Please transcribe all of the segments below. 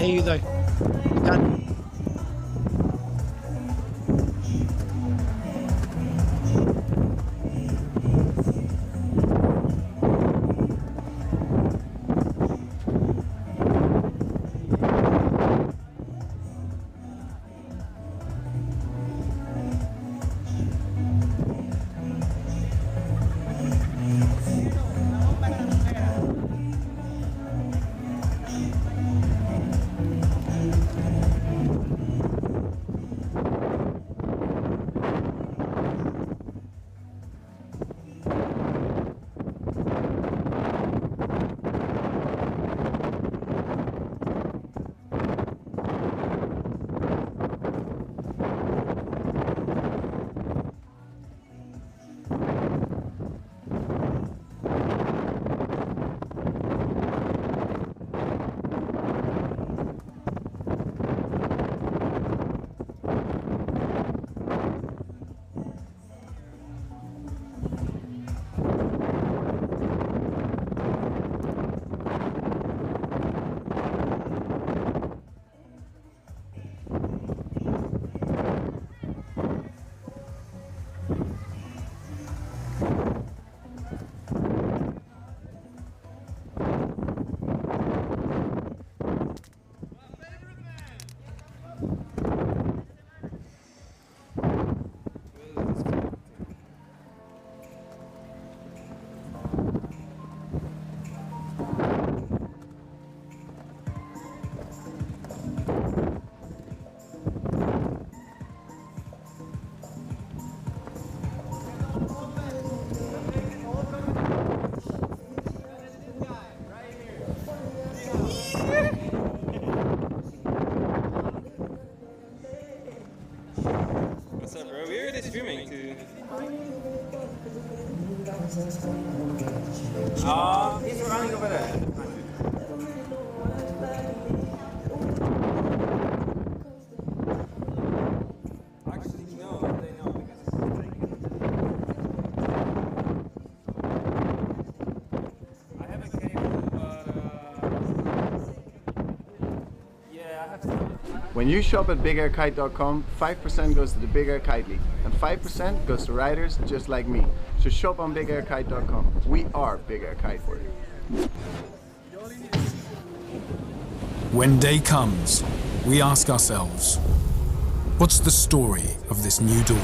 hear you though. Can't. Streaming too. He's running over there. Actually, no, they know because I have a cable, but yeah, I have to. When you shop at bigairkite.com, 5% goes to the Big Air Kite League, and 5% goes to riders just like me. So shop on bigairkite.com. We are Big Air Kiteboarding. When day comes, we ask ourselves, what's the story of this new dawn?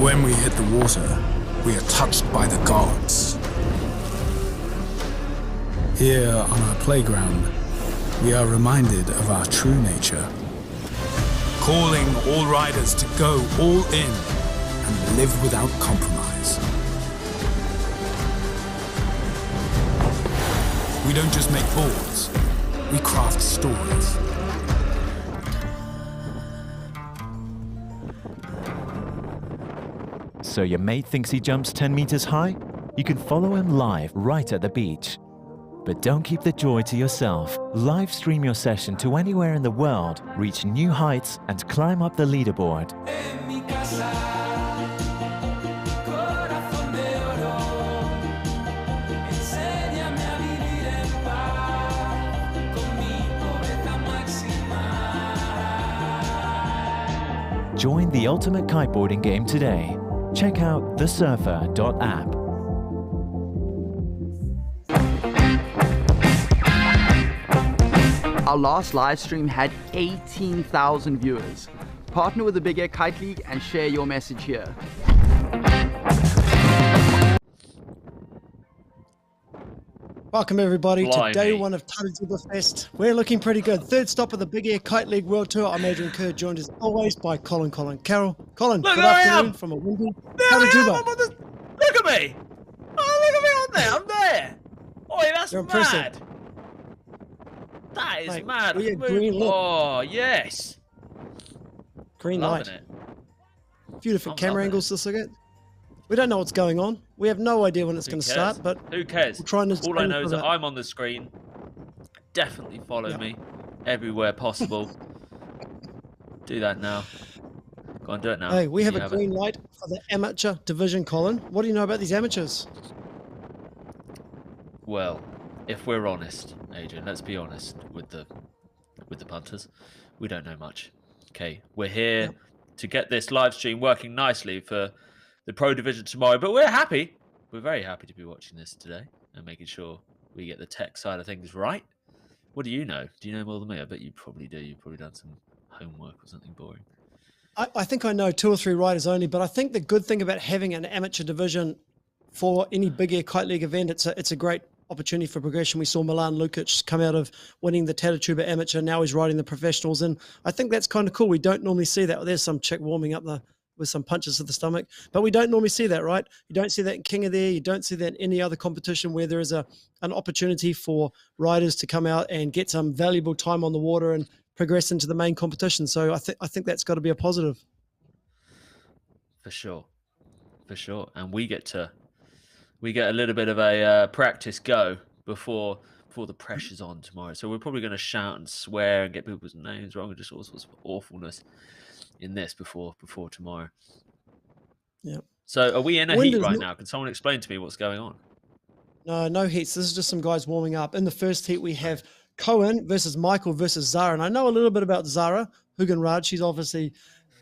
When we hit the water, we are touched by the gods. Here on our playground, we are reminded of our true nature, calling all riders to go all in and live without compromise. We don't just make boards, we craft stories. So your mate thinks he jumps 10 meters high? You can follow him live right at the beach. But don't keep the joy to yourself. Live stream your session to anywhere in the world, reach new heights, and climb up the leaderboard. Join the ultimate kiteboarding game today. Check out thesurfer.app. Our last live stream had 18,000 viewers. Partner with the Big Air Kite League and share your message here. Welcome everybody to day one of TatajubaFest. We're looking pretty good. Third stop of the Big Air Kite League World Tour. I'm Adrian Kerr, joined as always by Colin Carroll. Colin, Look, good afternoon from a windy Tatajuba. Look at me! Oh, look at me on there! I'm there! Oh, that's You're mad! impressive. That is Mate, mad! we are green lit. Oh, yes! Green Loving light. it. A few different I'm camera loving angles to look at. We don't know what's going on. We have no idea when it's going to start, but who cares? we'll try and All I know is that that. I'm on the screen. Definitely follow me everywhere possible. Do that now. Go on, do it now. Hey, we have You a green light for the amateur division, Colin. What do you know about these amateurs? Well, if we're honest, Adrian, let's be honest with the punters. We don't know much. Okay, we're here to get this live stream working nicely for the Pro Division tomorrow, but we're happy. We're very happy to be watching this today and making sure we get the tech side of things right. What do you know? Do you know more than me? I bet you probably do. You've probably done some homework or something boring. I think I know 2 or 3 riders only, but I think the good thing about having an amateur division for any big air kite league event, it's a great opportunity for progression. We saw Milan Lukic come out of winning the Tatajuba amateur. Now he's riding the professionals, and I think that's kind of cool. We don't normally see that. There's some chick warming up with some punches to the stomach, but we don't normally see that, right? You don't see that in King of the Air. You don't see that in any other competition where there is an opportunity for riders to come out and get some valuable time on the water and progress into the main competition. So I think that's got to be a positive. For sure. And we get a little bit of a practice go before the pressure's on tomorrow. So we're probably going to shout and swear and get people's names wrong and just all sorts of awfulness in this before tomorrow. Yeah. So are we in a heat right now? Can someone explain to me what's going on? No heats. This is just some guys warming up. In the first heat, we have Cohen versus Michael versus Zara. And I know a little bit about Zara Hugenrad. She's obviously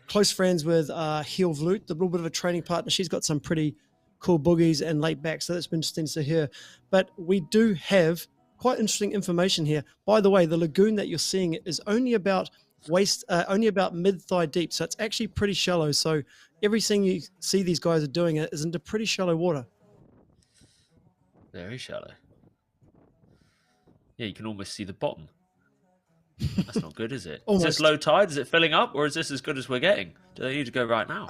close friends with Heel Vloot, a little bit of a training partner. She's got some pretty cool boogies and late back, so that's been interesting to hear. But we do have quite interesting information here. By the way, the lagoon that you're seeing is only about mid-thigh deep, so it's actually pretty shallow. So everything you see these guys are doing is into pretty shallow water. Very shallow. Yeah, you can almost see the bottom. That's not good, is it? Is this low tide? Is it filling up, or is this as good as we're getting? Do they need to go right now?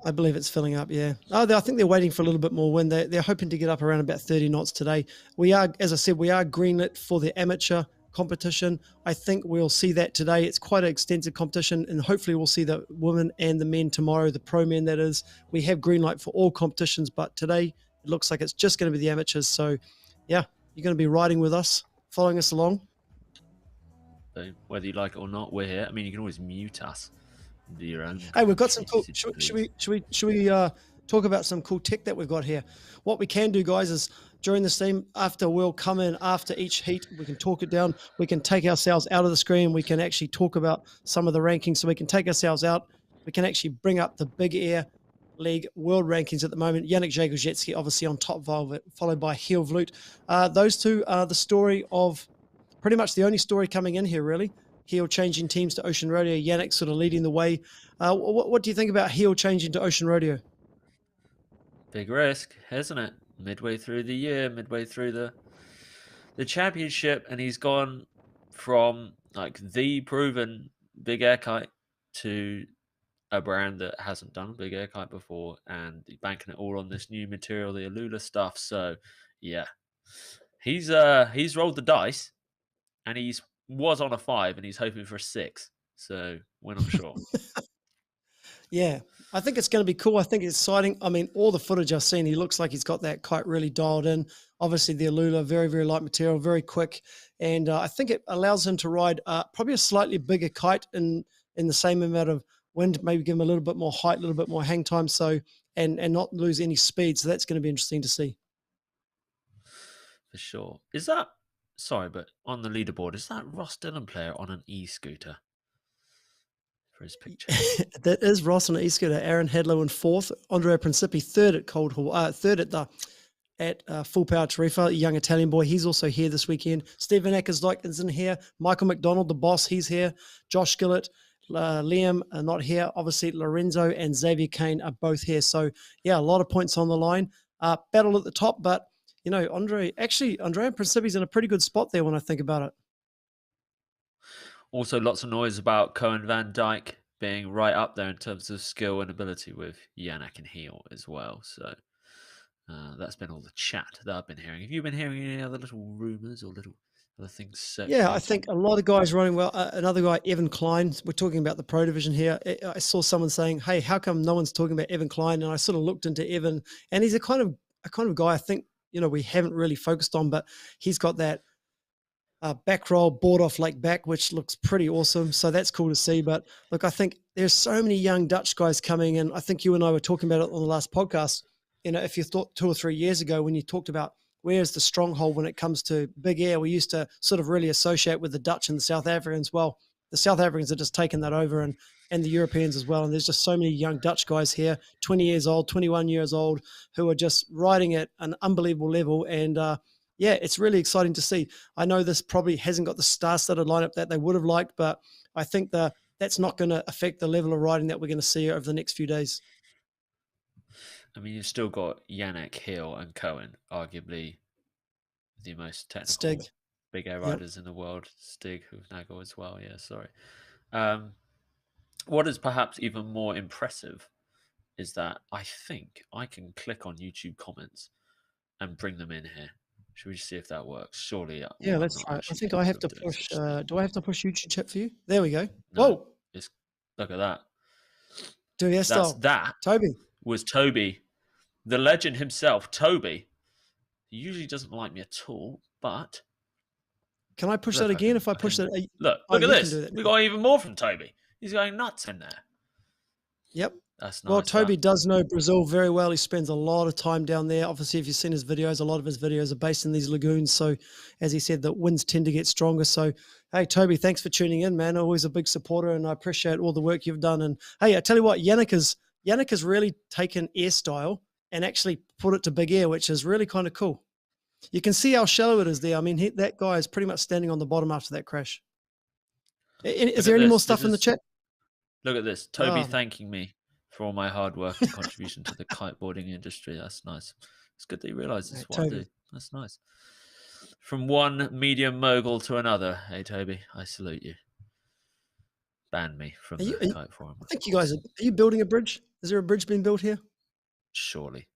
I believe it's filling up, yeah. I think they're waiting for a little bit more wind. They're hoping to get up around about 30 knots today. We are, as I said, greenlit for the amateur competition. I think we'll see that today. It's quite an extensive competition, and hopefully we'll see the women and the men tomorrow, the pro men that is. We have green light for all competitions, but today it looks like it's just going to be the amateurs. So, yeah, you're going to be riding with us, following us along. So whether you like it or not, we're here. I mean, you can always mute us. Do your own. Hey, we've got some cool. Should we talk about some cool tech that we've got here? What we can do, guys, is during the stream, we'll come in after each heat. We can talk it down. We can take ourselves out of the screen. We can actually talk about some of the rankings. So we can take ourselves out. We can actually bring up the Big Air League world rankings at the moment. Yannick Jagorzetsky obviously on top, followed by Heel Vloot. Those two are the story of pretty much the only story coming in here, really. Heel changing teams to Ocean Rodeo. Yannick sort of leading the way. What do you think about Heel changing to Ocean Rodeo? Big risk, isn't it? Midway through the year, midway through the championship, and he's gone from like the proven big air kite to a brand that hasn't done a big air kite before, and banking it all on this new material, the Alula stuff. So, yeah, he's rolled the dice, and he's was on a 5, and he's hoping for a 6. So we're not sure. Yeah, I think it's going to be cool. I think it's exciting. I mean, all the footage I've seen, he looks like he's got that kite really dialed in. Obviously, the Alula, very, very light material, very quick. And I think it allows him to ride probably a slightly bigger kite in the same amount of wind, maybe give him a little bit more height, a little bit more hang time, so and not lose any speed. So that's going to be interesting to see. For sure. Is that, sorry, but on the leaderboard, is that Ross Dillon player on an e-scooter? For his picture. That is Ross on an e-scooter. Aaron Hadlow in 4th. Andrea Principi 3rd at Cold Hall. 3rd at Full Power Tarifa, a young Italian boy. He's also here this weekend. Stephen Eckersdyke is in here. Michael McDonald, the boss, he's here. Josh Gillett, Liam are not here. Obviously, Lorenzo and Xavier Kane are both here. So, yeah, a lot of points on the line. Battle at the top, but, you know, Andrea Principi's in a pretty good spot there when I think about it. Also, lots of noise about Cohen Van Dyke being right up there in terms of skill and ability with Yannick and Heel as well. So that's been all the chat that I've been hearing. Have you been hearing any other little rumours or little other things? Yeah, I think a lot of guys running well. Another guy, Evan Klein. We're talking about the Pro Division here. I saw someone saying, "Hey, how come no one's talking about Evan Klein?" And I sort of looked into Evan, and he's a kind of guy I think we haven't really focused on, but he's got that back roll board off lake back, which looks pretty awesome. So that's cool to see. But look, I think there's so many young Dutch guys coming, and I think you and I were talking about it on the last podcast. If you thought 2 or 3 years ago when you talked about where's the stronghold when it comes to big air. We used to sort of really associate with the Dutch and the South Africans. Well, the South Africans have just taken that over, and the Europeans as well. And there's just so many young Dutch guys here, 20 years old, 21 years old, who are just riding at an unbelievable level. And yeah, it's really exciting to see. I know this probably hasn't got the star-studded lineup that they would have liked, but I think that's not going to affect the level of riding that we're going to see over the next few days. I mean, you've still got Yannick, Hill, and Cohen, arguably the most technical big air riders in the world. Stig, Hoofnagel as well. Yeah, sorry. What is perhaps even more impressive is that I think I can click on YouTube comments and bring them in here. Should we see if that works? Surely. Yeah, let's try it. I think I have to push. Do I have to push YouTube chat for you? There we go. No, whoa! Look at that. That Toby was Toby, the legend himself. Toby. He usually doesn't like me at all, but can I push that again? If I push that, look at this. We got even more from Toby. He's going nuts in there. Yep. That's nice. Well, Toby does know Brazil very well. He spends a lot of time down there. Obviously, if you've seen his videos, a lot of his videos are based in these lagoons. So, as he said, the winds tend to get stronger. So, hey, Toby, thanks for tuning in, man. Always a big supporter, and I appreciate all the work you've done. And hey, I tell you what, Yannick has really taken air style and actually put it to big air, which is really kind of cool. You can see how shallow it is there. I mean, that guy is pretty much standing on the bottom after that crash. Is there any more stuff in the chat? Look at this. Toby thanking me for all my hard work and contribution to the kiteboarding industry. That's nice. It's good that he realizes what I do. That's nice. From one medium mogul to another. Hey, Toby, I salute you. Ban me from the kite forum. I think you guys are you building a bridge? Is there a bridge being built here? Surely.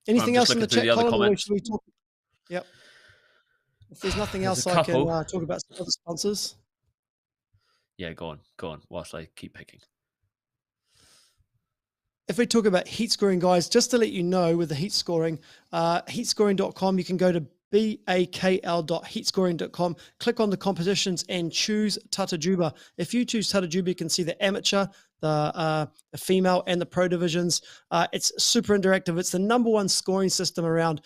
Anything else in the chat, Colin? Should we talk? Yep. If there's nothing else, I can talk about some other sponsors. Yeah, go on, whilst I keep picking. If we talk about heat scoring, guys, just to let you know, with the heat scoring, heatscoring.com, you can go to bakl.heatscoring.com, click on the competitions and choose Tatajuba. If you choose Tatajuba, you can see the amateur, the female, and the pro divisions. It's super interactive. It's the #1 scoring system around.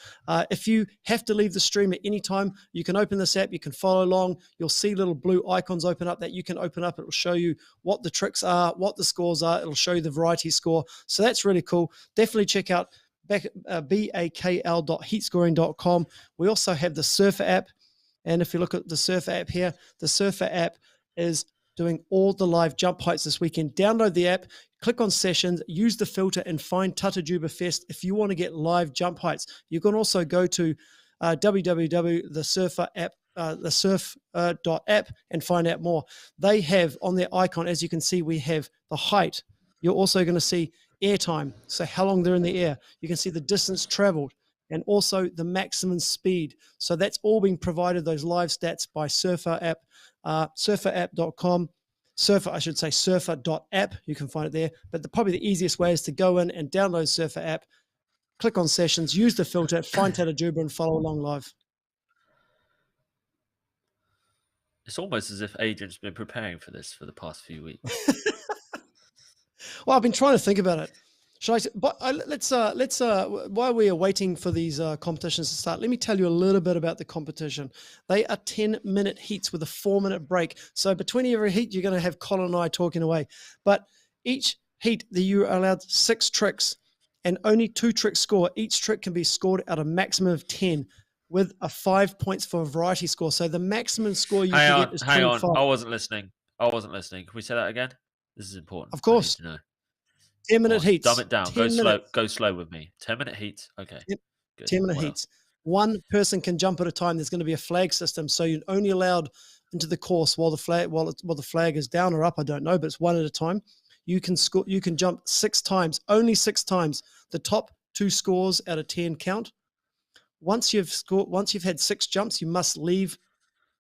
If you have to leave the stream at any time, you can open this app. You can follow along. You'll see little blue icons open up that you can open up. It will show you what the tricks are, what the scores are. It'll show you the variety score. So that's really cool. Definitely check out bakl.heatscoring.com. We also have the Surfer app. And if you look at the Surfer app here, the Surfer app is doing all the live jump heights this weekend. Download the app, click on sessions, use the filter, and find TatajubaFest if you want to get live jump heights. You can also go to www.thesurf.app and find out more. They have on their icon, as you can see, we have the height. You're also going to see airtime, so how long they're in the air. You can see the distance traveled and also the maximum speed. So that's all being provided, those live stats, by Surfer app, surferapp.com. Surfer.app. You can find it there. But probably the easiest way is to go in and download Surfer app, click on sessions, use the filter, find Tatajuba, and follow along live. It's almost as if Adrian's been preparing for this for the past few weeks. Well, I've been trying to think about it. But let's while we are waiting for these competitions to start, let me tell you a little bit about the competition. They are 10-minute heats with a 4-minute break. So between every heat, you're going to have Colin and I talking away. But each heat, you are allowed 6 tricks and only 2 tricks score. Each trick can be scored at a maximum of 10 with a 5 points for a variety score. So the maximum score you can get is 25. Hang on. I wasn't listening. Can we say that again? This is important. Of course. 10-minute heats. Dumb it down. Go slow with me. 10-minute heats. Okay. Yep. 10-minute heats. One person can jump at a time. There's going to be a flag system, so you're only allowed into the course while the flag is down or up. I don't know, but it's one at a time. You can score. You can jump 6 times. Only 6 times. The top 2 scores out of 10 count. Once you've had 6 jumps, you must leave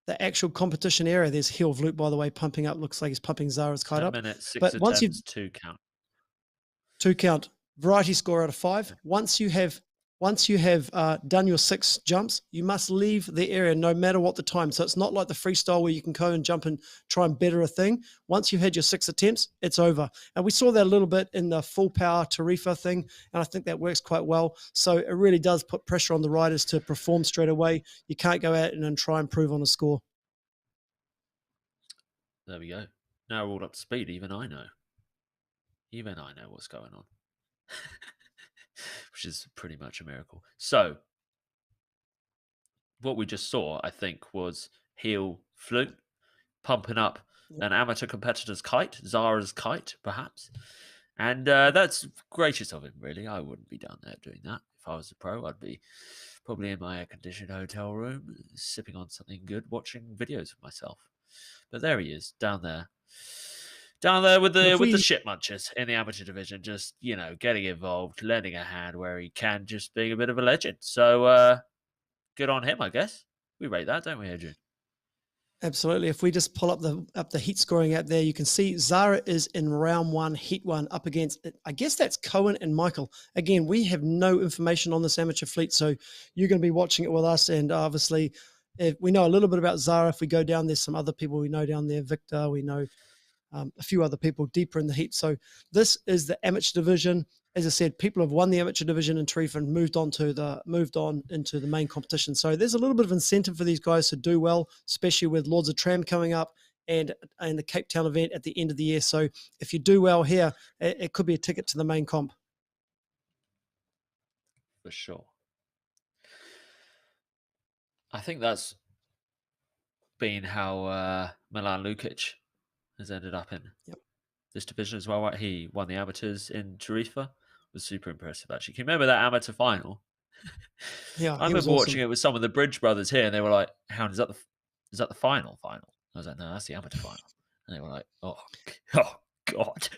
the actual competition area. There's Heel Vloot, by the way, pumping up. Looks like he's pumping Zara's kite up. 10 minutes, 6 but once attempts, 2 count. 2 count. Variety score out of 5. Once you have once you have done your 6 jumps, you must leave the area no matter what the time. So it's not like the freestyle where you can go and jump and try and better a thing. Once you've had your 6 attempts, it's over. And we saw that a little bit in the full power Tarifa thing, and I think that works quite well. So it really does put pressure on the riders to perform straight away. You can't go out and try and improve on a score. There we go. Now we're all up to speed. Even I know. Even I know what's going on. Which is pretty much a miracle. So, what we just saw, I think, was heel flute pumping up an amateur competitor's kite, Zara's kite, perhaps. And that's gracious of him, really. I wouldn't be down there doing that. If I was a pro, I'd be probably in my air-conditioned hotel room, sipping on something good, watching videos of myself. But there he is, down there with the shit munchers in the amateur division, just, you know, getting involved, lending a hand where he can, just being a bit of a legend. So good on him, I guess. We rate that, don't we, Adrian? Absolutely. If we just pull up the heat scoring out there, you can see Zara is in round 1, heat 1, up against, I guess that's Cohen and Michael. Again, we have no information on this amateur fleet, so you're going to be watching it with us. And obviously, if we know a little bit about Zara. If we go down, there's some other people we know down there. Victor, we know a few other people deeper in the heat. So this is the amateur division. As I said, people have won the amateur division in Tarifa and moved on into the main competition. So there's a little bit of incentive for these guys to do well, especially with Lords of Tram coming up and the Cape Town event at the end of the year. So if you do well here, it could be a ticket to the main comp. For sure. I think that's been how Milan Lukic has ended up in this division as well. Right? He won the amateurs in Tarifa. Was super impressive, actually. Can you remember that amateur final? Yeah, I remember watching it with some of the Bridge brothers here, and they were like, "Hound, is that the final?" I was like, "No, that's the amateur final." And they were like, "Oh God."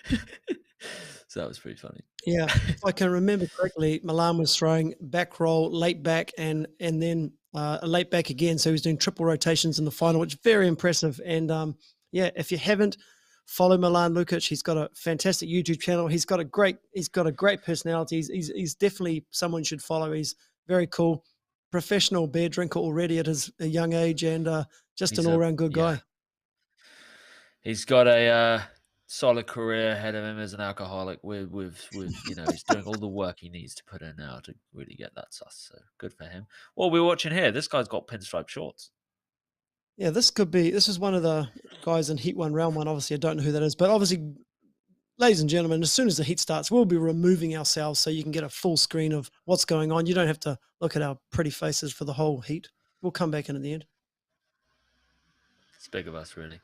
So that was pretty funny. Yeah, if I can remember correctly, Milan was throwing back roll, late back, and then a late back again. So he was doing triple rotations in the final, which is very impressive. And if you haven't, follow Milan Lukic. He's got a fantastic YouTube channel. He's got a great personality. He's definitely someone you should follow. He's very cool, professional beer drinker already at his young age, and just an all-round good guy. He's got a solid career ahead of him as an alcoholic. With you know, he's doing all the work he needs to put in now to really get that sus. So good for him. Well, we're watching here. This guy's got pinstripe shorts. Yeah, this is one of the guys in Heat 1, Round 1. Obviously, I don't know who that is, but obviously, ladies and gentlemen, as soon as the heat starts, we'll be removing ourselves so you can get a full screen of what's going on. You don't have to look at our pretty faces for the whole heat. We'll come back in at the end. It's big of us, really.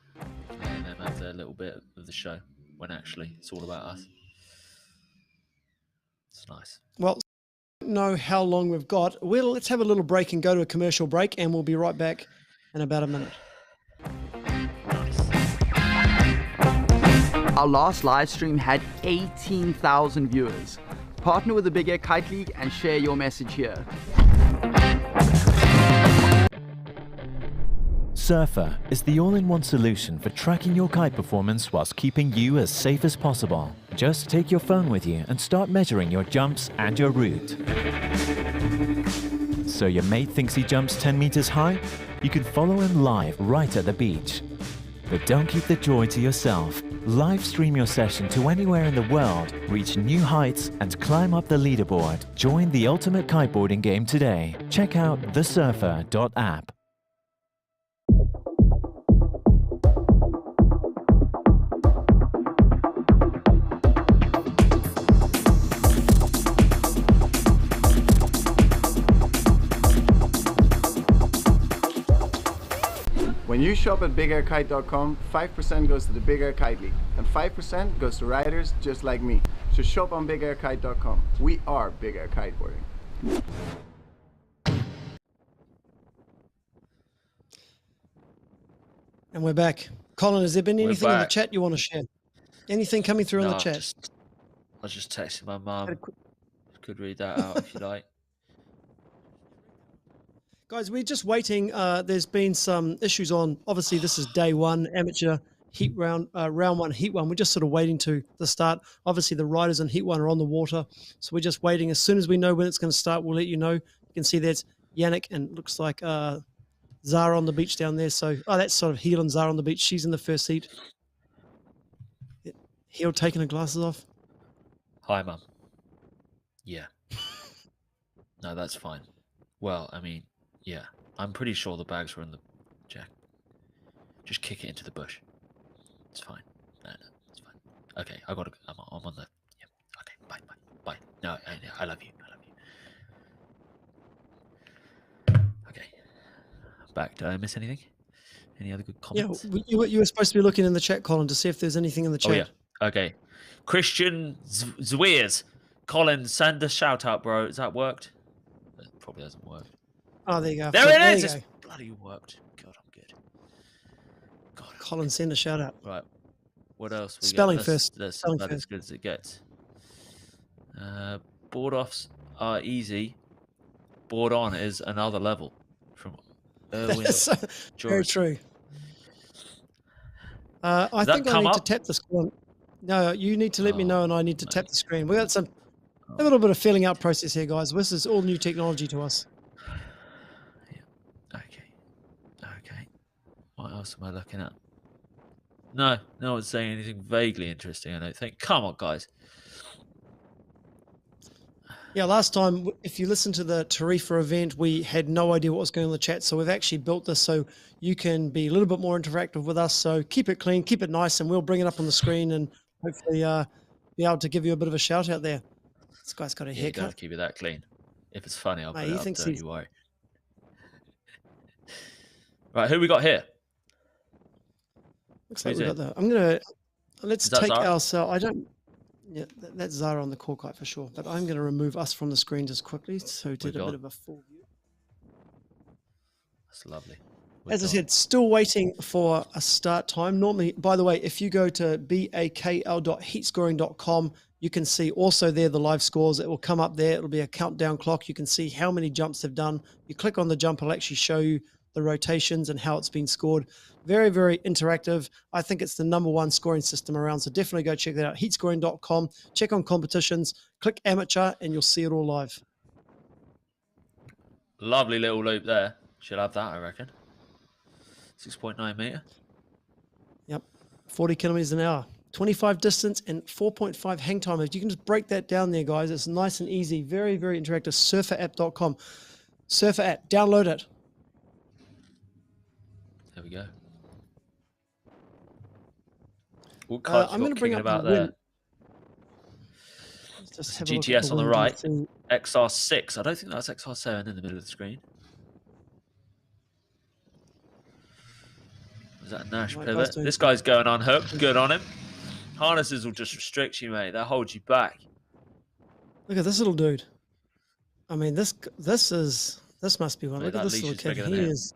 Letting them have their little bit of the show when actually it's all about us. It's nice. Well, I don't know how long we've got. Well, let's have a little break and go to a commercial break, and we'll be right back in about a minute. Our last live stream had 18,000 viewers. Partner with the Big Air Kite League and share your message here. Surfer is the all-in-one solution for tracking your kite performance whilst keeping you as safe as possible. Just take your phone with you and start measuring your jumps and your route. So your mate thinks he jumps 10 meters high? You can follow him live right at the beach. But don't keep the joy to yourself. Live stream your session to anywhere in the world, reach new heights, and climb up the leaderboard. Join the ultimate kiteboarding game today. Check out thesurfer.app. When you shop at bigairkite.com, 5% goes to the Big Air Kite League, and 5% goes to riders just like me. So shop on bigairkite.com. We are Big Air Kiteboarding. And we're back. Colin, has there been anything in the chat you want to share? Anything coming through in the chat? I was just texting my mum. Could read that out if you like. Guys, we're just waiting. There's been some issues on, obviously this is day one, amateur round one, heat one. We're just sort of waiting to the start. Obviously, the riders in heat one are on the water, so we're just waiting. As soon as we know when it's going to start, we'll let you know. You can see that's Yannick and looks like Zara on the beach down there. So, that's sort of Heel and Zara on the beach. She's in the first heat. Heel taking her glasses off. Hi, Mum. Yeah. No, that's fine. Well, I mean, yeah. I'm pretty sure the bags were in the jack. Just kick it into the bush. It's fine. No, it's fine. Okay, I'm on the... Yeah. Okay, bye. No, I love you. Okay. Back. Did I miss anything? Any other good comments? Yeah, you were supposed to be looking in the chat column to see if there's anything in the chat. Oh, yeah. Okay. Christian Zweers. Colin, send a shout out, bro. Has that worked? It probably hasn't worked. Oh, there you go. There it is. It's bloody worked. God, I'm good. God, Colin, send a shout out. Right. What else? Spelling first. That's Spelling about as good as it gets. Board offs are easy. Board on is another level. From Erwin. Very true. I think I need to tap the screen. No, you need to let me know, and I need to tap the screen. We got a little bit of filling out process here, guys. This is all new technology to us. Yeah. Okay. What else am I looking at? No one's saying anything vaguely interesting, I don't think. Come on, guys. Yeah, last time, if you listened to the Tarifa event, we had no idea what was going on in the chat. So we've actually built this so you can be a little bit more interactive with us. So keep it clean, keep it nice, and we'll bring it up on the screen and hopefully be able to give you a bit of a shout out there. This guy's got a haircut. You gotta keep it that clean. If it's funny, I'll put it up. Don't you worry. Right, who we got here? Looks like we got that. Let's take ourselves. I don't. Yeah, that's Zara on the core kite for sure. But I'm going to remove us from the screen just quickly so to get a bit of a full view. That's lovely. As I said, still waiting for a start time. Normally, by the way, if you go to bakl.heatscoring.com, you can see also there the live scores. It will come up there. It'll be a countdown clock. You can see how many jumps they've done. You click on the jump, it'll actually show you the rotations and how it's been scored. Very, very interactive. I think it's the #1 scoring system around, so definitely go check that out. Heatscoring.com. Check on competitions, click amateur, and you'll see it all live. Lovely little loop there. Should have that, I reckon. 6.9 meter. Yep, 40 kilometers an hour. 25 distance and 4.5 hang time. If you can just break that down there, guys, it's nice and easy. Very, very interactive. Surferapp.com. Surfer app, download it. There we go. What kite I'm going to bring up about there? Just have GTS on the right. XR6. I don't think that's XR7 in the middle of the screen. Is that a Nash pivot? This guy's going unhooked. Good on him. Harnesses will just restrict you, mate. That holds you back. Look at this little dude. I mean, this must be one. Look at this little kid. He is.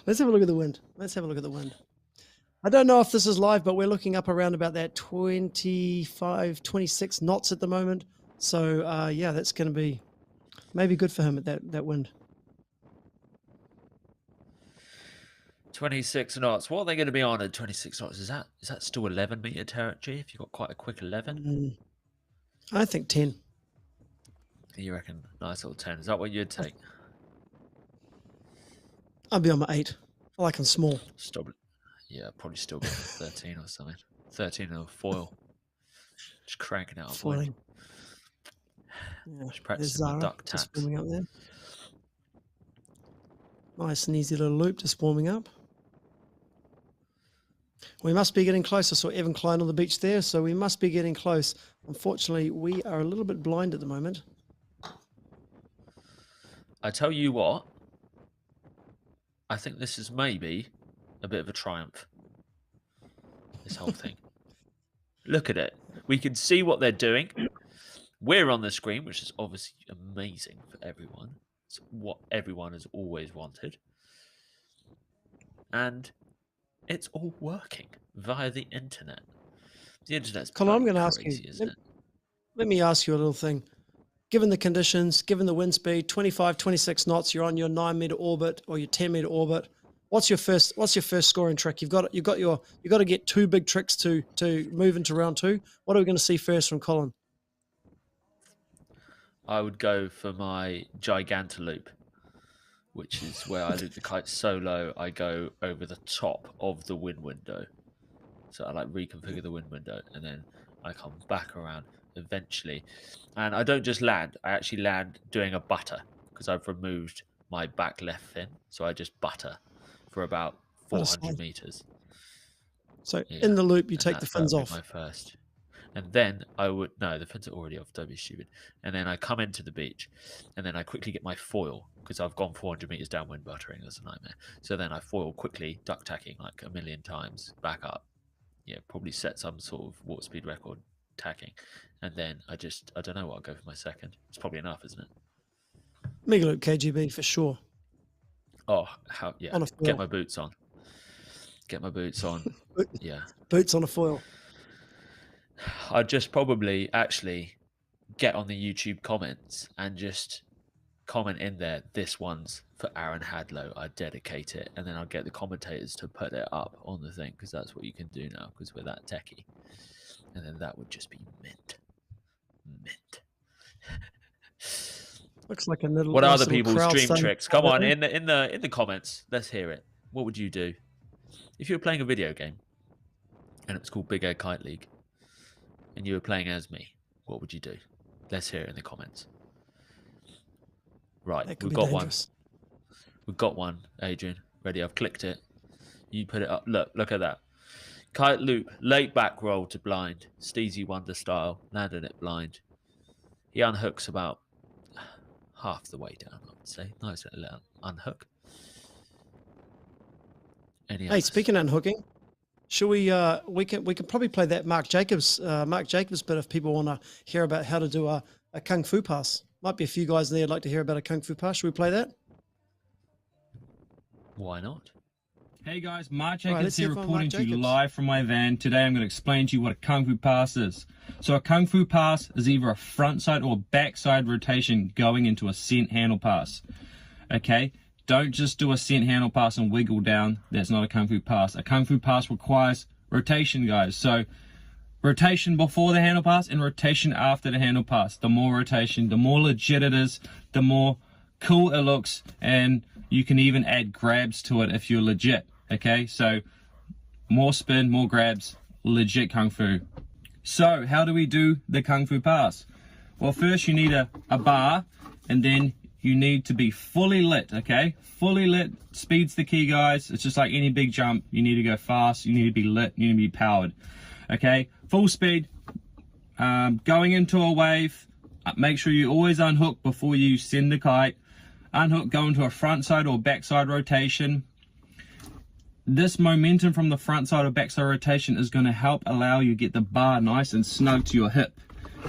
Let's have a look at the wind. I don't know if this is live, but we're looking up around about that 25, 26 knots at the moment. So, yeah, that's going to be maybe good for him at that wind. 26 knots. What are they going to be on at 26 knots? Is that still 11 meter territory if you've got quite a quick 11? I think 10. You reckon nice little 10. Is that what you'd take? I'll be on my 8. I like them small. Stop it. Yeah, probably still got 13 or something. 13 or foil. Just cranking out. Foiling. Yeah, just practicing my duck taps. Just warming up there. Nice and easy little loop just warming up. We must be getting close. I saw Evan Klein on the beach there, so we must be getting close. Unfortunately, we are a little bit blind at the moment. I tell you what, I think this is maybe a bit of a triumph, this whole thing. Look at it. We can see what they're doing. We're on the screen, which is obviously amazing for everyone. It's what everyone has always wanted. And it's all working via the internet. The internet's Colin, I'm going to ask crazy, you. Let me ask you a little thing. Given the conditions, given the wind speed, 25, 26 knots, you're on your 9 meter orbit or your 10 meter orbit. What's your first scoring trick? You got to get 2 big tricks to move into round 2. What are we going to see first from Colin? I would go for my Gigantaloop, which is where I loop the kite so low I go over the top of the wind window. So I like reconfigure the wind window and then I come back around eventually. And I don't just land, I actually land doing a butter because I've removed my back left fin. So I just butter for about 400 meters. So in the loop, you take the fins off. My first. And then I would, no, the fins are already off, don't be stupid. And then I come into the beach and then I quickly get my foil because I've gone 400 meters downwind buttering. That's a nightmare. So then I foil quickly, duck tacking like a million times, back up. Yeah, probably set some sort of water speed record tacking. And then I don't know what I'll go for my second. It's probably enough, isn't it? Mega loop KGB for sure. Oh, how, yeah. On a foil. Get my boots on. Get my boots on. Yeah. Boots on a foil. I'd just probably actually get on the YouTube comments and just comment in there, this one's for Aaron Hadlow, I dedicate it, and then I'll get the commentators to put it up on the thing because that's what you can do now because we're that techie, and then that would just be mint. Looks like a little. What are nice the little people's crowd dream saying, tricks? Come on, in the comments, let's hear it. What would you do if you were playing a video game and it's called Big Air Kite League and you were playing as me? What would you do? Let's hear it in the comments. Right, we've got one. We've got one, Adrian. Ready? I've clicked it. You put it up. Look at that. Kite loop, late back roll to blind. Steezy Wonder style. Landed it blind. He unhooks about half the way down, I would say. Nice little unhook. Hey, speaking of unhooking, should we can probably play that Mark Jacobs bit if people want to hear about how to do a kung fu pass. Might be a few guys there who'd like to hear about a kung fu pass. Should we play that? Why not? Hey guys, Mark Jacobs here reporting to you live from my van. Today I'm going to explain to you what a kung fu pass is. So a kung fu pass is either a front side or back side rotation going into a scent handle pass. Okay, don't just do a scent handle pass and wiggle down. That's not a kung fu pass. A kung fu pass requires rotation, guys. So rotation before the handle pass and rotation after the handle pass. The more rotation, the more legit it is, the more cool it looks, and you can even add grabs to it if you're legit. Okay, so more spin, more grabs, legit kung fu. So how do we do the kung fu pass? Well, first you need a bar, and then you need to be fully lit. Okay, fully lit. Speed's the key, guys. It's just like any big jump. You need to go fast, you need to be lit, you need to be powered. Okay, full speed, going into a wave. Make sure you always unhook before you send the kite. Unhook, go into a front side or back side rotation. This momentum from the front side or back side rotation is going to help allow you get the bar nice and snug to your hip.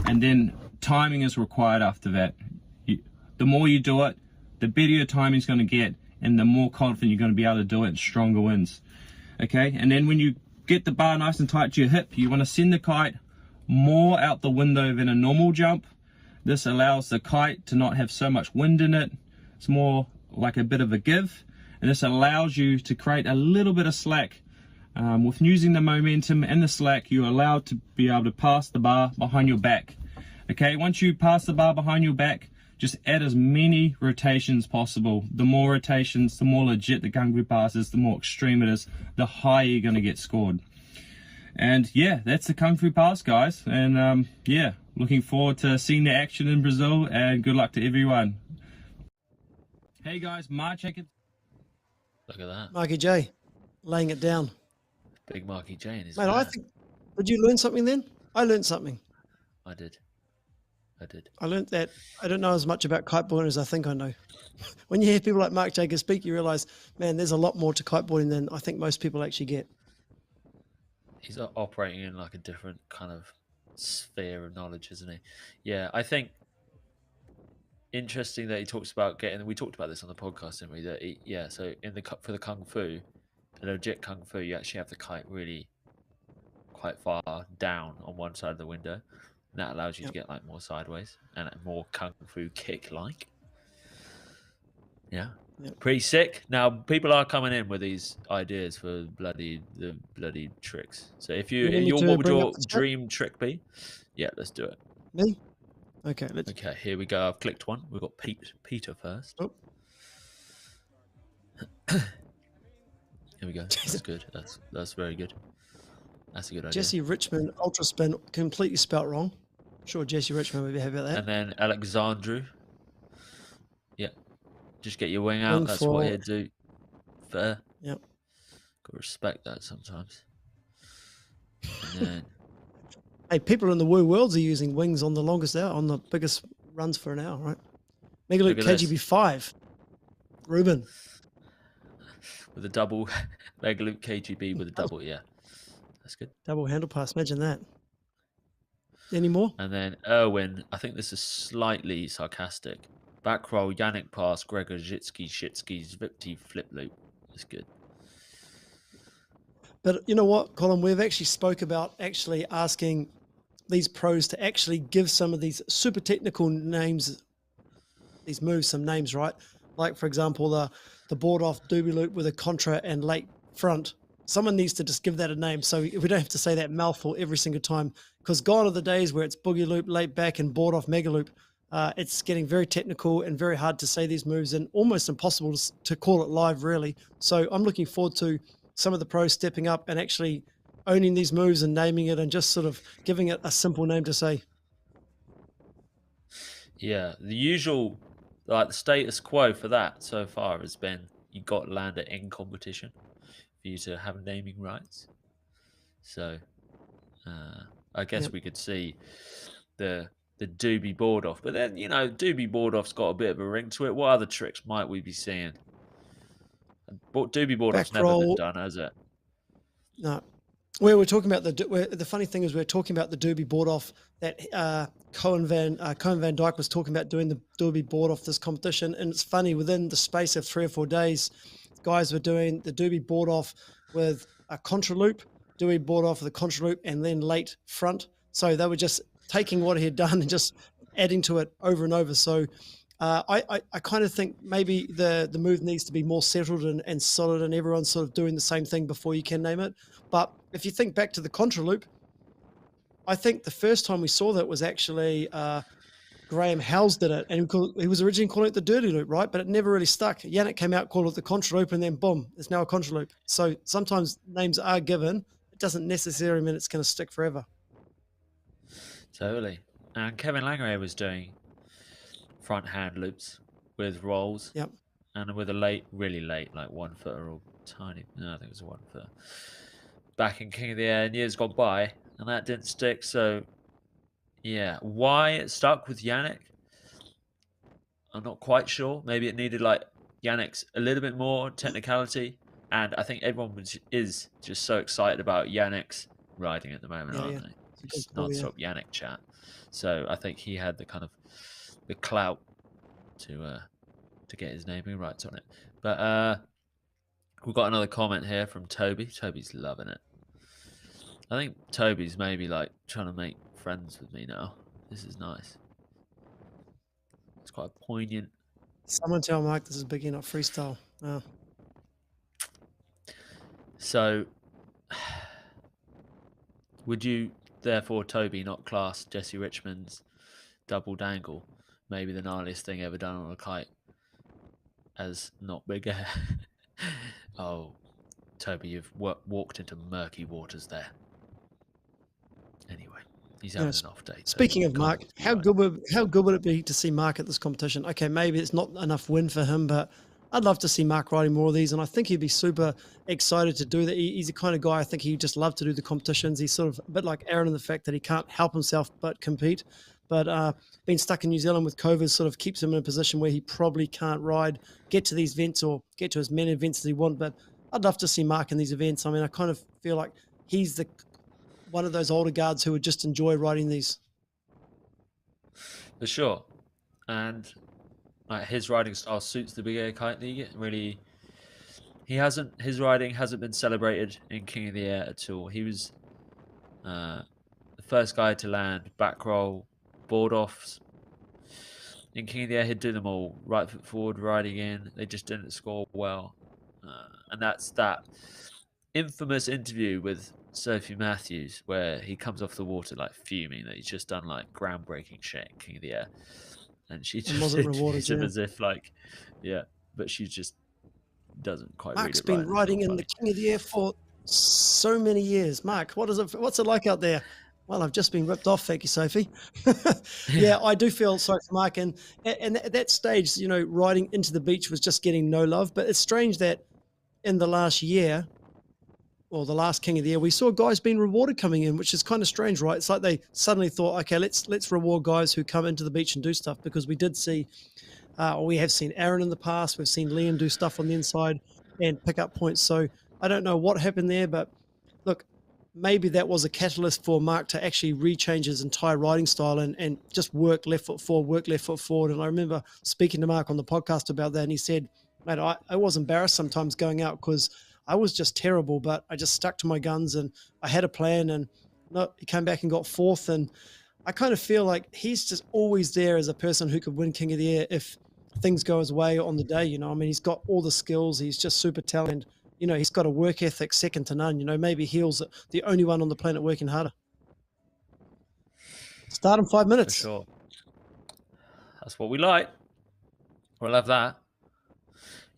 And then timing is required after that. The more you do it, the better your timing is going to get, and the more confident you're going to be able to do it, and stronger wins. Okay, and then when you get the bar nice and tight to your hip, you want to send the kite more out the window than a normal jump. This allows the kite to not have so much wind in it. It's more like a bit of a give, and this allows you to create a little bit of slack. With using the momentum and the slack, you're allowed to be able to pass the bar behind your back. Okay, once you pass the bar behind your back, just add as many rotations possible. The more rotations, the more legit the kung fu pass is, the more extreme it is, the higher you're going to get scored. And yeah, that's the kung fu pass, guys. And yeah, looking forward to seeing the action in Brazil, and good luck to everyone. Hey guys, Mark Jacobs. Look at that. Marky J, laying it down. Big Marky J in his Mate, van. I think, did you learn something then? I learned something. I did. I learned that I don't know as much about kiteboarding as I think I know. When you hear people like Mark Jacobs speak, you realize, man, there's a lot more to kiteboarding than I think most people actually get. He's operating in like a different kind of sphere of knowledge, isn't he? Yeah, I think interesting that he talks about getting. We talked about this on the podcast, didn't we? That yeah. So for the kung fu, the legit kung fu, you actually have the kite really quite far down on one side of the window. And that allows you to get like more sideways and more kung fu kick like. Yeah, Pretty sick. Now people are coming in with these ideas for the bloody tricks. So if You need me to what would bring up your the chat? dream trick be? Yeah, let's do it. Me? Okay, let's. Okay, here we go. I've clicked one. We've got Peter first. Oh. Here we go. That's good. That's very good. That's a good idea. Jesse Richmond Ultra Spin completely spelt wrong. Sure, Jesse Richmond would be happy about that. And then Alexandru. Yeah. Just get your wing out. That's what he'd do. Fair. Yep. Got to respect that sometimes. And then hey, people in the woo worlds are using wings on the longest hour, on the biggest runs for an hour, right? Megaloop KGB 5. Ruben. With a double Megaloop KGB with a double, yeah. That's good. Double handle pass, imagine that. Any more? And then Erwin, I think this is slightly sarcastic. Back roll, Yannick pass, Gregor Zitsky, Shitsky, Zvipti, flip loop. That's good. But you know what, Colin, we've actually spoke about actually asking these pros to actually give some of these super technical names, these moves, some names, right? Like, for example, the board off doobie loop with a contra and late front. Someone needs to just give that a name so we don't have to say that mouthful every single time, because gone are the days where it's boogie loop, late back, and board off mega loop. It's getting very technical and very hard to say these moves and almost impossible to call it live, really. So I'm looking forward to some of the pros stepping up and actually owning these moves and naming it and just sort of giving it a simple name to say. Yeah, the usual, like the status quo for that so far has been you got to land it in competition for you to have naming rights. So I guess we could see the doobie board off, but then doobie board off's got a bit of a ring to it. What other tricks might we be seeing? Doobie board off's never been done, has it? No. We're talking about the funny thing is we're talking about the doobie board off that Cohen Van Dyke was talking about doing the doobie board off this competition, and it's funny, within the space of 3 or 4 days, guys were doing the doobie board off with a contra loop, doobie board off with a contra loop, and then late front. So they were just taking what he had done and just adding to it over and over. So I kind of think maybe the move needs to be more settled and solid, and everyone's sort of doing the same thing before you can name it. But if you think back to the contra loop, I think the first time we saw that was actually Graham Howes did it, and he was originally calling it the dirty loop, right? But it never really stuck. Yannick came out, called it the contra loop, and then boom, it's now a contra loop. So sometimes names are given. It doesn't necessarily mean it's going to stick forever. Totally. And Kevin Langeray was doing front hand loops with rolls. Yep. And with a really late, like 1 footer or tiny. No, I think it was a 1 footer. Back in King of the Air in years gone by, and that didn't stick. So, yeah, why it stuck with Yannick, I'm not quite sure. Maybe it needed like Yannick's a little bit more technicality, and I think everyone is just so excited about Yannick's riding at the moment, aren't they? It's non-stop Yannick chat. So I think he had the kind of the clout to get his naming rights on it. But we've got another comment here from Toby. Toby's loving it. I think Toby's maybe like trying to make friends with me now. This is nice. It's quite poignant. Someone tell Mike this is biggie, not freestyle. Oh. So, would you therefore, Toby, not class Jesse Richmond's double dangle, maybe the gnarliest thing ever done on a kite, as not big air? Oh, Toby, you've walked into murky waters there. Anyway, he's having an off day. Speaking of Mark, how good would it be to see Mark at this competition? Okay, maybe it's not enough win for him, but I'd love to see Mark riding more of these, and I think he'd be super excited to do that. He's the kind of guy, I think he'd just love to do the competitions. He's sort of a bit like Aaron in the fact that he can't help himself but compete. But being stuck in New Zealand with COVID sort of keeps him in a position where he probably can't get to these events or get to as many events as he wants. But I'd love to see Mark in these events. I mean, I kind of feel like he's one of those older guards who would just enjoy riding these. For sure. And his riding style suits the Big Air Kite League. It really, his riding hasn't been celebrated in King of the Air at all. He was the first guy to land back roll board offs in King of the Air, he'd do them all. Right foot forward, riding in. They just didn't score well. And that's that infamous interview with Sophie Matthews where he comes off the water like fuming that he's just done like groundbreaking shit in King of the Air. And she just wasn't rewarded, interviews him as if like, yeah, but she just doesn't quite Mark's read it been right. riding in the King of the Air for so many years. Mark, what's it like out there? Well, I've just been ripped off. Thank you, Sophie. Yeah, I do feel sorry for Mark. And at that stage, you know, riding into the beach was just getting no love. But it's strange that in the last year, or the last King of the Air, we saw guys being rewarded coming in, which is kind of strange, right? It's like they suddenly thought, okay, let's reward guys who come into the beach and do stuff, because we did see, we have seen Aaron in the past. We've seen Liam do stuff on the inside and pick up points. So I don't know what happened there, but look, maybe that was a catalyst for Mark to actually rechange his entire riding style and just work left foot forward. And I remember speaking to Mark on the podcast about that, and he said, mate, I was embarrassed sometimes going out because I was just terrible, but I just stuck to my guns and I had a plan, and no, he came back and got fourth. And I kind of feel like he's just always there as a person who could win King of the Air if things go his way on the day. You know, I mean, he's got all the skills. He's just super talented. You know, he's got a work ethic second to none. You know, maybe Heel's the only one on the planet working harder. Start in 5 minutes. For sure. That's what we like. We'll have that.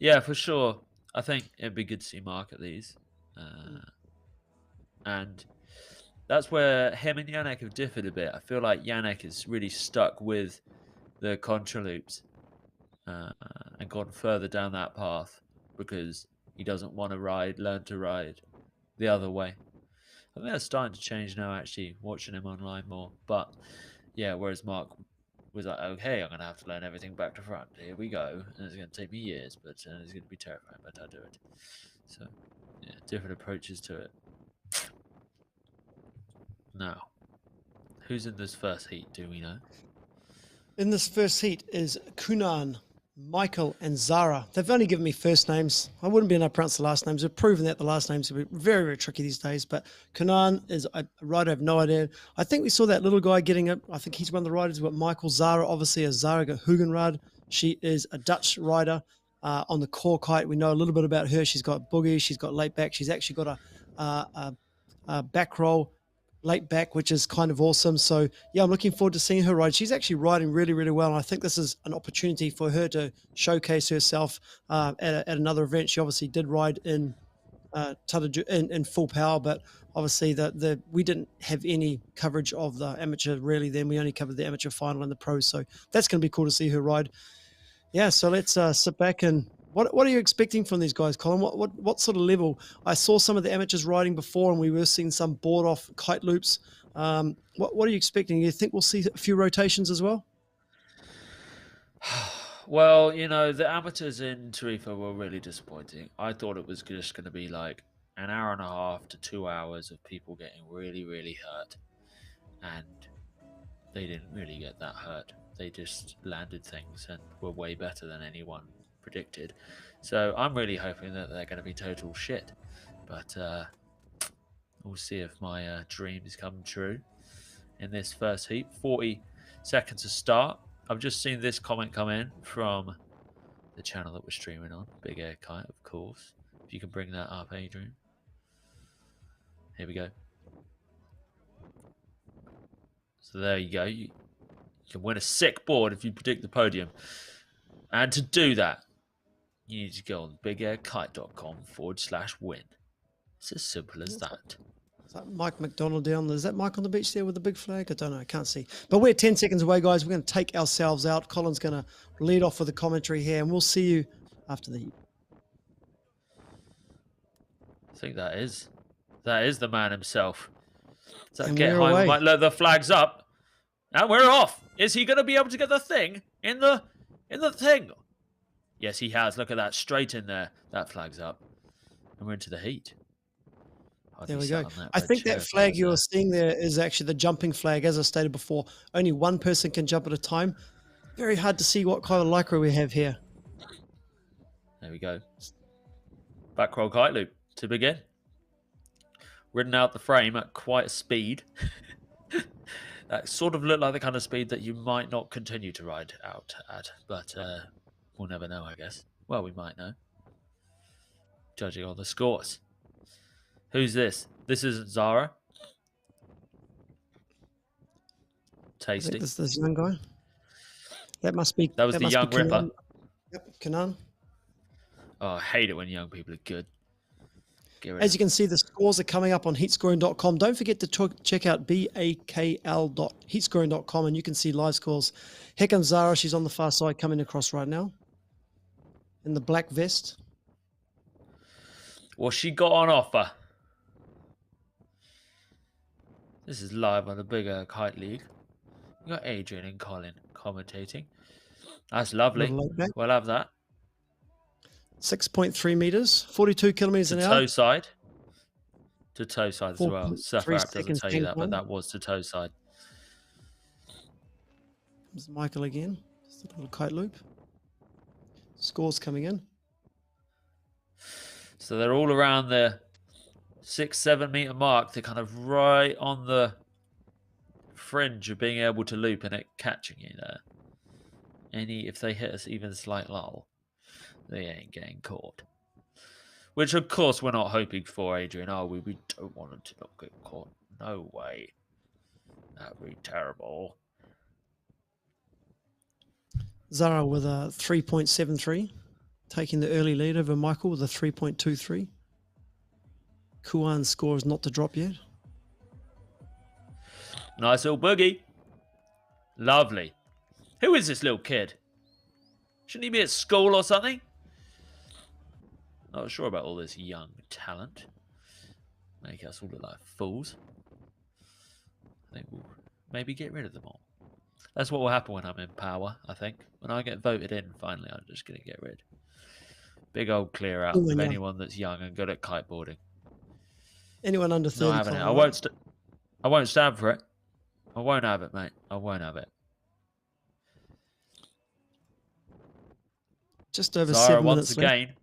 Yeah, for sure. I think it'd be good to see Mark at these. And that's where him and Yannick have differed a bit. I feel like Yannick is really stuck with the contra loops and gone further down that path because he doesn't want to learn to ride the other way. I think that's starting to change now, actually, watching him online more. But yeah, whereas Mark was like, okay, I'm going to have to learn everything back to front. Here we go. And it's going to take me years, but it's going to be terrifying, but I'll do it. So, yeah, different approaches to it. Now, who's in this first heat? Do we know? In this first heat is Kunan, Michael, and Zara. They've only given me first names. I wouldn't be able to pronounce the last names. We've proven that the last names are very, very tricky these days. But Kunan is a rider. I have no idea. I think we saw that little guy getting it. I think he's one of the riders. We've got Michael. Zara, obviously, is Zara Hugenrad. She is a Dutch rider on the core kite. We know a little bit about her. She's got boogie. She's got late back. She's actually got a back roll late back, which is kind of awesome. So yeah, I'm looking forward to seeing her ride. She's actually riding really, really well. And I think this is an opportunity for her to showcase herself at another event. She obviously did ride in Tatajuba in full power, but obviously we didn't have any coverage of the amateur really then. We only covered the amateur final and the pros. So that's going to be cool to see her ride. Yeah, so let's sit back and what are you expecting from these guys, Colin? What sort of level? I saw some of the amateurs riding before, and we were seeing some board off kite loops. What are you expecting? You think we'll see a few rotations as well? Well, you know, the amateurs in Tarifa were really disappointing. I thought it was just going to be like an hour and a half to 2 hours of people getting really, really hurt. And they didn't really get that hurt. They just landed things and were way better than anyone predicted. So I'm really hoping that they're going to be total shit. But we'll see if my dreams come true in this first heat. 40 seconds to start. I've just seen this comment come in from the channel that we're streaming on, Big Air Kite, of course. If you can bring that up, Adrian. Here we go. So there you go. You can win a sick board if you predict the podium. And to do that, you need to go on bigairkite.com/win. It's as simple as that. Is that Mike McDonald down there? Is that Mike on the beach there with the big flag? I don't know. I can't see. But we're 10 seconds away, guys. We're going to take ourselves out. Colin's going to lead off with the commentary here, and we'll see you after the heat. I think that is the man himself. So And get we're home, away. might let the flags up. And we're off. Is he going to be able to get the thing in the thing? Yes, he has. Look at that. Straight in there. That flag's up. And we're into the heat. There we go. I think that flag you're seeing there is actually the jumping flag. As I stated before, only one person can jump at a time. Very hard to see what kind of lycra we have here. There we go. Back roll kite loop to begin. Ridden out the frame at quite a speed. That sort of looked like the kind of speed that you might not continue to ride out at, but we'll never know, I guess. Well, we might know, judging on the scores. Who's this? This isn't Zara. Tasty. I think this young guy. That must be. That was the young Ripper. Yep, Kanan. Oh, I hate it when young people are good. As you can see, the scores are coming up on heatscoring.com. Don't forget to check out BAKL.heatscoring.com and you can see live scores. Here comes Zara. She's on the far side coming across right now in the black vest. What's she got on offer? This is live on the Bigger Kite League. You got Adrian and Colin commentating. That's lovely. We'll have that. 6.3 meters, 42 kilometers an hour. To toe side. To toe side as well. Surfer app doesn't tell you that, but that was to toe side. There's Michael again. Just a little kite loop. Scores coming in. So they're all around the 6-7 meter mark. They're kind of right on the fringe of being able to loop and it catching you there. If they hit us even a slight lull, they ain't getting caught. Which, of course, we're not hoping for, Adrian, are we? We don't want them to not get caught. No way. That would be terrible. Zara with a 3.73, taking the early lead over Michael with a 3.23. Kuan's score is not to drop yet. Nice little boogie. Lovely. Who is this little kid? Shouldn't he be at school or something? Not sure about all this young talent. Make us all look like fools. I think we'll maybe get rid of them all. That's what will happen when I'm in power, I think. When I get voted in, finally, I'm just going to get rid. Big old clear out of anyone that's young and good at kiteboarding. Anyone under 30. Not having it. I won't stand for it. I won't have it, mate. I won't have it. Just over Zara 7 once minutes again.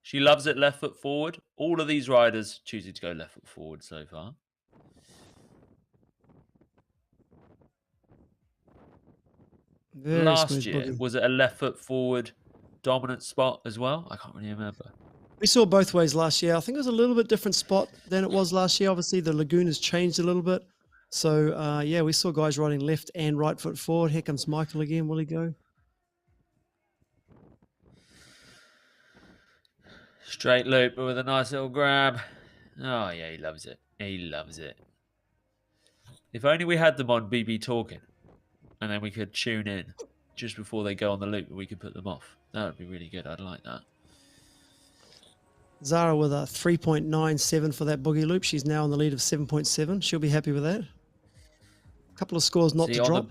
She loves it left foot forward. All of these riders choosing to go left foot forward so far. Last year, was it a left foot forward dominant spot as well? I can't really remember. We saw both ways last year. I think it was a little bit different spot than it was last year. Obviously, the lagoon has changed a little bit. So, yeah, we saw guys riding left and right foot forward. Here comes Michael again. Will he go? Straight loop with a nice little grab. Oh, yeah, he loves it. He loves it. If only we had them on BB Talking and then we could tune in just before they go on the loop and we could put them off. That would be really good. I'd like that. Zara with a 3.97 for that boogie loop. She's now in the lead of 7.7. She'll be happy with that. A couple of scores not to drop.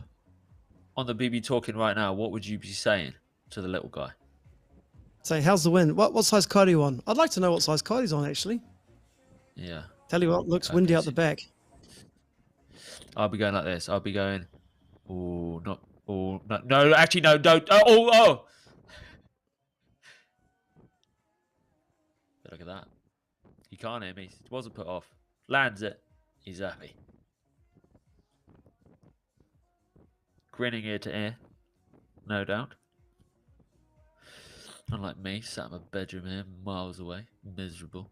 On the BB Talking right now, what would you be saying to the little guy? Say, how's the wind? What size kite are you on? I'd like to know what size kite he's on, actually. Yeah. Tell you what, looks windy out the back. I'll be going like this. I'll be going, oh, not, oh, no, actually, no, don't, oh. Look at that. He can't hear me. He wasn't put off. Lands it. He's happy. Grinning ear to ear. No doubt. Unlike me, sat in my bedroom here, miles away. Miserable.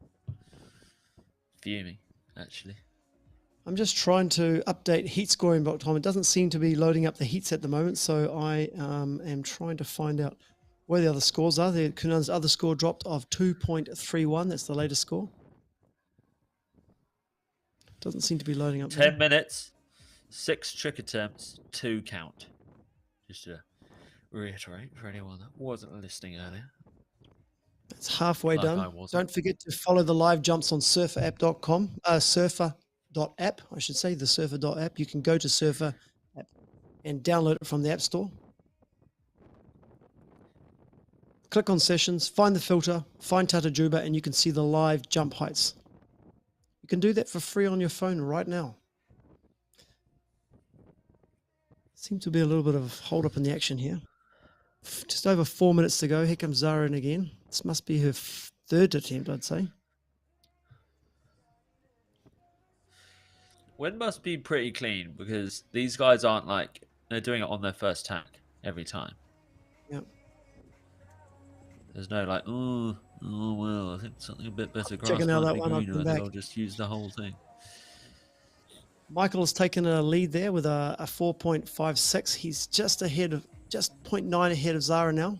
Fuming, actually. I'm just trying to update heatscoring.com. It doesn't seem to be loading up the heats at the moment, so I am trying to find out where the other scores are. The Kunan's other score dropped of 2.31. That's the latest score. Doesn't seem to be loading up. 10 minutes, 6 trick attempts, 2 count. Just to reiterate for anyone that wasn't listening earlier. It's halfway done. Don't forget to follow the live jumps on surferapp.com. Surfer.app, I should say, the surfer.app. You can go to Surfer app and download it from the App Store. Click on sessions, find the filter, find Tatajuba, and you can see the live jump heights. You can do that for free on your phone right now. Seems to be a little bit of hold up in the action here. Just over 4 minutes to go. Here comes Zara in again. This must be her third attempt, I'd say. Wind must be pretty clean because these guys aren't like they're doing it on their first tack every time. Yep. There's no like, oh well, I think something a bit better. Grass Checking out might that be one. greener. I think I'll just use the whole thing. Michael has taken a lead there with a 4.56. He's just ahead of, just 0.9 ahead of Zara now.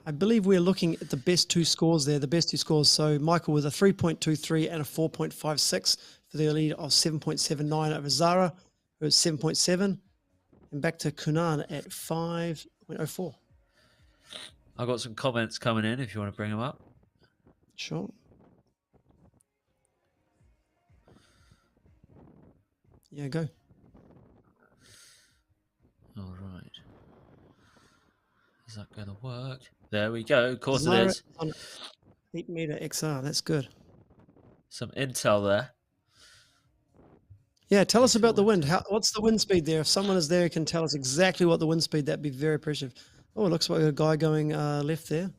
I believe we're looking at the best two scores there, the best two scores. So Michael with a 3.23 and a 4.56 for the lead of 7.79 over Zara, who is 7.7. And back to Kunan at 5.04. I've got some comments coming in if you want to bring them up. Sure. Yeah, go. All right. Is that going to work? There we go. Of course Zara it is. On 8 meter XR. That's good. Some intel there. Yeah, tell us about the wind. What's the wind speed there? If someone is there who can tell us exactly what the wind speed, that'd be very appreciative. Oh, it looks like a guy going left there.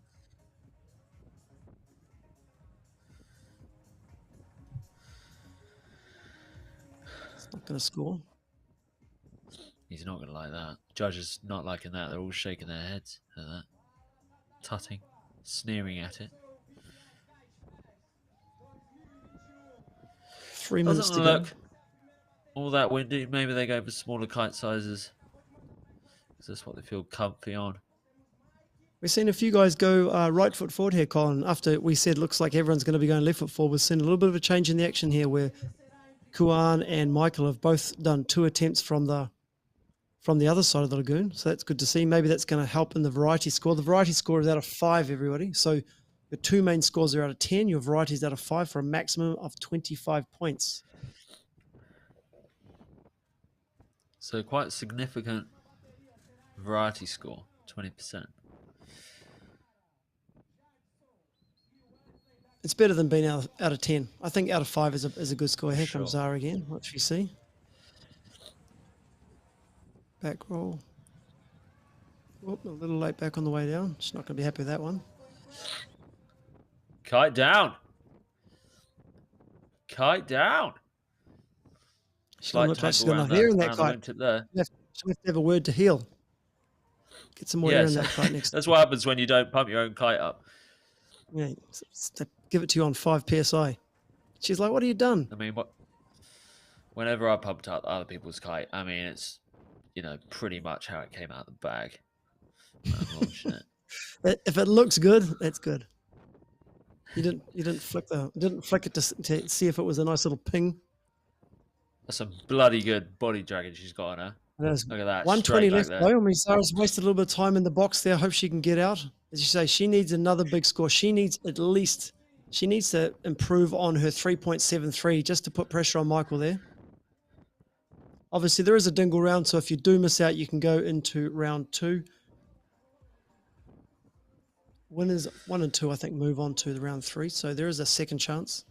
It's not going to score. He's not going to like that. Judges not liking that. They're all shaking their heads at that. Tutting, sneering at it. 3 minutes to go. Doesn't look all that windy. Maybe they go for smaller kite sizes because that's what they feel comfy on. We've seen a few guys go right foot forward here, Colin. After we said looks like everyone's going to be going left foot forward, we've seen a little bit of a change in the action here where Kuan and Michael have both done 2 attempts from the other side of the lagoon. So that's good to see. Maybe that's going to help in the variety score. The variety score is out of 5, everybody. So your 2 main scores are out of 10. Your variety is out of 5 for a maximum of 25 points. So quite a significant variety score, 20%. It's better than being out of 10. I think out of 5 is a good score. Here comes Sure. Zara again. What should we see? Back roll. Whoop, a little late back on the way down. She's not going to be happy with that one. Kite down. Kite down. She's going to look like she's got enough air in that kite. There. She'll have to have a word to heal. Get some more air in that kite next time. That's what happens when you don't pump your own kite up. Yeah, give it to you on 5 PSI. She's like, what have you done? I mean, whenever I pumped up other people's kite, I mean, it's, pretty much how it came out of the bag. I'm launching it. If it looks good, that's good. You didn't flick it to see if it was a nice little ping. That's some bloody good body dragging she's got on her. Look at that. 120 left there. though. I mean, Sarah's wasted a little bit of time in the box there. I hope she can get out. As you say, she needs another big score. She needs to improve on her 3.73 just to put pressure on Michael there. Obviously, there is a dingle round, so if you do miss out, you can go into round 2. Winners 1 and 2, I think, move on to the round 3, so there is a second chance.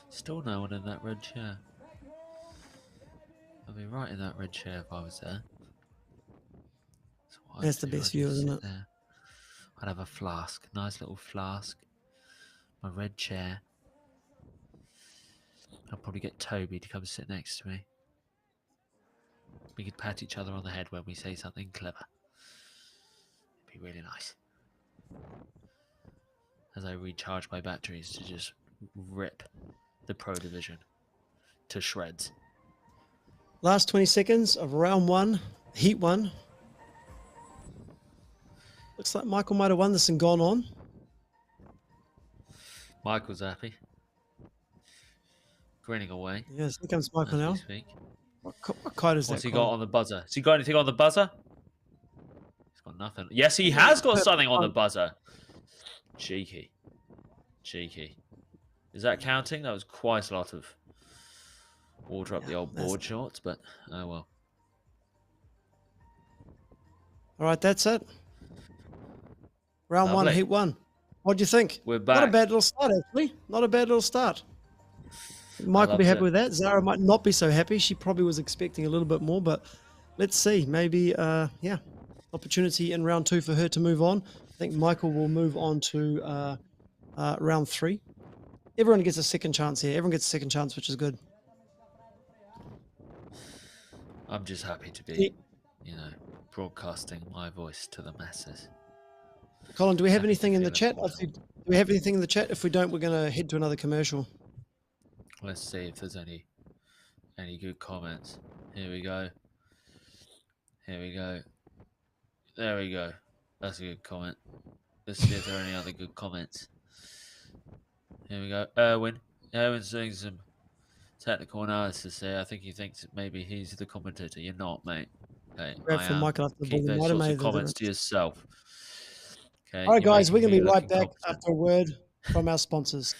Still no one in that red chair. I'd be right in that red chair if I was there. That's the best view, isn't it? There. I'd have a flask, nice little flask, my red chair. I'll probably get Toby to come sit next to me. We could pat each other on the head when we say something clever. It'd be really nice. As I recharge my batteries to just rip the Pro Division to shreds. Last 20 seconds of round 1, heat 1. Looks like Michael might have won this and gone on. Michael's happy. Grinning away. Yes, here comes Michael now. Speak. What kite is that? What's he got on the buzzer? Has he got anything on the buzzer? He's got nothing. Yes, he has got something on the buzzer. Cheeky. Cheeky. Is that counting? That was quite a lot of water up the old board shorts, but oh well. All right, that's it. Round 1, Lovely. heat 1. What do you think? We're back. Not a bad little start, actually. Not a bad little start. Mike will be happy with that. Zara might not be so happy. She probably was expecting a little bit more, but let's see. Maybe, opportunity in round 2 for her to move on. think Michael will move on to round 3. Everyone gets a second chance here. Everyone gets a second chance, which is good. I'm just happy to be, you know, broadcasting my voice to the masses. Colin, do we have anything in the chat? Do we have anything in the chat? If we don't, we're going to head to another commercial. Let's see if there's any good comments. Here we go. Here we go. There we go. That's a good comment. Let's see if there are any other good comments. Here we go. Erwin's doing some technical analysis here. I think he thinks that maybe he's the commentator. You're not, mate. Okay. Keep those sorts of comments to yourself. Okay. All right, guys, we're going to be right back after a word from our sponsors.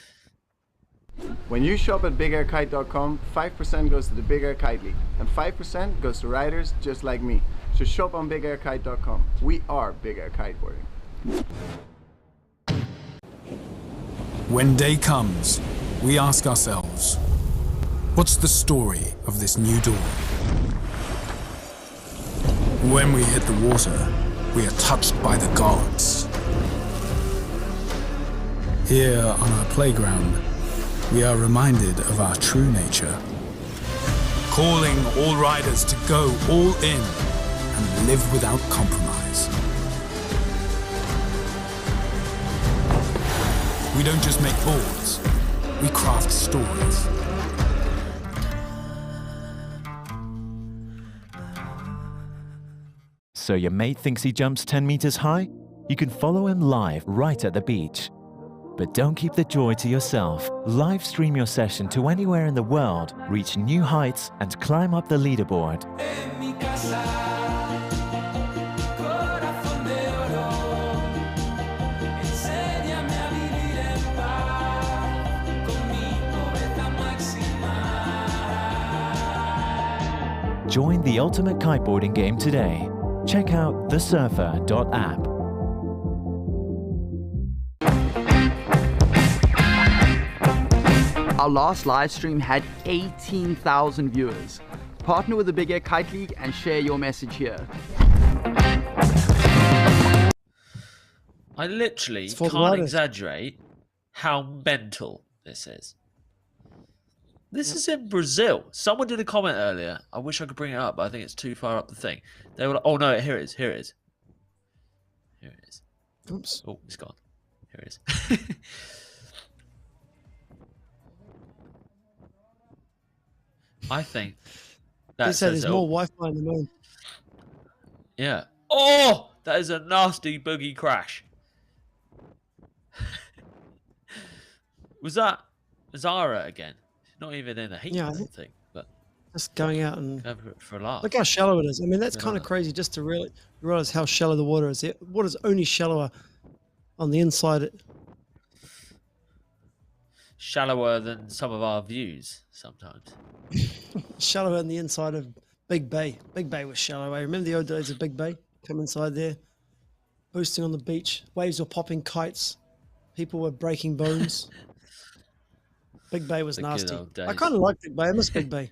When you shop at BigAirKite.com, 5% goes to the Big Air Kite League, and 5% goes to riders just like me. So shop on BigAirKite.com. We are Big Air Kiteboarding. When day comes, we ask ourselves, what's the story of this new dawn? When we hit the water, we are touched by the gods. Here on our playground, we are reminded of our true nature, calling all riders to go all in and live without compromise. We don't just make boards, we craft stories. So your mate thinks he jumps 10 meters high? You can follow him live right at the beach. But don't keep the joy to yourself. Live stream your session to anywhere in the world, reach new heights, and climb up the leaderboard. Join the ultimate kiteboarding game today. Check out thesurfer.app. Our last live stream had 18,000 viewers. Partner with the Big Air Kite League and share your message here. I literally can't exaggerate how mental this is. This is in Brazil. Someone did a comment earlier. I wish I could bring it up, but I think it's too far up the thing. They were like, oh no, here it is. Here it is. Here it is. Oops. Oh, it's gone. Here it is. I think they said there's more Wi-Fi in the moon. Yeah. Oh, that is a nasty boogie crash. Was that Zara again? Not even in a heat, I don't think. But just going out and for a laugh. Look how shallow it is. I mean, that's kind of crazy just to really realize how shallow the water is. The water's only shallower on the inside. Shallower than some of our views sometimes. Shallower on the inside of Big Bay. Big Bay was shallow. I remember the old days of Big Bay. Come inside there, boosting on the beach. Waves were popping kites. People were breaking bones. Big Bay was nasty. I kind of like Big Bay. I miss Big Bay.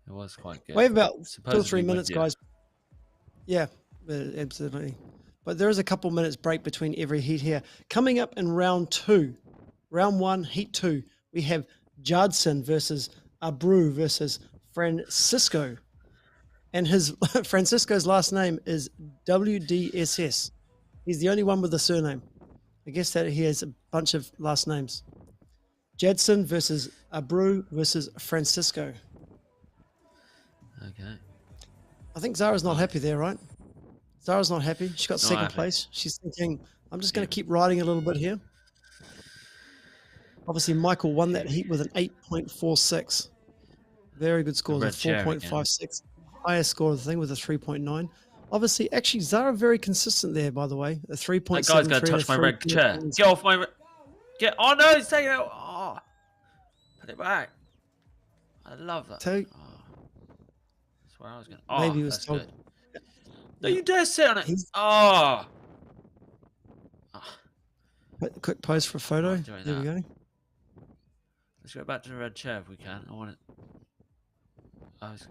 It was quite good. We have about 2 or 3 minutes, guys. Yeah, absolutely. But there is a couple minutes break between every heat here. Coming up in round 2, round 1, heat 2, we have Judson versus Abreu versus Francisco. And his Francisco's last name is WDSS. He's the only one with the surname. I guess that he has a bunch of last names. Judson versus Abreu versus Francisco. Okay. I think Zara's not happy there, right? Zara's not happy. She got second place. She's thinking, I'm just going to keep riding a little bit here. Obviously, Michael won that heat with an 8.46. Very good score, a 4.56. Highest score of the thing with a 3.9. Obviously, actually, Zara very consistent there, by the way. A 3.7. That guy's going to touch my red chair. Get off my... Oh, no, he's taking it out. Oh, put it back. I love that. That's where I was going to... Oh, maybe he was told. Good. No, you dare sit on it. Oh. Quick pose for a photo. There we go. Let's go back to the red chair if we can. I want it. I was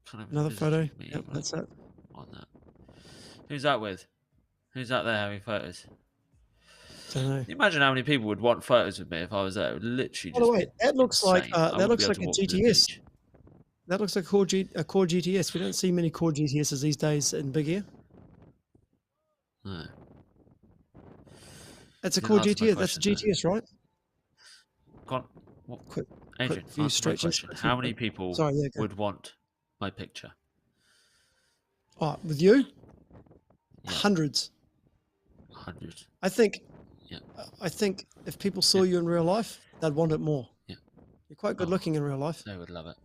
kind of another photo. Yep, that's it. On that. Who's that with? Who's out there having photos? Don't know. Can you imagine how many people would want photos with me if I was there? It would literally By the just way, that looks like insane. I that wouldn't looks be able like to a walk to the GTS. beach. That looks like a core GTS. We don't see many core GTSs these days in Big Air. No. That's a Didn't core answer my GTS. That's a question, GTS, right? Go on. What? Quick Adrian, few answer my stretches. question. How many people Sorry, yeah, go. would want my picture? Oh, with you? Yeah. Hundreds. 100. I think. Yeah. I think if people saw you in real life, they'd want it more. Yeah. You're quite good looking in real life. They would love it.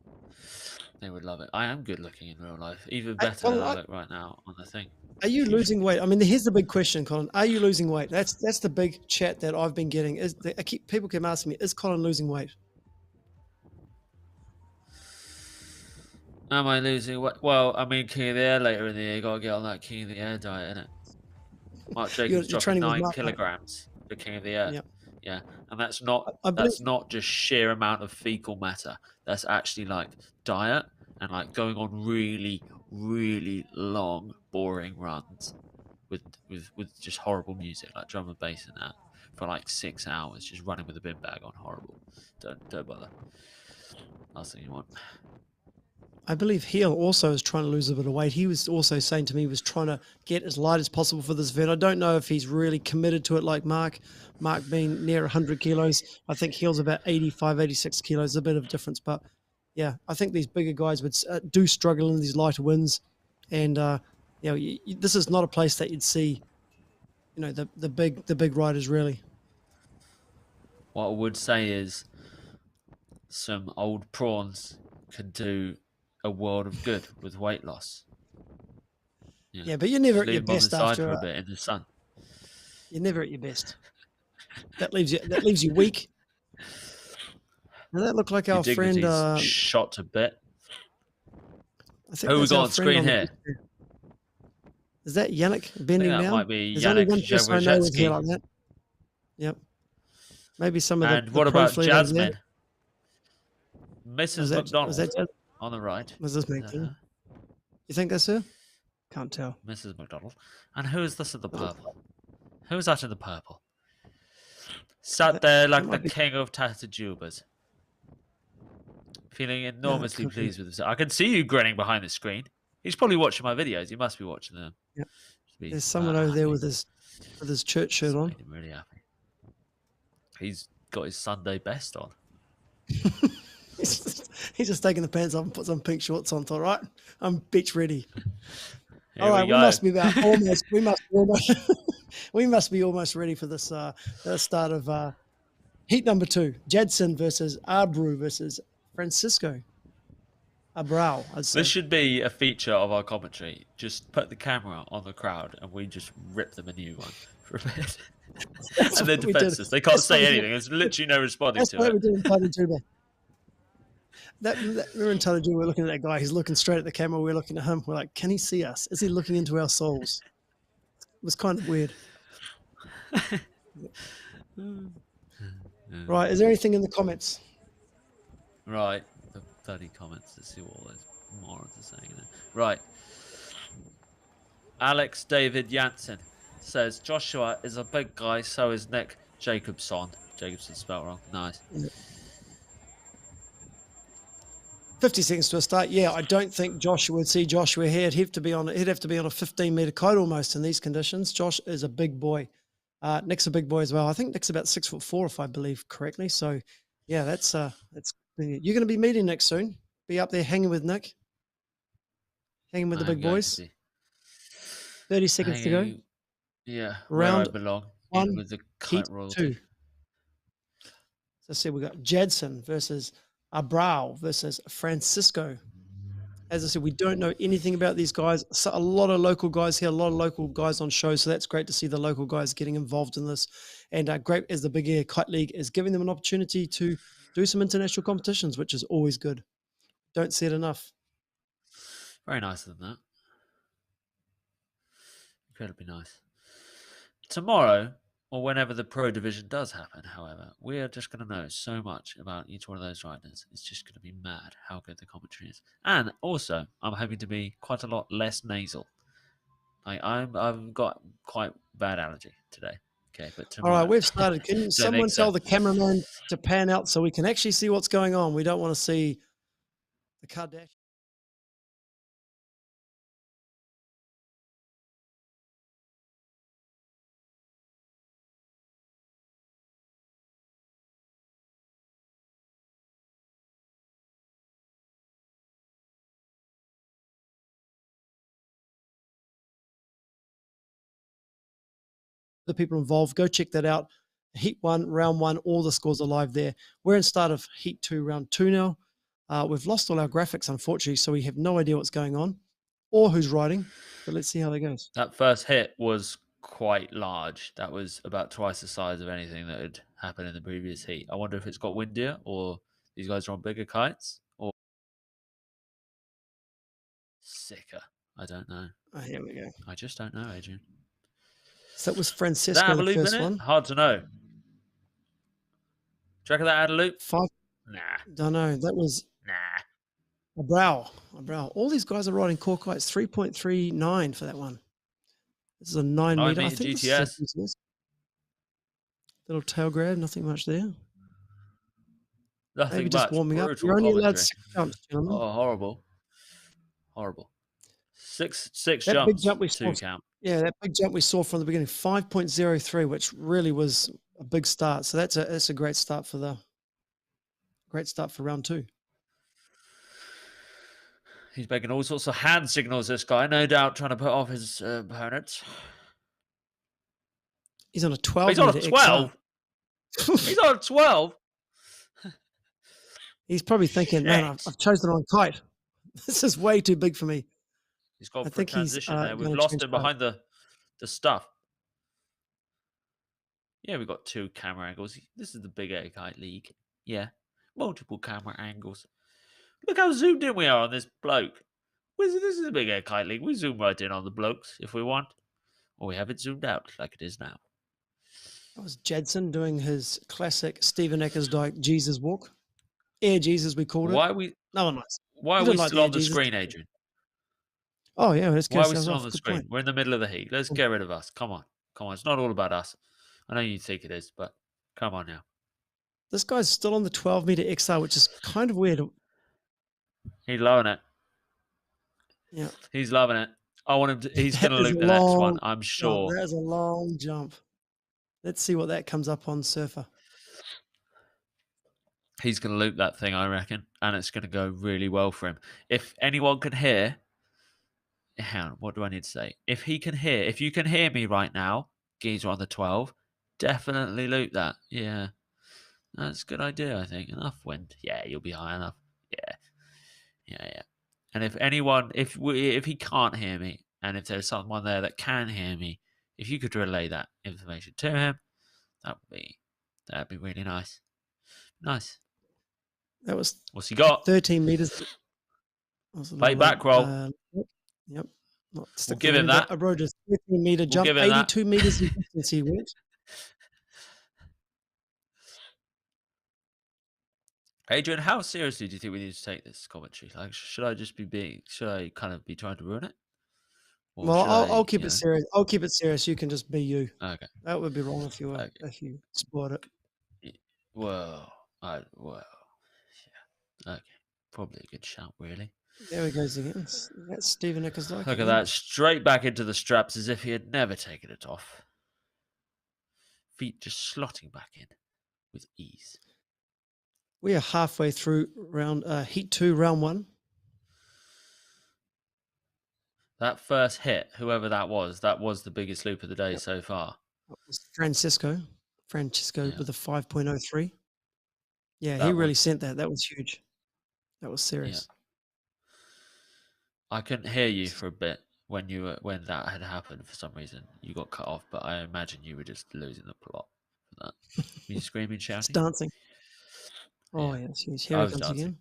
They would love it. I am good looking in real life, even better than I look right now on the thing. Are you losing weight? I mean, here's the big question, Colin. Are you losing weight? That's the big chat that I've been getting. People keep asking me, is Colin losing weight? Am I losing weight? Well, I mean, King of the Air later in the year, you got to get on that King of the Air diet, innit? Mark Jacobs you're dropping training with 9 Mark, right? kilograms for King of the Air. Yeah. Yeah, and that's not I believe- that's not just sheer amount of fecal matter. That's actually like diet and like going on really, really long, boring runs with just horrible music like drum and bass and that for like 6 hours, just running with a bin bag on. Horrible. Don't bother. Last thing you want. I believe Heel also is trying to lose a bit of weight. He was also saying to me he was trying to get as light as possible for this event. I don't know if he's really committed to it like Mark. Mark being near 100 kilos. I think Heel's about 85, 86 kilos, a bit of a difference. But yeah, I think these bigger guys would do struggle in these lighter winds. And, this is not a place that you'd see, the big riders really. What I would say is some old prawns can do a world of good with weight loss. Yeah, but you're never at your Leave them on the best side after for a bit in the sun. You're never at your best. That leaves you weak. Does that look like Your our friend? dignity's shot to bit. I think Who we that's got our on friend screen the here? picture. Is that Yannick bending that down? might be There's only Yannick one person I know with hair Zhabrzycki. like that. Yep. Maybe some of the. And what pro about fleet over there. Jasmine? Mrs. Was McDonald that Jasmine? on the right. Was this McDonald? You think that's her? Can't tell. Mrs. McDonald. And who is this in the purple? Who is that in the purple? Sat there like the king of Tatajubas. Feeling enormously pleased with himself. I can see you grinning behind the screen. He's probably watching my videos. He must be watching them. Yeah. There's someone over there with his church shirt on. Made him really happy. He's got his Sunday best on. He's just taking the pants off and put some pink shorts on. It's all right. I'm beach ready. Here all right, we we go. must be about almost. We must be almost ready for this. The start of heat number 2. Jadson versus Abreu versus Francisco Abreu. I'd say. This should be a feature of our commentary. Just put the camera on the crowd and we just rip them a new one for a bit. And they're defenseless. They can't say anything. There's literally no responding That's to what it. we did in Tatajuba. We're in Tatajuba. We're looking at that guy. He's looking straight at the camera. We're looking at him. We're like, can he see us? Is he looking into our souls? It was kind of weird. Right. Is there anything in the comments? Right. The bloody comments. Let's see what all those morons are saying. Right. Alex David Jansen says Joshua is a big guy, so is Nick Jacobson. Jacobson spelled wrong. Nice. 50 seconds to a start. Yeah, I don't think Joshua would see Joshua here. He'd have to be on a 15-meter kite almost in these conditions. Josh is a big boy. Nick's a big boy as well. I think Nick's about 6'4", if I believe correctly. So, yeah, that's you're going to be meeting Nick soon. Be up there hanging with Nick, hanging with the big boys. 30 seconds to go. Yeah, round where I belong. one, In with the kite heat royalty. 2. So, see, we got Jadson versus Abreu versus Francisco. As I said, we don't know anything about these guys. So a lot of local guys here, a lot of local guys on show. So that's great to see the local guys getting involved in this. And great as the Big Air Kite League is giving them an opportunity to do some international competitions, which is always good. Don't see it enough. Very nice of them, that. Incredibly nice. Tomorrow, or whenever the pro division does happen, however, we are just going to know so much about each one of those riders. It's just going to be mad how good the commentary is. And also, I'm hoping to be quite a lot less nasal. I've got quite bad allergy today. Okay, but All right, tomorrow. we've started. Can someone tell the cameraman to pan out so we can actually see what's going on? We don't want to see the Kardashian. The people involved, go check that out. Heat 1, round 1, all the scores are live there. We're in start of Heat 2, round 2 now. We've lost all our graphics, unfortunately, so we have no idea what's going on or who's riding, but let's see how that goes. That first hit was quite large. That was about twice the size of anything that had happened in the previous heat. I wonder if it's got windier or these guys are on bigger kites or sicker. I don't know. Oh, here we go. I just don't know, Adrian. So that was Francisco, the first one. Hard to know. Do you reckon that had a loop? 5. Nah. Don't know. That was a brow. All these guys are riding core kites. 3.39 for that one. This is a 9 meter. I think GTS. This is little tail grab. Nothing much there. Nothing Maybe much. just warming up. You're only allowed 6 jumps, gentlemen. Oh, horrible. Six that jumps. Big jump we saw, 2 count. Yeah, that big jump we saw from the beginning, 5.03, which really was a big start. So that's a great start for round 2. He's making all sorts of hand signals, this guy, no doubt trying to put off his opponent. He's on a 12. He's on a 12. He's on a 12. He's probably thinking, man, I've chosen the wrong kite. This is way too big for me. He's gone for a transition there. We've lost him behind the stuff. Yeah, we've got 2 camera angles. This is the Big Air Kite League. Yeah, multiple camera angles. Look how zoomed in we are on this bloke. This is the Big Air Kite League. We zoom right in on the blokes if we want. Or we have it zoomed out like it is now. That was Jadson doing his classic Stephen Eckersdike Jesus walk. Air Jesus, we called it. Why are we still on the screen, Adrian? Oh, yeah, let's get Why are we still on the screen? We're in the middle of the heat. Let's get rid of us. Come on. It's not all about us. I know you think it is, but come on now. This guy's still on the 12 meter XR, which is kind of weird. He's loving it. Yeah. He's loving it. I want him to, he's going to loop the next one, I'm sure. That is a long jump. Let's see what that comes up on Surfer. He's going to loop that thing, I reckon, and it's going to go really well for him. If anyone can hear, hang on, what do I need to say? If you can hear me right now, Geezer on the 12, definitely loop that. Yeah, that's a good idea, I think. Enough wind. Yeah, you'll be high enough. Yeah. And if anyone, if he can't hear me, and if there's someone there that can hear me, if you could relay that information to him, that'd be really nice. Nice. That was what's he got? 13 meters. Late back roll. Yep. We'll give him that. I rode a 13 meter jump, 82 meters in distance he went. Adrian, how seriously do you think we need to take this commentary? Like, should I kind of be trying to ruin it? Or well, I'll keep it serious. I'll keep it serious. You can just be you. Okay. That would be wrong if you spoiled it. Well, yeah. Okay. Probably a good shout, really. There he goes again. That's Stephen Eckersdike. Look at that. Straight back into the straps as if he had never taken it off. Feet just slotting back in with ease. We are halfway through Heat 2, round 1. That first hit, whoever that was the biggest loop of the day so far. That was Francisco with a 5.03. Yeah, he really sent that. That was huge. That was serious. Yeah. I couldn't hear you for a bit when that had happened for some reason. You got cut off, but I imagine you were just losing the plot for that. Were you screaming, shouting? It's dancing. Oh, yes. Here he comes again.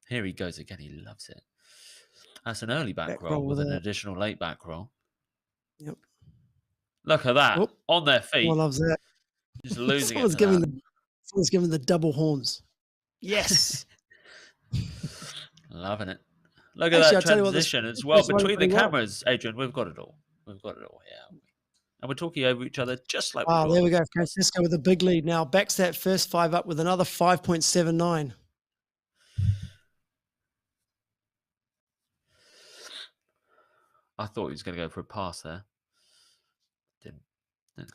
Here he goes again. He loves it. That's an early back roll with an additional late back roll. Yep. Look at that. On their feet. Someone loves that. Just losing Someone's giving the double horns. Yes. Loving it. Look at that transition as well between the cameras, Adrian. We've got it all. We've got it all here, haven't we? And we're talking over each other just like Wow, we do. there we go. Francisco with a big lead now. Backs that first 5 up with another 5.79. I thought he was going to go for a pass there. Didn't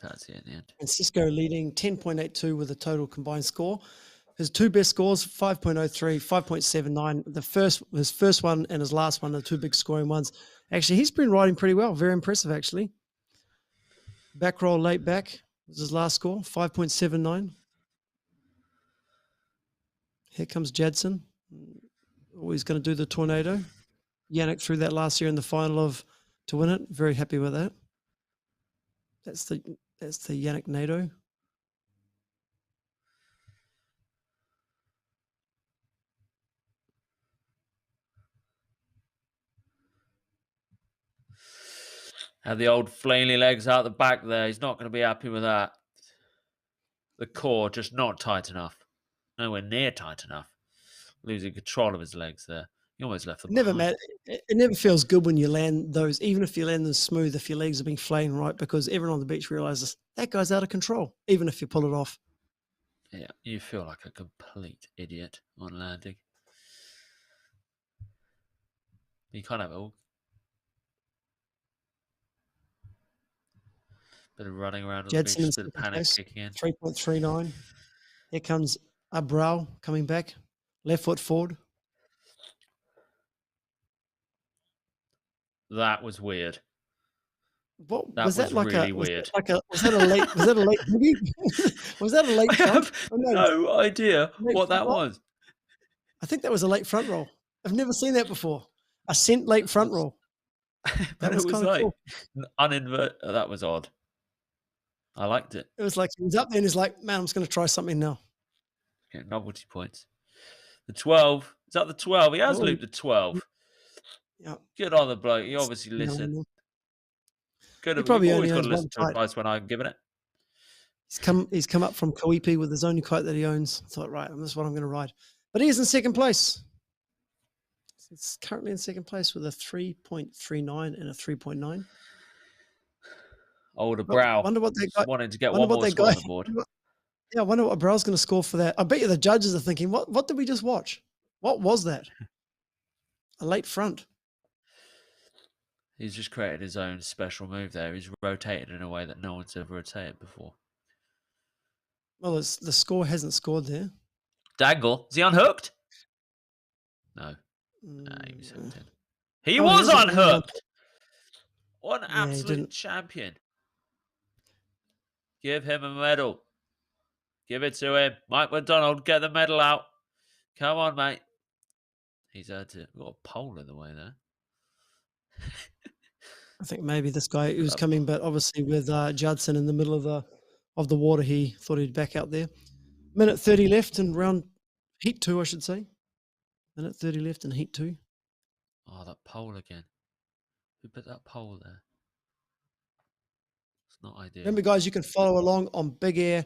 fancy it in the end. Francisco leading 10.82 with a total combined score. His two best scores, 5.03, 5.79. His first one and his last one are two big scoring ones. Actually, he's been riding pretty well. Very impressive, actually. Back roll late back was his last score, 5.79. Here comes Jadson. Always going to do the tornado. Yannick threw that last year in the final to win it. Very happy with that. That's the Yannick NATO. Have the old flaily legs out the back there. He's not going to be happy with that. The core just not tight enough. Nowhere near tight enough. Losing control of his legs there. He almost left them behind. It never feels good when you land those, even if you land them smooth, if your legs are being flaying right, because everyone on the beach realizes that guy's out of control, even if you pull it off. Yeah, you feel like a complete idiot on landing. You can't have it all. Bit of running around on the beach, bit of panic kicking in. 3.39. Here comes Abrao coming back. Left foot forward. That was weird. What that was that? Like really a weird. Was that a late? Was that a late boogie? Was that a late? I have no idea what that was. I think that was a late front roll. I've never seen that before. A cent late front roll. That was like cool. Uninvert. That was odd. I liked it. It was like he was up there and he's like, "Man, I'm just going to try something now." Okay, novelty points. The 12. Is that the 12? He has looped the 12. Yeah. Good on the bloke. He obviously listened. Good. He probably always got to listen to advice when I'm giving it. He's come up from Koipi with his only kite that he owns. I thought, right, this is what I'm going to ride. But he is in second place. It's currently in second place with a 3.39 and a 3.9. Oh, the brow. Wonder what that guy wanted to get one more score on the board. Yeah, I wonder what Brow's going to score for that. I bet you the judges are thinking, what did we just watch? What was that? A late front. He's just created his own special move there. He's rotated in a way that no one's ever rotated before. Well, the score hasn't scored there. Dangle. Is he unhooked? No. He was hooked in. He was unhooked. What an absolute champion. Give him a medal. Give it to him. Mike McDonald, get the medal out. Come on, mate. He's had to. Got a pole in the way there. I think maybe this guy who was coming, but obviously with Judson in the middle of the water, he thought he'd back out there. Minute 30 left in round heat 2, I should say. Minute 30 left in heat 2. Oh, that pole again. Who put that pole there? It's not ideal. Remember, guys, you can follow along on Big Air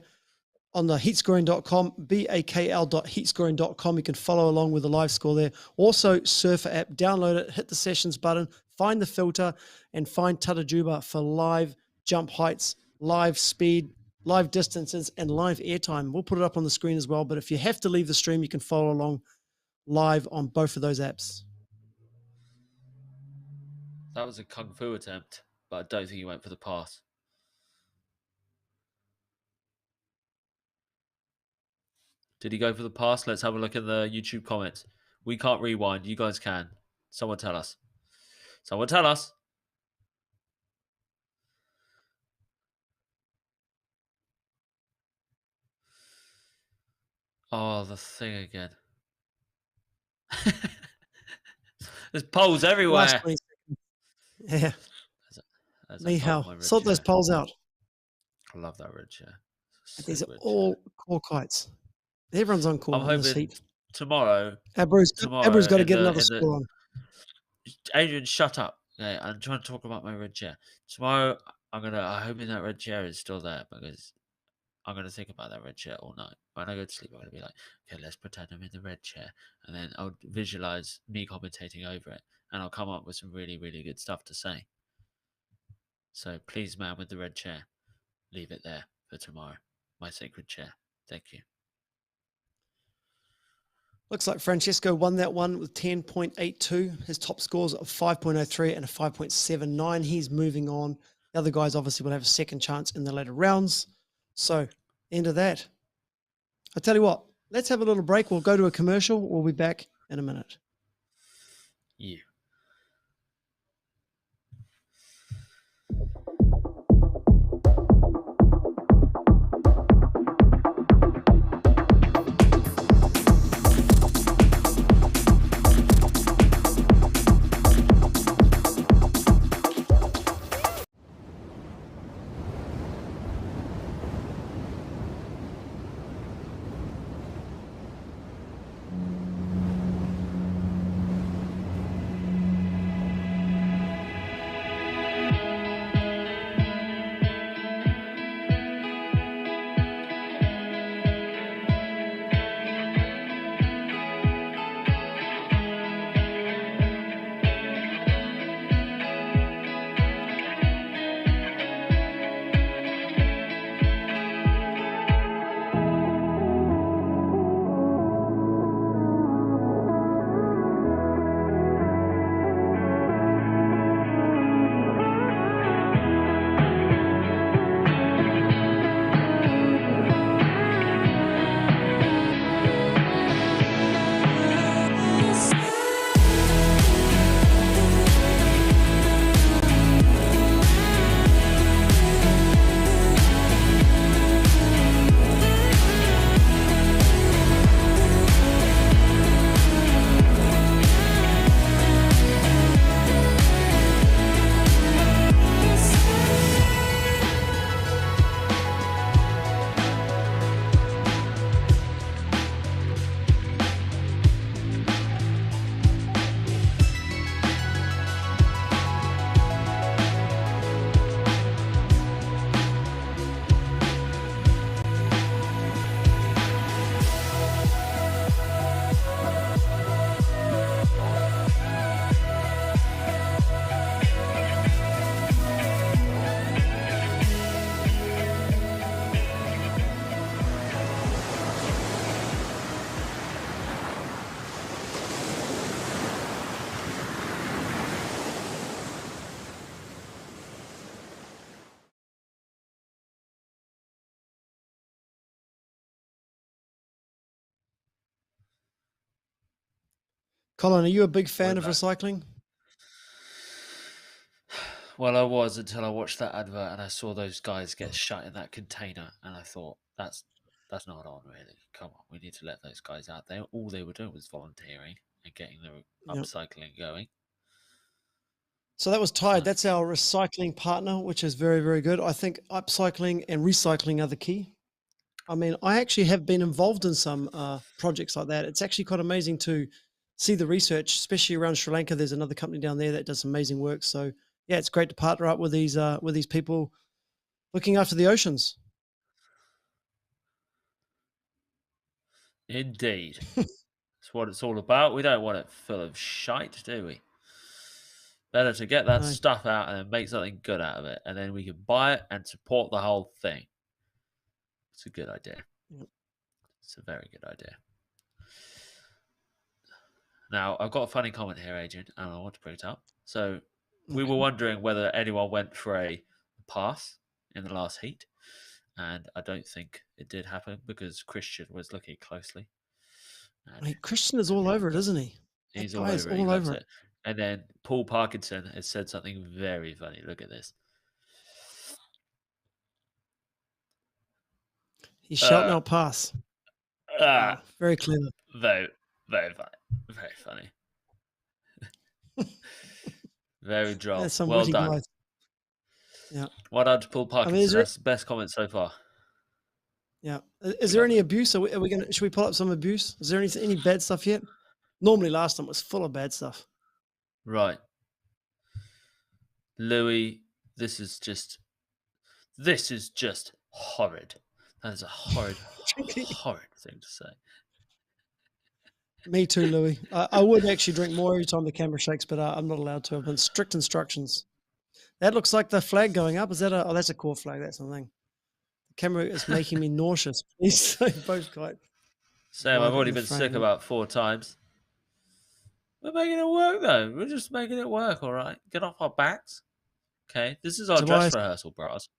on the heatscoring.com, BAKL.heatscoring.com. You can follow along with the live score there. Also, Surfer app, download it, hit the sessions button, find the filter, and find Tatajuba for live jump heights, live speed, live distances, and live airtime. We'll put it up on the screen as well, but if you have to leave the stream, you can follow along live on both of those apps. That was a kung fu attempt, but I don't think he went for the pass. Did he go for the pass? Let's have a look in the YouTube comments. We can't rewind. You guys can. Someone tell us. Someone tell us. Oh, the thing again. There's poles everywhere. Yeah. Nihao. Sort those poles out. I love that red chair. These are all core kites. Everyone's on core. I'm hoping tomorrow. Abreu's got to get another score on. Adrian, shut up. Okay, I'm trying to talk about my red chair. Tomorrow, I'm hoping that red chair is still there because I'm going to think about that red chair all night. When I go to sleep, I'm going to be like, okay, let's pretend I'm in the red chair. And then I'll visualize me commentating over it. And I'll come up with some really, really good stuff to say. So please, man with the red chair, leave it there for tomorrow. My sacred chair. Thank you. Looks like Francesco won that one with 10.82. His top scores of 5.03 and a 5.79. He's moving on. The other guys obviously will have a second chance in the later rounds. So, end of that. I'll tell you what, let's have a little break. We'll go to a commercial. We'll be back in a minute. You. Colin, are you a big fan of recycling? Well, I was until I watched that advert and I saw those guys get shut in that container, and I thought that's not on, really. Come on, we need to let those guys out there. All they were doing was volunteering and getting the upcycling going. So that was Tide. That's our recycling partner, which is very, very good. I think upcycling and recycling are the key. I mean, I actually have been involved in some projects like that. It's actually quite amazing to see the research, especially around Sri Lanka. There's another company down there that does amazing work. So yeah, it's great to partner up with these people looking after the oceans. Indeed. That's what it's all about. We don't want it full of shite, do we? Better to get that stuff out and then make something good out of it, and then we can buy it and support the whole thing. It's a good idea. Yep. It's a very good idea. Now, I've got a funny comment here, Adrian, and I want to bring it up. So, we were wondering whether anyone went for a pass in the last heat, and I don't think it did happen because Christian was looking closely. Mate, Christian is all over it, isn't he? He's all over it. He loves it. And then Paul Parkinson has said something very funny. Look at this. He's shouting out pass. Very clever. Very, very funny. Very funny. Very droll. Well done. Guys. Yeah. Well done to Paul Parkinson. That's the best comment so far. Yeah. Is there any abuse? Are we gonna? Should we pull up some abuse? Is there any bad stuff yet? Normally, last time was full of bad stuff. Right. Louis, this is just horrid. That is a horrid, horrid thing to say. Me too, Louis. I would actually drink more every time the camera shakes, but I'm not allowed to. I've been strict instructions. That looks like the flag going up. Is that a? Oh, that's a core flag. That's something. The camera is making me nauseous. Please say both Kite. Sam, I've already been sick about 4 times. We're making it work, though. We're just making it work, all right? Get off our backs. Okay, this is our Tobias, dress rehearsal, bros.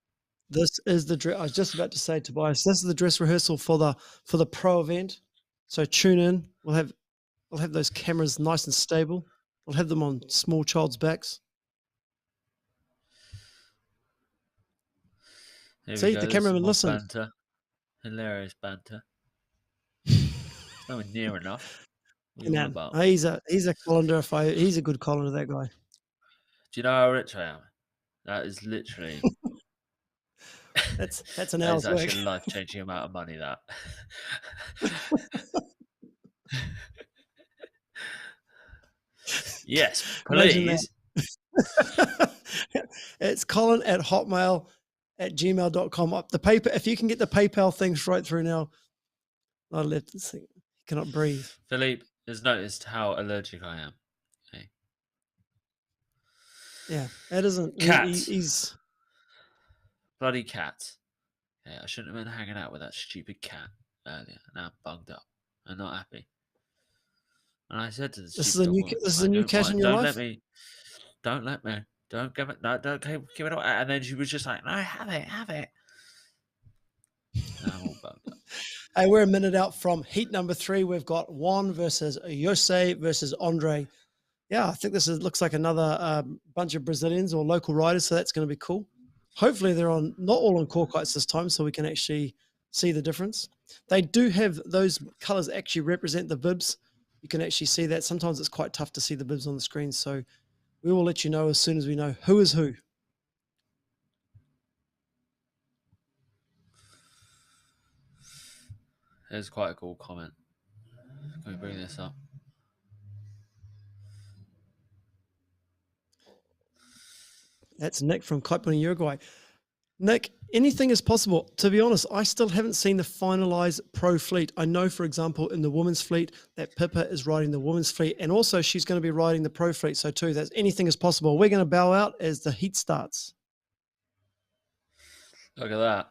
This is the dress. I was just about to say, Tobias, this is the dress rehearsal for the pro event. So tune in. We'll have those cameras nice and stable. We'll have them on small child's backs. See, the cameraman listened. Banter. Hilarious banter. Nowhere near enough. He's a colander. He's a good colander, that guy. Do you know how rich I am? That is literally. that's an hour's work. That's actually a life-changing amount of money. That. Yes, please. It's Colin@hotmail@gmail.com. The paper, if you can get the PayPal thing straight through now. I left this thing. He cannot breathe. Philippe has noticed how allergic I am. Okay. Yeah, that isn't. Cats. He's bloody cats. Yeah, I shouldn't have been hanging out with that stupid cat earlier. Now I'm bunged up. I'm not happy. And I said to the this is a new cat in your life. Don't give it. No, don't give it away. And then she was just like, "No, have it." I'm all bunged up. Hey, we're a minute out from heat number 3. We've got Juan versus Jose versus Andre. Yeah, I think looks like another bunch of Brazilians or local riders, so that's going to be cool. Hopefully they're not all on core kites this time, so we can actually see the difference. They do have those colors actually represent the bibs. You can actually see that. Sometimes it's quite tough to see the bibs on the screen, so we will let you know as soon as we know who is who. There's quite a cool comment. Can we bring this up? That's Nick from Kiteboarding Uruguay. Nick, anything is possible. To be honest, I still haven't seen the finalized pro fleet. I know, for example, in the women's fleet, that Pippa is riding the women's fleet, and also she's going to be riding the pro fleet. So too, that's anything is possible. We're going to bow out as the heat starts. Look at that.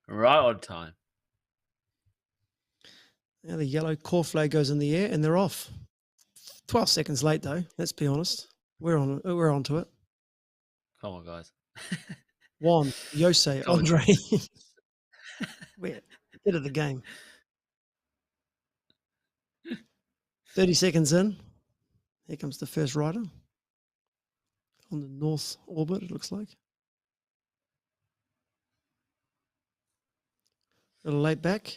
Right on time. Now the yellow core flag goes in the air and they're off. 12 seconds late though, let's be honest. We're onto it. Come on, guys. Juan, Jose, Andre. We're ahead of the game. 30 seconds in. Here comes the first rider. On the north orbit, it looks like. A little late back.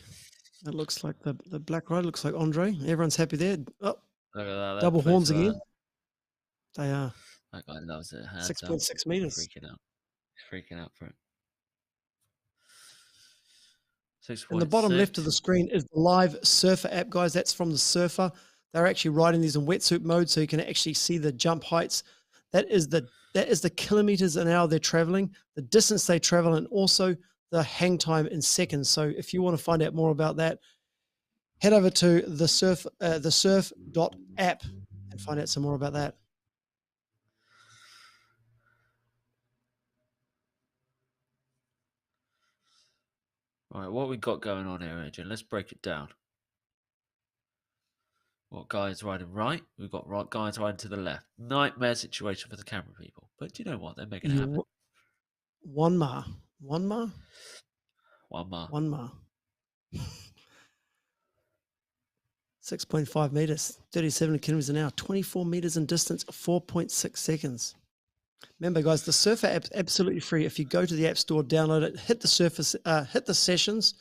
It looks like the black rider looks like Andre. Everyone's happy there. Oh, look at that. Double horns again. They are. That guy loves it. 6.6 meters. Freaking out for it. In the bottom left of the screen is the live surfer app, guys. That's from the surfer. They're actually riding these in wetsuit mode, so you can actually see the jump heights. That is the kilometers an hour they're traveling, the distance they travel, and also the hang time in seconds. So if you want to find out more about that, head over to the surf.app and find out some more about that. All right, what we got going on here, Adrian? Let's break it down. What guys riding right? We've got guys riding to the left. Nightmare situation for the camera people. But do you know what? They're making it happen. One ma. 6.5 meters, 37 kilometers an hour, 24 meters in distance, 4.6 seconds. Remember, guys, the Surfer app's absolutely free. If you go to the App Store, download it, hit the sessions,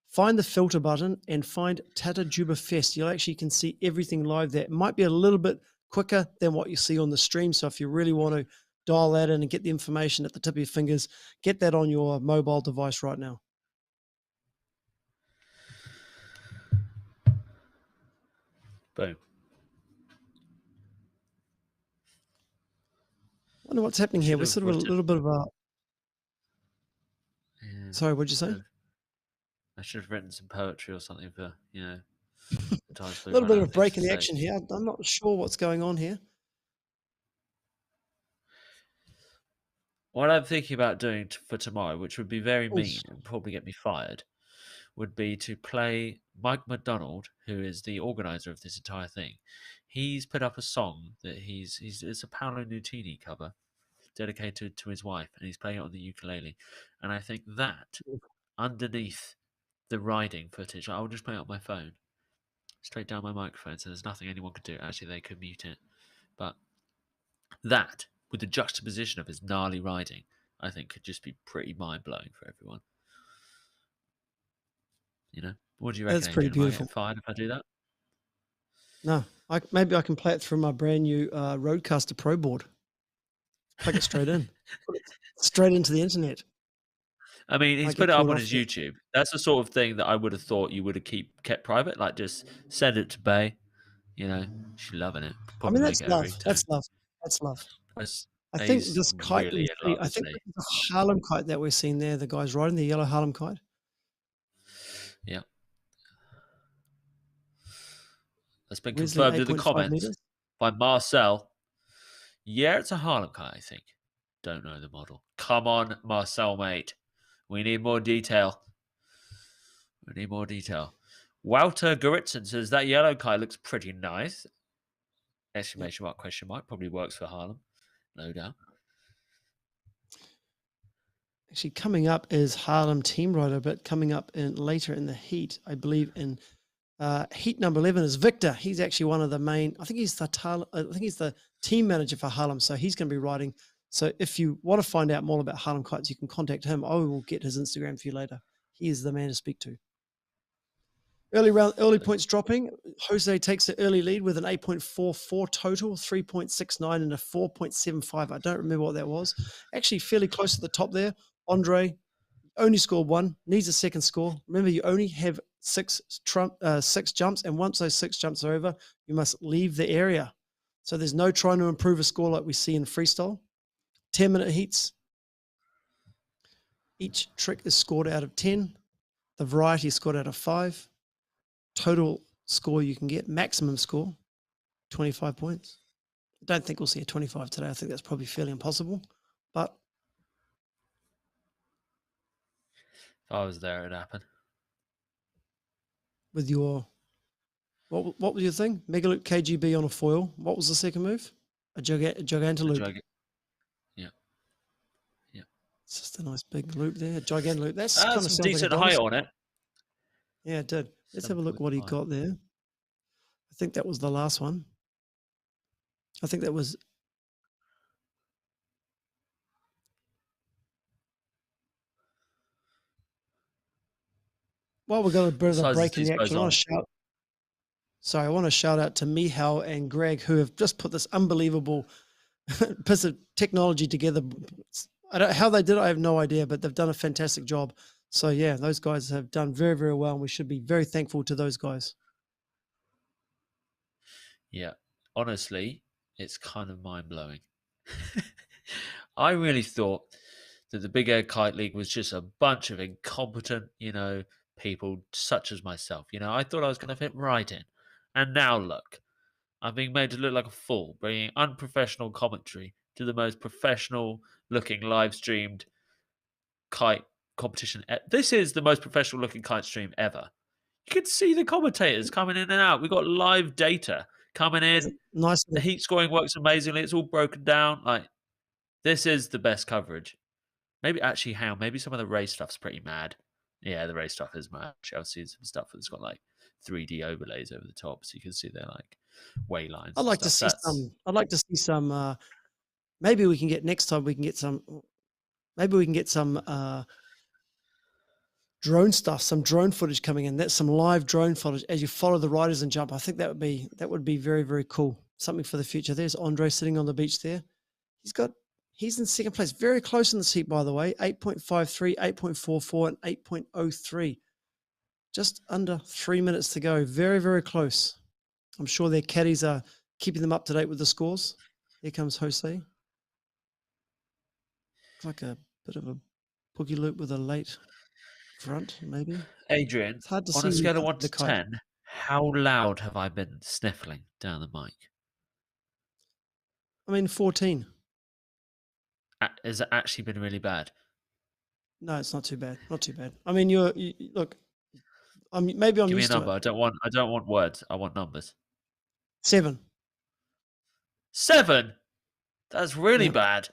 find the filter button, and find TatajubaFest. You actually can see everything live there. It might be a little bit quicker than what you see on the stream. So if you really want to dial that in and get the information at the tip of your fingers, get that on your mobile device right now. Boom. I wonder what's happening here. We're sort of a little bit of a... Yeah. Sorry, what'd you say? I should have written some poetry or something for, a little bit of a break in the action here. I'm not sure what's going on here. what I'm thinking about doing for tomorrow, which would be very Oof. mean and probably get me fired, would be to play Mike McDonald, who is the organizer of this entire thing. He's put up a song that it's a Paolo Nutini cover dedicated to his wife, and he's playing it on the ukulele. And I think that underneath the riding footage, I'll just play it on my phone, straight down my microphone, so there's nothing anyone could do. Actually, they could mute it. But that, with the juxtaposition of his gnarly riding, I think could just be pretty mind-blowing for everyone. You know? What do you reckon? That's pretty Adrian? beautiful. Am I get fired if I do that? No, maybe I can play it through my brand new Roadcaster Pro board. Plug it straight in. Put it straight into the internet. I mean, he's Might put get it up pulled on off his there. YouTube. That's the sort of thing that I would have thought you would have kept private. Like, just send it to Bay. You know, she's loving it. I Probably mean, make that's it love. ringtone. That's love. That's love. I think He's this kite, really in love, I think isn't he? this is a Harlem kite that we're seeing there. The guy's riding the yellow Harlem kite. Yeah. That's been Wesley, confirmed in the 8.5 comments meters. by Marcel. Yeah, it's a Harlem kite, I think. Don't know the model. Come on, Marcel, mate. We need more detail. We need more detail. Walter Goritzen says that yellow kite looks pretty nice. Exclamation mark, question mark. Probably works for Harlem. No doubt. Actually, coming up is Harlem Team Rider, but coming up later in the heat, I believe in heat number 11 is Victor. He's actually one of the main. I think he's the team manager for Harlem, so he's going to be riding. So if you want to find out more about Harlem kites, you can contact him. I will get his Instagram for you later. He is the man to speak to. Early points dropping. Jose takes the early lead with an 8.44 total, 3.69 and a 4.75. I don't remember what that was. Actually, fairly close to the top there. Andre only scored one, needs a second score. Remember, you only have six jumps, and once those 6 jumps are over, you must leave the area. So there's no trying to improve a score like we see in freestyle. 10-minute heats. Each trick is scored out of 10. The variety is scored out of 5. Total score you can get, maximum score, 25 points. I don't think we'll see a 25 today. I think that's probably fairly impossible. But If I was there, it'd happen. with your, what was your thing? Mega loop KGB on a foil. What was the second move? A gigantaloop. Yeah. Yeah. It's just a nice big loop there. A gigantaloop. That's That's kind of some sounds decent like a height dinosaur. on it. Yeah, it did. Let's have a look what he 7.5. got there. I think that was the last one. I think that was. Well, we've got a bit of a Sizes break in these the action. guys I want to shout out to Michal and Greg, who have just put this unbelievable piece of technology together. How they did it, I have no idea, but they've done a fantastic job. So yeah, those guys have done very, very well, and we should be very thankful to those guys. Yeah. Honestly, it's kind of mind-blowing. I really thought that the Big Air Kite League was just a bunch of incompetent, people such as myself. I thought I was going to fit right in. And now look, I'm being made to look like a fool, bringing unprofessional commentary to the most professional-looking live-streamed kite competition. This is the most professional-looking kite stream ever. You can see the commentators coming in and out. We've got live data coming in. Nice. The heat scoring works amazingly. It's all broken down. This is the best coverage. Maybe some of the race stuff's pretty mad. Yeah, the race stuff is mad. I've seen some stuff that's got 3D overlays over the top, so you can see their way lines. I'd like to see some. I'd like to see some. Maybe we can get next time. We can get some. Maybe we can get some drone stuff, some drone footage coming in. That's some live drone footage as you follow the riders and jump. I think that would be very, very cool. Something for the future. There's Andre sitting on the beach there. He's in second place, very close in the heat, by the way. 8.53, 8.44, and 8.03. Just under 3 minutes to go. Very, very close. I'm sure their caddies are keeping them up to date with the scores. Here comes Jose. Looks like a bit of a boogie loop with a late front, maybe. Adrian, It's hard to on see a scale of 1 to kite. 10, how loud have I been sniffling down the mic? I mean, 14. has actually been really bad. No, it's not too bad. Not too bad. I mean, you look. Maybe I'm Give me a used to number. it. I don't want words. I want numbers. 7. 7. That's really Yep. bad.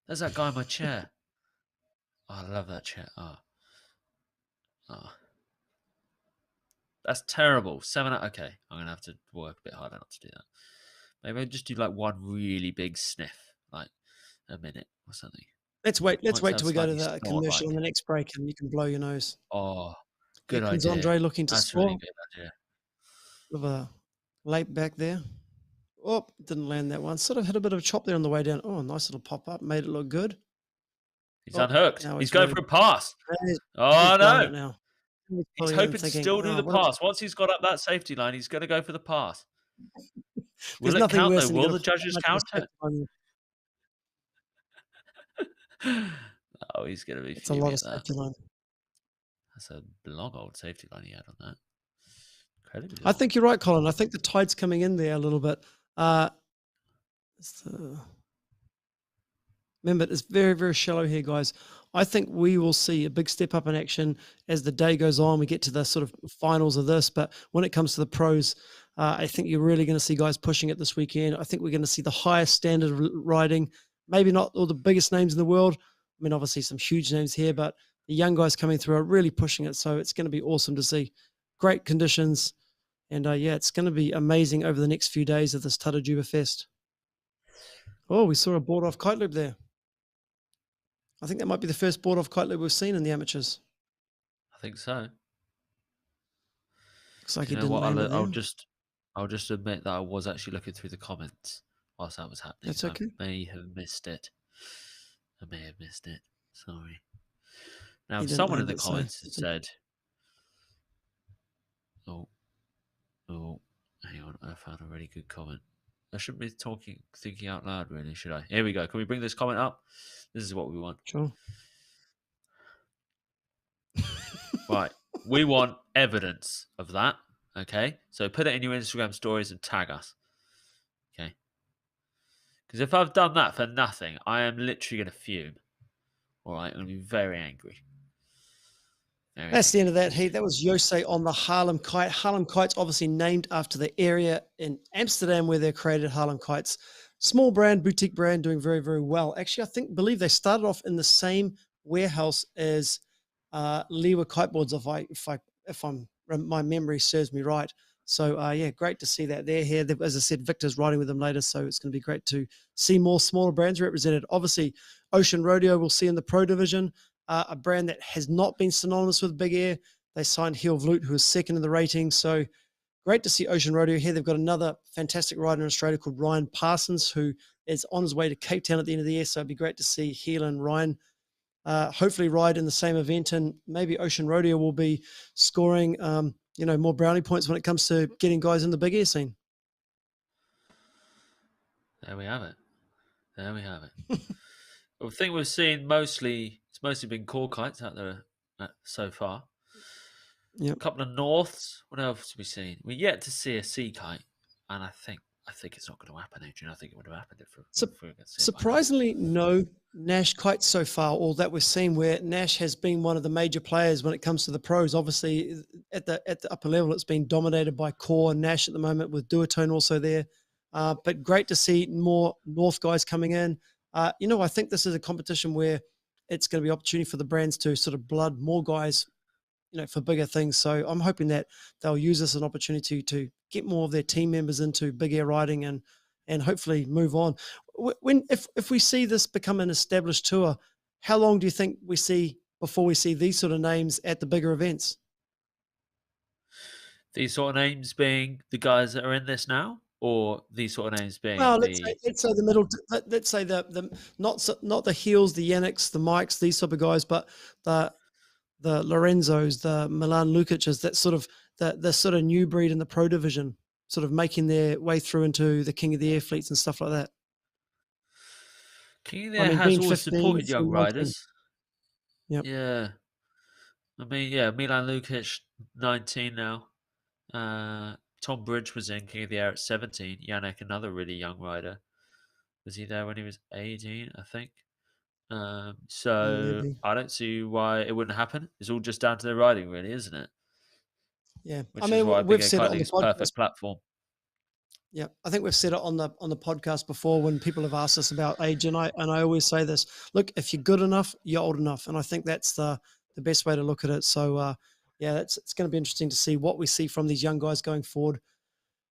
There's that guy in my chair. Oh, I love that chair. Oh. That's terrible. 7. Okay, I'm gonna have to work a bit harder not to do that. Maybe I'll just do like one really big sniff, like a minute or something. Let's wait till we go to the snort commercial like. on the next break, and you can blow your nose. Oh, Here good comes idea. Andre looking to That's score. really good idea. With a late back there. Oh, didn't land that one. Sort of hit a bit of a chop there on the way down. Oh, nice little pop up. Made it look good. He's unhooked. now He's he's going really- for a pass. He's Oh blowing it no! now. He's probably hoping to thinking, still do "Oh, the what a-" pass. Once he's got up that safety line, he's going to go for the pass. Will There's it nothing count worse though? than Will you the get judges a- count it? on- Oh, he's going to be It's a fuming lot of at that. safety line. That's a long old safety line he had on that. Incredibly I long. think you're right, Colin. I think the tide's coming in there a little bit. Remember, it's very, very shallow here, guys. I think we will see a big step up in action as the day goes on. We get to the sort of finals of this, but when it comes to the pros, I think you're really going to see guys pushing it this weekend. I think we're going to see the highest standard of riding. Maybe not all the biggest names in the world. I mean, obviously some huge names here, but the young guys coming through are really pushing it. So it's going to be awesome to see. Great conditions. And yeah, it's going to be amazing over the next few days of this TatajubaFest. Oh, we saw a board off kite loop there. I think that might be the first board off kite loop we've seen in the amateurs. I think so. Looks like You he know didn't what? land it I'll just admit that I was actually looking through the comments whilst that was happening. That's okay. I may have missed it. Sorry. Now, He didn't someone in land the it, so comments it's said, "Oh, hang on! I found a really good comment. I shouldn't be thinking out loud, really, should I? Here we go. Can we bring this comment up? This is what we want. Sure. Right. We want evidence of that. Okay. So put it in your Instagram stories and tag us. Okay. Because if I've done that for nothing, I am literally going to fume. All right. I'm going to be very angry. That's the end of that heat. That was Jose on the Haarlem Kite. Haarlem Kite's obviously named after the area in Amsterdam where they're created, Haarlem Kites. Small brand, boutique brand, doing very, very well. Actually, believe they started off in the same warehouse as Liwa Kiteboards, if my memory serves me right. So yeah, great to see that they're here. As I said, Victor's riding with them later, so it's going to be great to see more smaller brands represented. Obviously, Ocean Rodeo we'll see in the pro division. A brand that has not been synonymous with Big Air. They signed Heel Vloot, who is second in the rating. So great to see Ocean Rodeo here. They've got another fantastic rider in Australia called Ryan Parsons, who is on his way to Cape Town at the end of the year. So it'd be great to see Heel and Ryan hopefully ride in the same event. And maybe Ocean Rodeo will be scoring, more brownie points when it comes to getting guys in the Big Air scene. There we have it. I think we've seen it's mostly been core kites out there so far. Yep. A couple of Norths. What else have we seen? We're yet to see a sea kite, and I think it's not going to happen, Adrian. I think it would have happened if we were going to see it. Surprisingly, no Nash kites so far, all that we've seen, where Nash has been one of the major players when it comes to the pros. Obviously, at the upper level, it's been dominated by Core and Nash at the moment, with Duotone also there. But great to see more North guys coming in. I think this is a competition where it's going to be opportunity for the brands to sort of blood more guys, for bigger things. So I'm hoping that they'll use this as an opportunity to get more of their team members into big air riding and hopefully move on. If we see this become an established tour, how long do you think we see before we see these sort of names at the bigger events? These sort of names being the guys that are in this now, or these sort of names being let's say the middle. Let's say the not the Heels, the Yannicks, the Mikes, these type of guys, but the Lorenzos, the Milan Lukic's, that sort of the sort of new breed in the pro division, sort of making their way through into the King of the Air fleets and stuff like that. King of the Air has always supported young riders. Yep. Yeah. I mean, yeah, Milan Lukic, 19 now. Tom Bridge was in King of the Air at 17. Yannick, another really young rider. Was he there when he was 18, I think? So Maybe. I don't see why it wouldn't happen. It's all just down to the riding, really, isn't it? Yeah, Which I is mean, why we've Big Air said it Kite on League the is podcast. perfect platform. Yeah, I think we've said it on the podcast before when people have asked us about age, and I always say this: look, if you're good enough, you're old enough, and I think that's the best way to look at it. So yeah, it's going to be interesting to see what we see from these young guys going forward.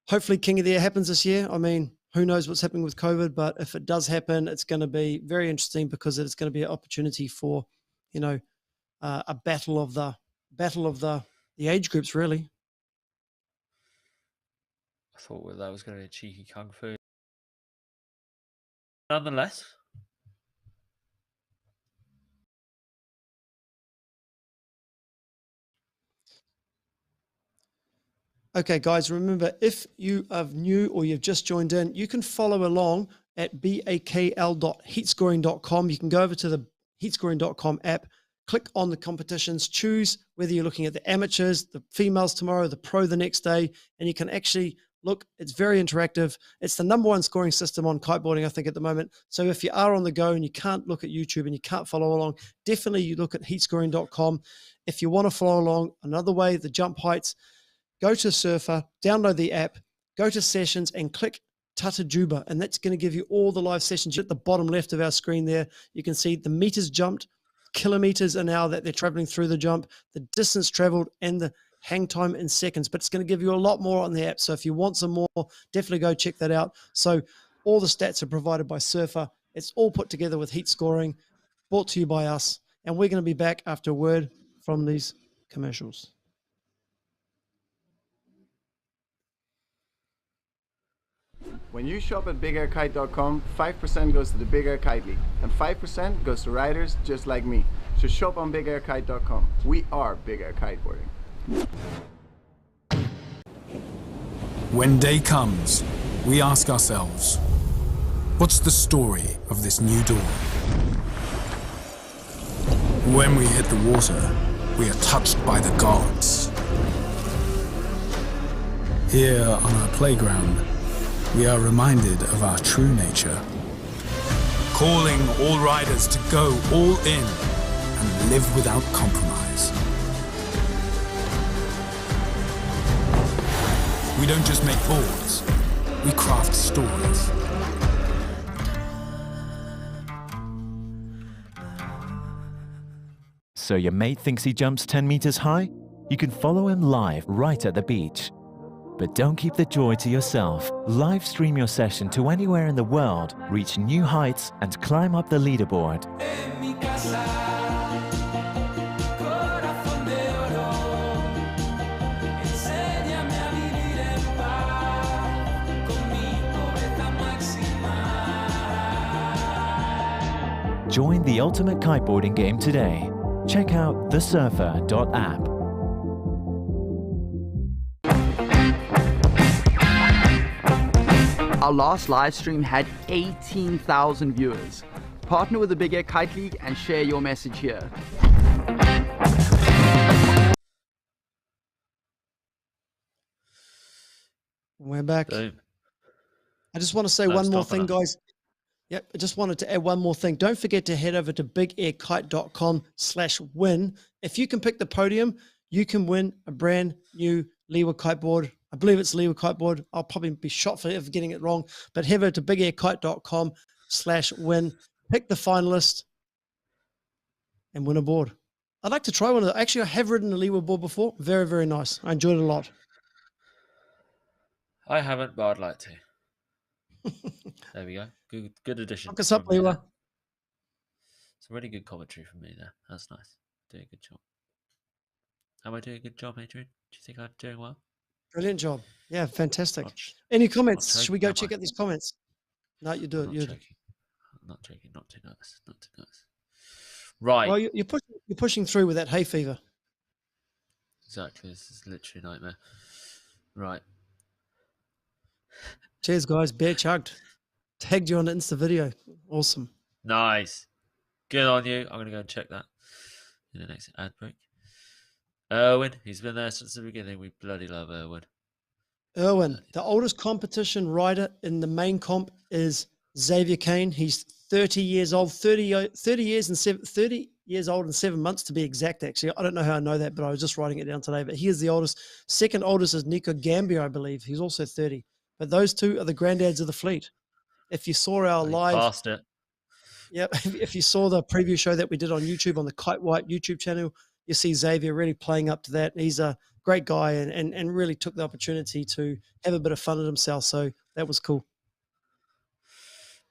Hopefully, King of the Air happens this year. I mean, who knows what's happening with COVID, but if it does happen, it's going to be very interesting because it's going to be an opportunity for, a battle of the age groups, really. I thought that was going to be a cheeky kung fu. Nonetheless. Okay, guys, remember, if you are new or you've just joined in, you can follow along at bakl.heatscoring.com. You can go over to the heatscoring.com app, click on the competitions, choose whether you're looking at the amateurs, the females tomorrow, the pro the next day, and you can actually look. It's very interactive. It's the #1 scoring system on kiteboarding, I think, at the moment. So if you are on the go and you can't look at YouTube and you can't follow along, definitely you look at heatscoring.com. If you want to follow along another way, the jump heights, go to Surfer, download the app, go to sessions and click Tatajuba, and that's going to give you all the live sessions. At the bottom left of our screen there, you can see the meters jumped, kilometers an hour that they're traveling through the jump, the distance traveled, and the hang time in seconds. But it's going to give you a lot more on the app. So if you want some more, definitely go check that out. So all the stats are provided by Surfer. It's all put together with heat scoring, brought to you by us. And we're going to be back after a word from these commercials. When you shop at bigairkite.com, 5% goes to the Big Air Kite League, and 5% goes to riders just like me. So shop on bigairkite.com. We are Big Air Kiteboarding. When day comes, we ask ourselves, what's the story of this new dawn? When we hit the water, we are touched by the gods. Here on our playground, we are reminded of our true nature, calling all riders to go all in and live without compromise. We don't just make boards, we craft stories. So your mate thinks he jumps 10 meters high? You can follow him live right at the beach. But don't keep the joy to yourself. Live stream your session to anywhere in the world, reach new heights, and climb up the leaderboard. Join the ultimate kiteboarding game today. Check out thesurfer.app. Our last live stream had 18,000 viewers. Partner with the Big Air Kite League and share your message here. We're back. Boom. I just want to say one more thing, guys. Yep, I just wanted to add one more thing. Don't forget to head over to bigairkite.com/win. If you can pick the podium, you can win a brand new leeward kiteboard. I believe it's leeward kiteboard. I'll probably be shot for getting it wrong, but head over to bigairkite.com/win. Pick the finalist and win a board. I'd like to try one of them. Actually, I have ridden a leeward board before. Very, very nice. I enjoyed it a lot. I haven't, but I'd like to. There we go. Good addition. Hook us up, Leela. It's a really good commentary from me there. That's nice. Doing a good job. Am I doing a good job, Adrian? Do you think I'm doing well? Brilliant job. Yeah, fantastic. Any comments? Should we go check out these comments? No, you do it. I'm not joking. Not too nice. Not too nice. Right. Well, you're pushing through with that hay fever. Exactly. This is literally a nightmare. Right. Cheers, guys. Bear chugged. Tagged you on the Insta video. Awesome. Nice. Good on you. I'm going to go and check that in the next ad break. Erwin, he's been there since the beginning. We bloody love Erwin. Erwin, the oldest competition rider in the main comp is Xavier Kane. He's 30 years old, 30 years and 30 years old and 7 months to be exact, actually. I don't know how I know that, but I was just writing it down today. But he is the oldest. Second oldest is Nico Gambia, I believe. He's also 30. But those two are the granddads of the fleet. If you saw our live... Passed it. Yep. If you saw the preview show that we did on YouTube, on the Kite White YouTube channel, you see Xavier really playing up to that. He's a great guy and really took the opportunity to have a bit of fun at himself. So that was cool.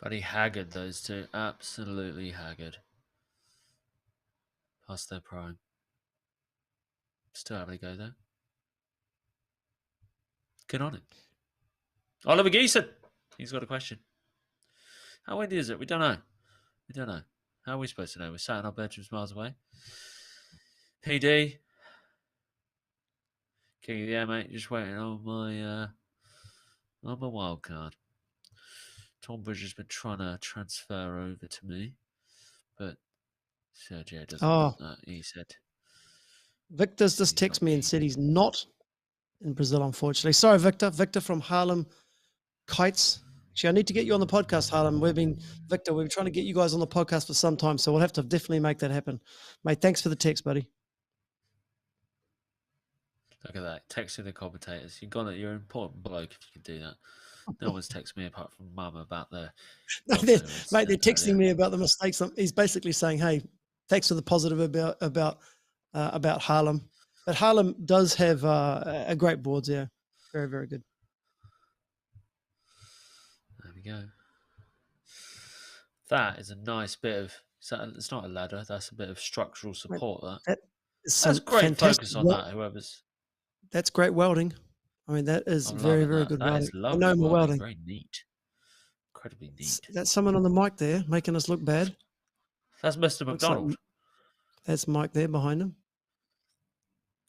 But he haggard, those two. Absolutely haggard. Past their prime. Still having a go there. Good on him. Oliver Geeson. He's got a question. How windy is it? We don't know. We don't know. How are we supposed to know? We're sat in our bedrooms miles away. PD. King of the air, mate. Just waiting on my wild card. Tom Bridge has been trying to transfer over to me, but Sergio doesn't want that. He said... Victor's just texted me and said he's not in Brazil, unfortunately. Sorry, Victor. Victor from Harlem Kites. Actually, I need to get you on the podcast, Harlem. Victor, we've been trying to get you guys on the podcast for some time, so we'll have to definitely make that happen. Mate, thanks for the text, buddy. Look at that. Texting the commentators. You're an important bloke if you can do that. No one's texted me apart from Mum about the... Mate, they're texting me about the mistakes. He's basically saying, hey, thanks for the positive about Harlem. But Harlem does have a great boards, yeah. Very, very good. There we go. That is a nice bit of... It's not a ladder. That's a bit of structural support, That's great focus on that, whoever's... That's great welding. I mean, that is very, very good welding. Is lovely. I know my welding. Very neat. Incredibly neat. That's someone on the mic there making us look bad. That's Mr. McDonald. That's Mike there behind him.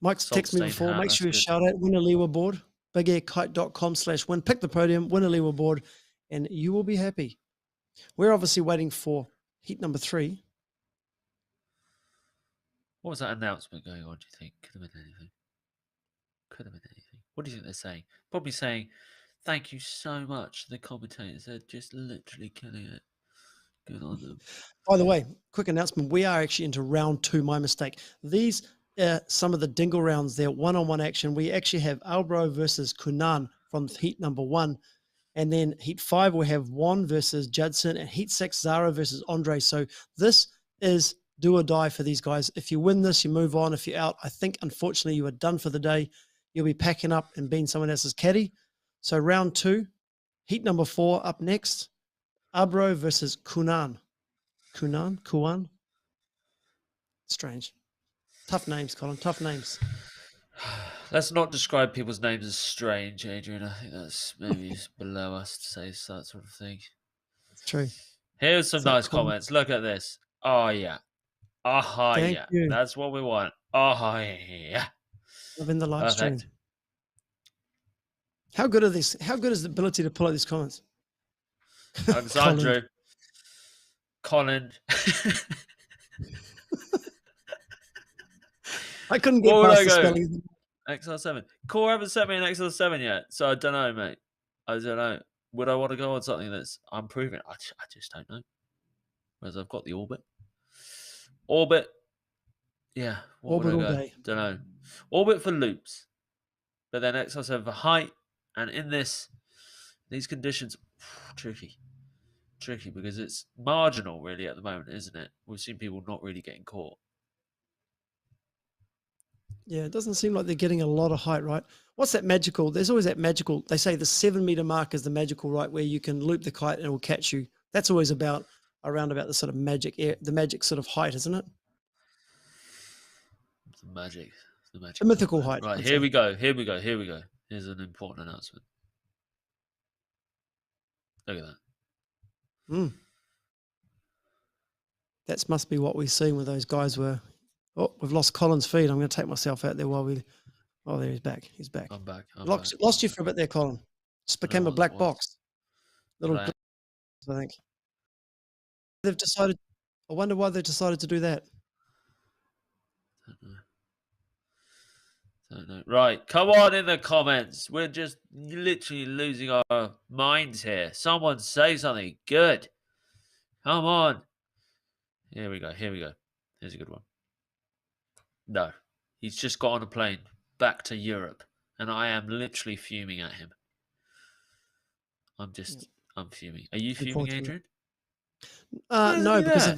Mike's texted me before. Make sure you shout out Winnalewa board, bigairkite.com/win. Pick the podium, Winnalewa board, and you will be happy. We're obviously waiting for heat number 3. What was that announcement going on, do you think? Could have been anything. Could have been anything. What do you think they're saying? Probably saying, thank you so much. The commentators are just literally killing it. Good on them. By the way, quick announcement. We are actually into round 2. My mistake. These are some of the dingle rounds there. One-on-one action. We actually have Albro versus Kunan from heat number 1. And then heat 5, we have Juan versus Judson. And heat 6, Zara versus Andre. So this is do or die for these guys. If you win this, you move on. If you're out, I think, unfortunately, you are done for the day. You'll be packing up and being someone else's caddy. So round 2, heat number 4 up next. Abro versus Kunan. Kuan? Strange. Tough names, Colin. Tough names. Let's not describe people's names as strange, Adrian. I think that's maybe below us to say that sort of thing. It's true. Here's some nice comments. Look at this. Oh, yeah. Oh, yeah. You. That's what we want. Oh, yeah. Loving the live stream. How good are these? How good is the ability to pull out these comments? Alexandru. Colin. I couldn't get past the spelling. XL7. Core haven't sent me an XL7 yet, so I don't know, mate. I don't know. Would I want to go on something that's unproven? I just don't know. Whereas I've got the Orbit. Yeah. Orbit all day. Don't know. Orbit for loops. But then XL7 for height. And in these conditions, tricky. Tricky because it's marginal really at the moment, isn't it? We've seen people not really getting caught. Yeah, it doesn't seem like they're getting a lot of height, right? What's that magical? There's always that magical. They say the 7-meter mark is the magical, right? Where you can loop the kite and it will catch you. That's always around about the sort of magic sort of height, isn't it? The magic. The mythical height. Right, here we go. Here's an important announcement. Look at that. That must be what we've seen with those guys were. Oh, we've lost Colin's feed. I'm going to take myself out there while we... Oh, there he's back. He's back. I'm back. Lost you for a bit there, Colin. Just became a black box. Little glitch, I think. They've decided... I wonder why they've decided to do that. Don't know. Right, come on in the comments. We're just literally losing our minds here. Someone say something good. Come on. Here we go. Here we go. Here's a good one. No, he's just got on a plane back to Europe, and I am literally fuming at him. I'm fuming. Are you fuming, Adrian? No, because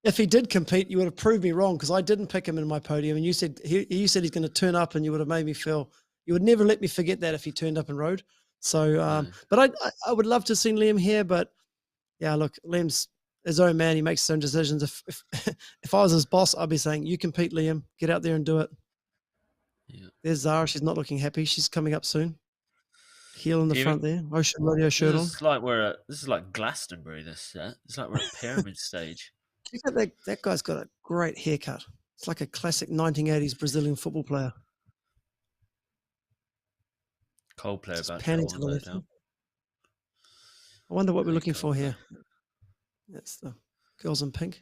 if he did compete, you would have proved me wrong because I didn't pick him in my podium, and you said he's going to turn up, and you would have made me feel. You would never let me forget that if he turned up and rode. So, but I would love to see Liam here, but yeah, look, Liam's his own man. He makes his own decisions. If I was his boss, I'd be saying, "You compete, Liam. Get out there and do it." Yeah. There's Zara. She's not looking happy. She's coming up soon. Heel in the front there. Ocean Radio shirt on. This is like Glastonbury. This set. It's like we're at pyramid stage. Check out that guy's got a great haircut. It's like a classic 1980s Brazilian football player. Coldplay about panning to the left. I wonder what we're looking for here. That's the girls in pink.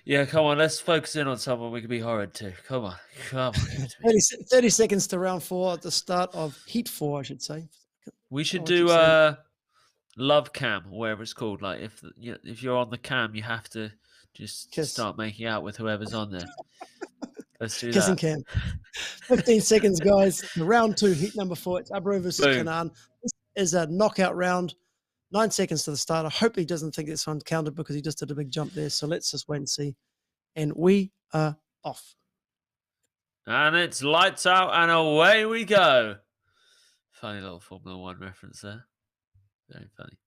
Yeah, come on. Let's focus in on someone we can be horrid to. Come on. 30 seconds to round 4 at the start of Heat 4, I should say. We should do love cam, or whatever it's called. Like if you're on the cam, you have to just start making out with whoever's on there. Let's do Kissing that. cam. 15 seconds, guys. Round 2, Heat number 4. It's Abro versus Kanan. This is a knockout round. 9 seconds to the start. I hope he doesn't think this one counted because he just did a big jump there. So let's just wait and see. And we are off. And it's lights out and away we go. Funny little Formula 1 reference there. Very funny.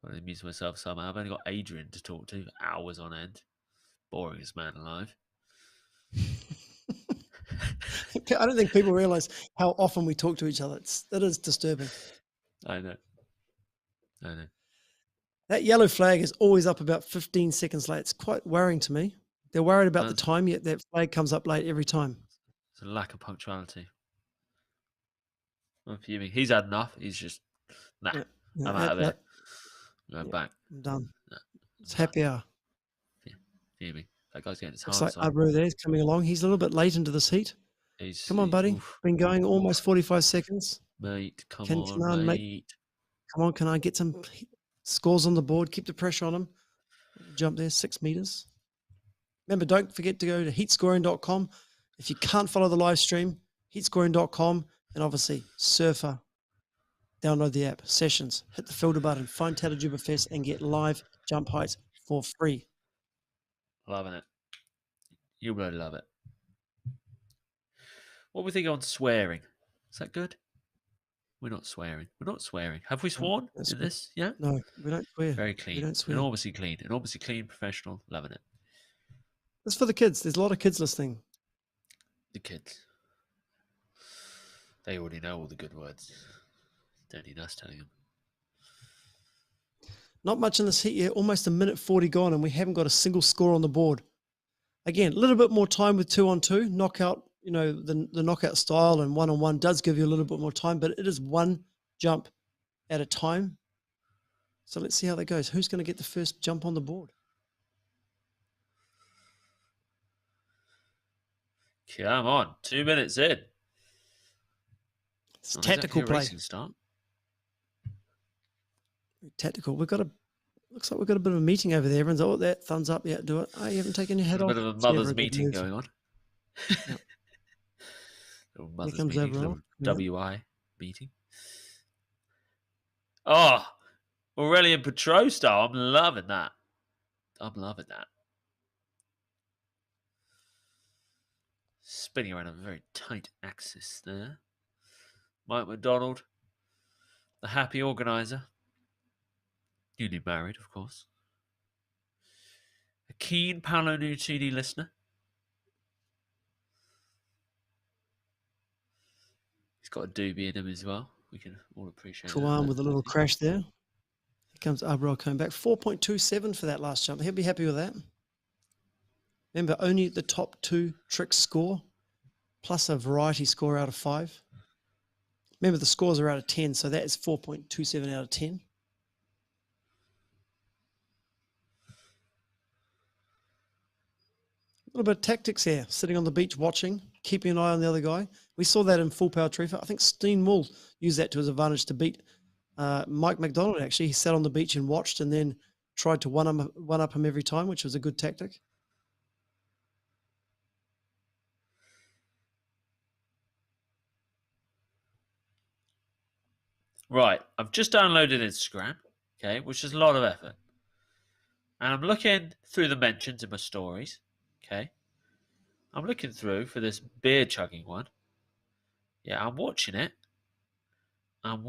I amuse myself somehow. I've only got Adrian to talk to hours on end. Boringest man alive. I don't think people realize how often we talk to each other. That is disturbing. I know. That yellow flag is always up about 15 seconds late. It's quite worrying to me. They're worried about the time, yet that flag comes up late every time. It's a lack of punctuality. I'm fuming. He's had enough. He's just, I'm out of it. Going back. I'm done. It's happy hour. Fuming. That guy's getting his heart. Looks like Abro there is coming along. He's a little bit late into this heat. Come on, buddy. Been going almost 45 seconds. Mate, come on, mate. Come on, can I get some scores on the board? Keep the pressure on him. Jump there, 6 meters. Remember, don't forget to go to heatscoring.com. If you can't follow the live stream, heatscoring.com, and obviously Surfer. Download the app. Sessions. Hit the filter button. Find TatajubaFest and get live jump heights for free. Loving it. You really love it. What we think on swearing? Is that good? We're not swearing. Have we sworn in this? Yeah? No, we don't swear. Very clean. We don't swear. And obviously clean. Professional. Loving it. It's for the kids. There's a lot of kids listening. The kids. They already know all the good words. Don't need us telling them. Not much in this heat yet. Almost a minute 40 gone, and we haven't got a single score on the board. Again, a little bit more time with 2-on-2. Knockout, the knockout style and 1-on-1 does give you a little bit more time, but it is one jump at a time. So let's see how that goes. Who's going to get the first jump on the board? Come on. 2 minutes in. It's tactical play. Start. Tactical. Looks like we've got a bit of a meeting over there. Everyone's, oh, that thumbs up. Yeah, do it. Oh, you haven't taken your head off. A bit of a mother's meeting going on. Yep. Mother's meeting, little WI meeting. Oh, Aurelian Petro style. I'm loving that. Spinning around a very tight axis there. Mike McDonald, the happy organizer. Newly married, of course. A keen Paolo Nutini listener. He's got a doobie in him as well. We can all appreciate that. Kawan with a little crash there. Here comes Abro coming back. 4.27 for that last jump. He'll be happy with that. Remember, only the top 2 tricks score, plus a variety score out of 5. Remember, the scores are out of 10, so that is 4.27 out of 10. A little bit of tactics here, sitting on the beach watching, keeping an eye on the other guy. We saw that in Full Power Tree. I think Steen Mull used that to his advantage to beat Mike McDonald, actually, he sat on the beach and watched and then tried to one up him every time, which was a good tactic. Right, I've just downloaded Instagram, okay, which is a lot of effort. And I'm looking through the mentions in my stories, okay. I'm looking through for this beer chugging one. Yeah, I'm watching it. And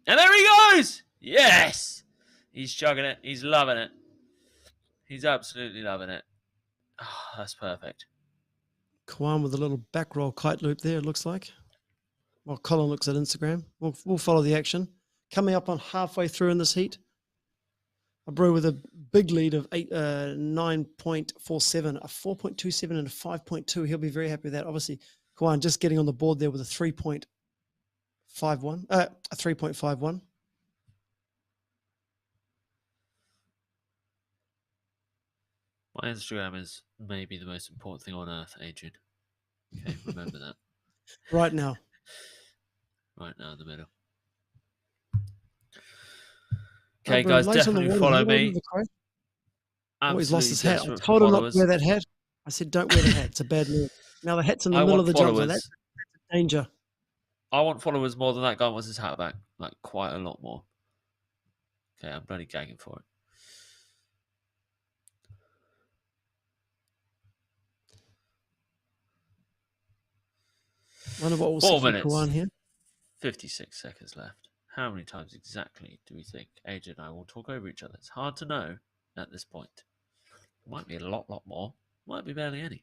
there he goes! Yes! He's chugging it. He's loving it. He's absolutely loving it. Oh, that's perfect. Klein with a little back roll kite loop there, it looks like. Well, Colin looks at Instagram. We'll follow the action. Coming up on halfway through in this heat. A brew with a big lead of 9.47, a 4.27 and a 5.2. He'll be very happy with that. Obviously, Klein just getting on the board there with a 3.51. A 3.51. My Instagram is maybe the most important thing on earth, Adrian. Okay, remember that. Right now. Right now in the middle. Okay, guys, definitely follow me. Oh, he's lost his hat. I told him not to wear that hat. I said, don't wear the hat. It's a bad move. Now the hat's in the middle of the jump. That's a danger. I want followers more than that guy wants his hat back. Like, quite a lot more. Okay, I'm bloody gagging for it. Wonder what we'll 4 see minutes. Kawan here. 56 seconds left. How many times exactly do we think Adrian and I will talk over each other? It's hard to know at this point. It might be a lot more. Might be barely any.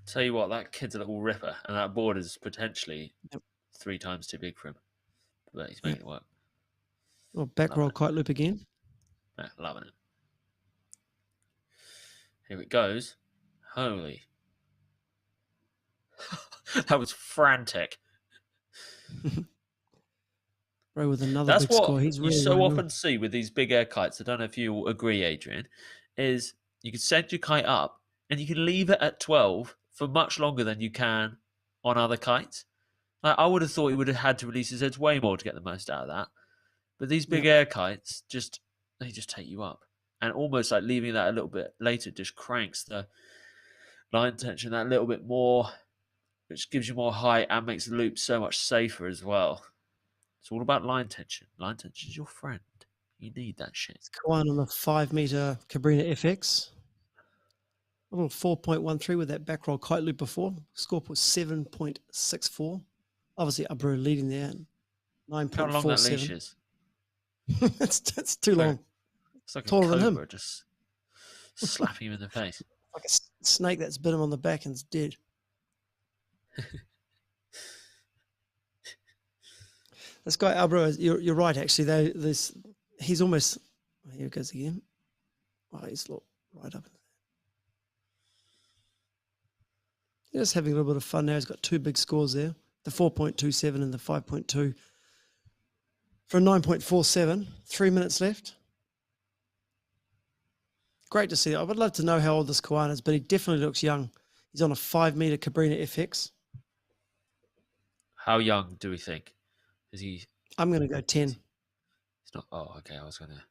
Tell you what, that kid's a little ripper, and that board is potentially 3 times too big for him. But he's making it work. Oh, back roll kite loop again. Yeah, loving it. Here it goes. Holy. That was frantic. Bro, with another That's big what score. He's you really so often see with these big air kites. I don't know if you agree, Adrian, is you can set your kite up and you can leave it at 12 for much longer than you can on other kites. Like, I would have thought he would have had to release his heads way more to get the most out of that. But these big air kites, they just take you up. And almost like leaving that a little bit later just cranks the line tension that little bit more, which gives you more height and makes the loop so much safer as well. It's all about line tension. Line tension is your friend. You need that shit. It's Kawan on the 5-meter Cabrina FX. A little 4.13 with that back roll kite loop before. Score was 7.64. Obviously, Abru leading there. 9.47. How long that leash is? That's too long. It's like taller a cobra, than him. Just slapping him in the face. Like a snake that's bit him on the back and is dead. This guy Albro, you're right. Actually, he's almost. Oh, here it goes again. Oh, he's right up. He's just having a little bit of fun now. He's got 2 big scores there: the 4.27 and the 5.2 for a 9.47. 3 minutes left. Great to see. I would love to know how old this Kawan is, but he definitely looks young. He's on a 5-meter Cabrina FX. How young do we think? Is he? I'm going to go 10. He's not. Oh, okay. I was going to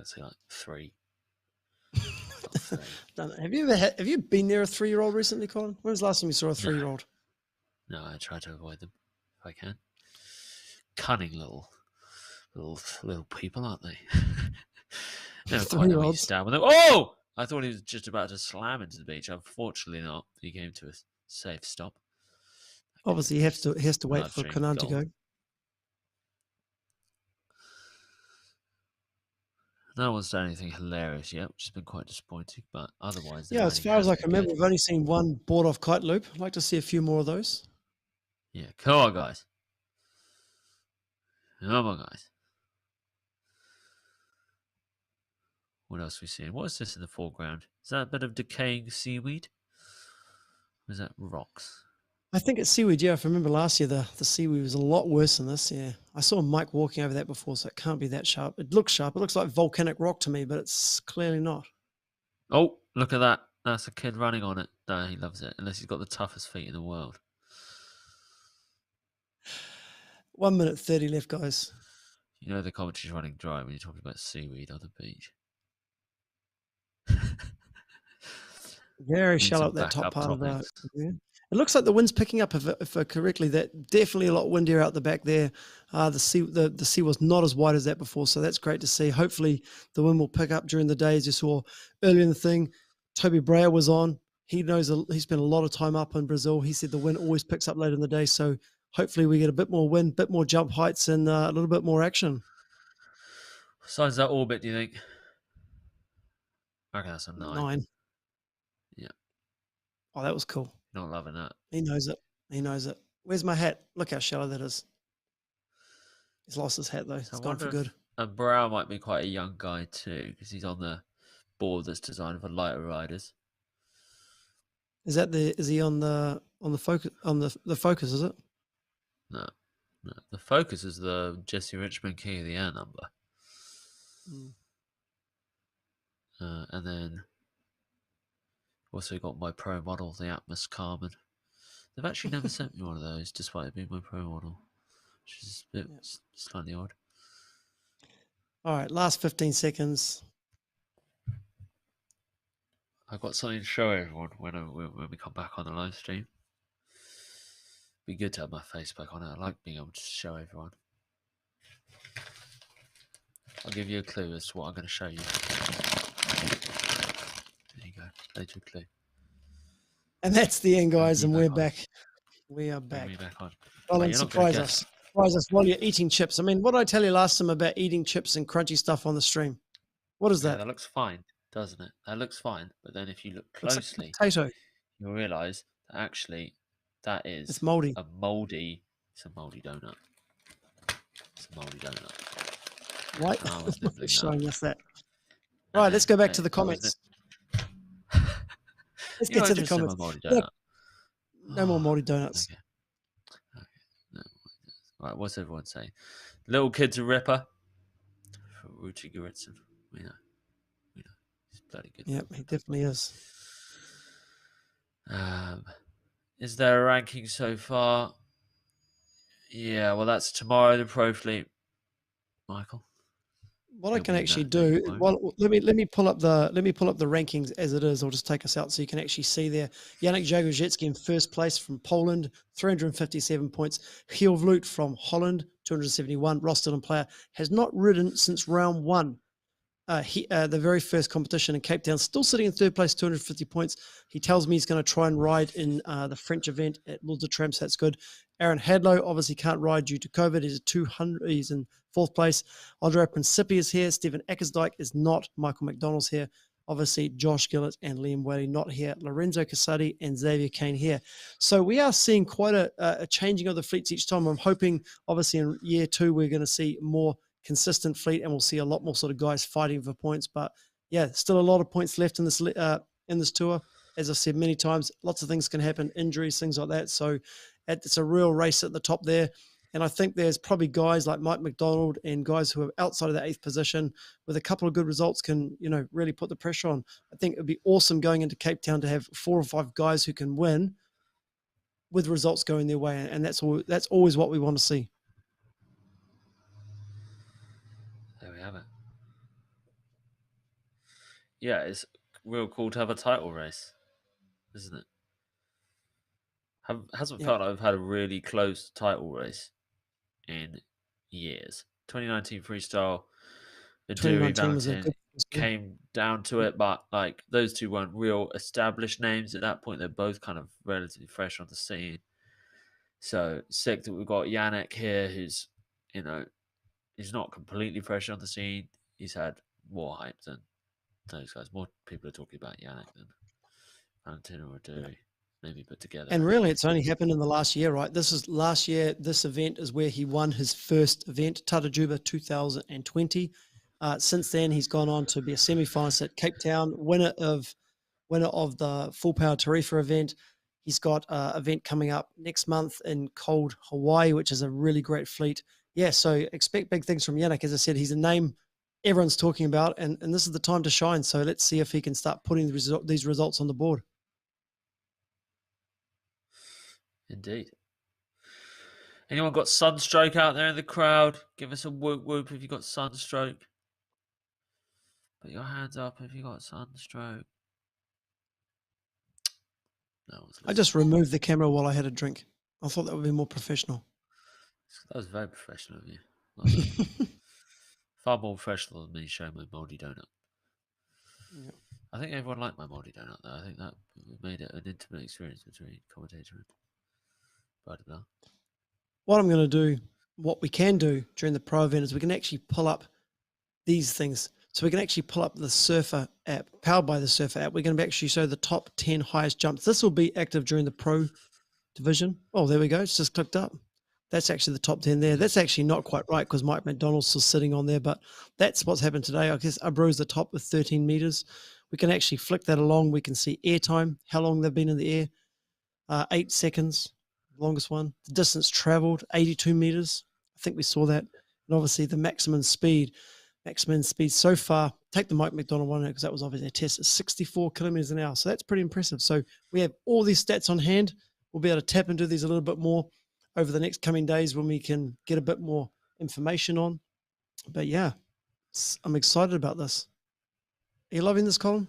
say like 3. Have you been near a 3-year-old recently, Colin? When was the last time you saw a 3-year-old? No, I try to avoid them if I can. Cunning little people, aren't they? Never quite know when you stand with them. Oh! I thought he was just about to slam into the beach. Unfortunately not. He came to a safe stop. Obviously, he has to wait for Kanan to go. No one's done anything hilarious yet, which has been quite disappointing, but otherwise... Yeah, as far as I can remember, we've only seen one board-off kite loop. I'd like to see a few more of those. Yeah, come on, guys. Come on, guys. What else are we seeing? What is this in the foreground? Is that a bit of decaying seaweed? Or is that rocks? I think it's seaweed, yeah. If I remember last year, the seaweed was a lot worse than this, yeah. I saw Mike walking over that before, so it can't be that sharp. It looks sharp. It looks like volcanic rock to me, but it's clearly not. Oh, look at that. That's a kid running on it. No, he loves it, unless he's got the toughest feet in the world. 1 minute 30 left, guys. You know the commentary's running dry when you're talking about seaweed on the beach. Very shallow at that top part of the. Yeah. It looks like the wind's picking up, if correctly. That definitely a lot windier out the back there. The sea was not as wide as that before, so that's great to see. Hopefully, the wind will pick up during the day, as you saw earlier in the thing. Toby Breyer was on. He knows he spent a lot of time up in Brazil. He said the wind always picks up later in the day, so hopefully we get a bit more wind, bit more jump heights, and a little bit more action. What size is that orbit, do you think? I reckon that's a 9. 9. Yeah. Oh, that was cool. Not loving that. He knows it. He knows it. Where's my hat? Look how shallow that is. He's lost his hat, though. It's gone for good. And Brow might be quite a young guy, too, because he's on the board that's designed for lighter riders. Is he on the focus, on the focus, is it? No. The focus is the Jesse Richmond King of the Air number. And then also got my pro model, the Atmos Carmen. They've actually never sent me one of those, despite it being my pro model, which is a bit slightly odd. All right, last 15 seconds. I've got something to show everyone when we come back on the live stream. Be good to have my face back on it. I like being able to show everyone. I'll give you a clue as to what I'm going to show you. There you go. There's your clue. And that's the end, guys, and we're back. We are back. Well, and surprise us. Surprise us while you're eating chips. I mean, what did I tell you last time about eating chips and crunchy stuff on the stream? What is that? That looks fine, doesn't it? That looks fine. But then if you look closely, you'll realise that actually that is it's moldy. It's a moldy donut. It's a moldy donut. Right. Showing us that. All right, let's go back to the comments. Let's get to the comments. No more moldy donuts. Okay. No. Right, what's everyone saying? Little kid's a ripper. Ruchi Goritson. We know. He's bloody good. Yep, he definitely is. Is there a ranking so far? Yeah, well, that's tomorrow, the Pro Fleet. Michael? What I can actually do, well, let me pull up the rankings as it is. I'll just take us out so you can actually see there. Yannick Jagorzewski in first place from Poland, 357 points. Giel Vloot from Holland, 271. Rostered and player has not ridden since round 1. The very first competition in Cape Town, still sitting in third place, 250 points. He tells me he's going to try and ride in the French event at L'Île de Trême, so that's good. Aaron Hadlow obviously can't ride due to COVID. He's in fourth place. Andre Principi is here. Stephen Eckersdijk is not. Michael McDonald's here. Obviously, Josh Gillett and Liam Whaley not here. Lorenzo Casati and Xavier Kane here. So we are seeing quite a changing of the fleets each time. I'm hoping, obviously, in year 2, we're going to see more consistent fleet and we'll see a lot more sort of guys fighting for points. But yeah, still a lot of points left in this tour. As I've said many times, lots of things can happen, injuries, things like that. So it's a real race at the top there. And I think there's probably guys like Mike McDonald and guys who are outside of the 8th position with a couple of good results can, really put the pressure on. I think it'd be awesome going into Cape Town to have 4 or 5 guys who can win with results going their way. And that's always what we want to see. There we have it. Yeah, it's real cool to have a title race, isn't it? Hasn't felt like I've had a really close title race in years. 2019 freestyle, Aduri Valentin came down to it, but like those two weren't real established names at that point. They're both kind of relatively fresh on the scene. So sick that we've got Yannick here, who's he's not completely fresh on the scene. He's had more hype than those guys. More people are talking about Yannick than Valentin or Aduri. Maybe put together. And really, it's only happened in the last year, right? This is last year. This event is where he won his first event, Tatajuba 2020. Since then, he's gone on to be a semi-finalist at Cape Town, winner of the Full Power Tarifa event. He's got an event coming up next month in cold Hawaii, which is a really great fleet. Yeah, so expect big things from Yannick. As I said, he's a name everyone's talking about, and this is the time to shine. So let's see if he can start putting these results on the board. Indeed. Anyone got sunstroke out there in the crowd? Give us a whoop whoop if you got sunstroke. Put your hands up if you got sunstroke. No, I just removed the camera while I had a drink. I thought that would be more professional. That was very professional of you. Well, far more professional than me showing my mouldy donut. Yeah. I think everyone liked my mouldy donut, though. I think that made it an intimate experience between commentator and blah, blah, blah. What I'm going to do, what we can do during the pro event is we can actually pull up these things. So we can actually pull up the Surfer app, powered by the Surfer app. We're going to actually show the top 10 highest jumps. This will be active during the pro division. Oh, there we go. It's just clicked up. That's actually the top 10 there. That's actually not quite right because Mike McDonald's still sitting on there, but that's what's happened today. I guess Abro's the top with 13 meters. We can actually flick that along. We can see airtime, how long they've been in the air. 8 seconds, longest one. The distance traveled, 82 meters. I think we saw that. And obviously the maximum speed so far, take the Mike McDonald one because that was obviously a test, is 64 kilometers an hour. So that's pretty impressive. So we have all these stats on hand. We'll be able to tap into these a little bit more over the next coming days when we can get a bit more information on. But yeah, I'm excited about this. Are you loving this, Colin?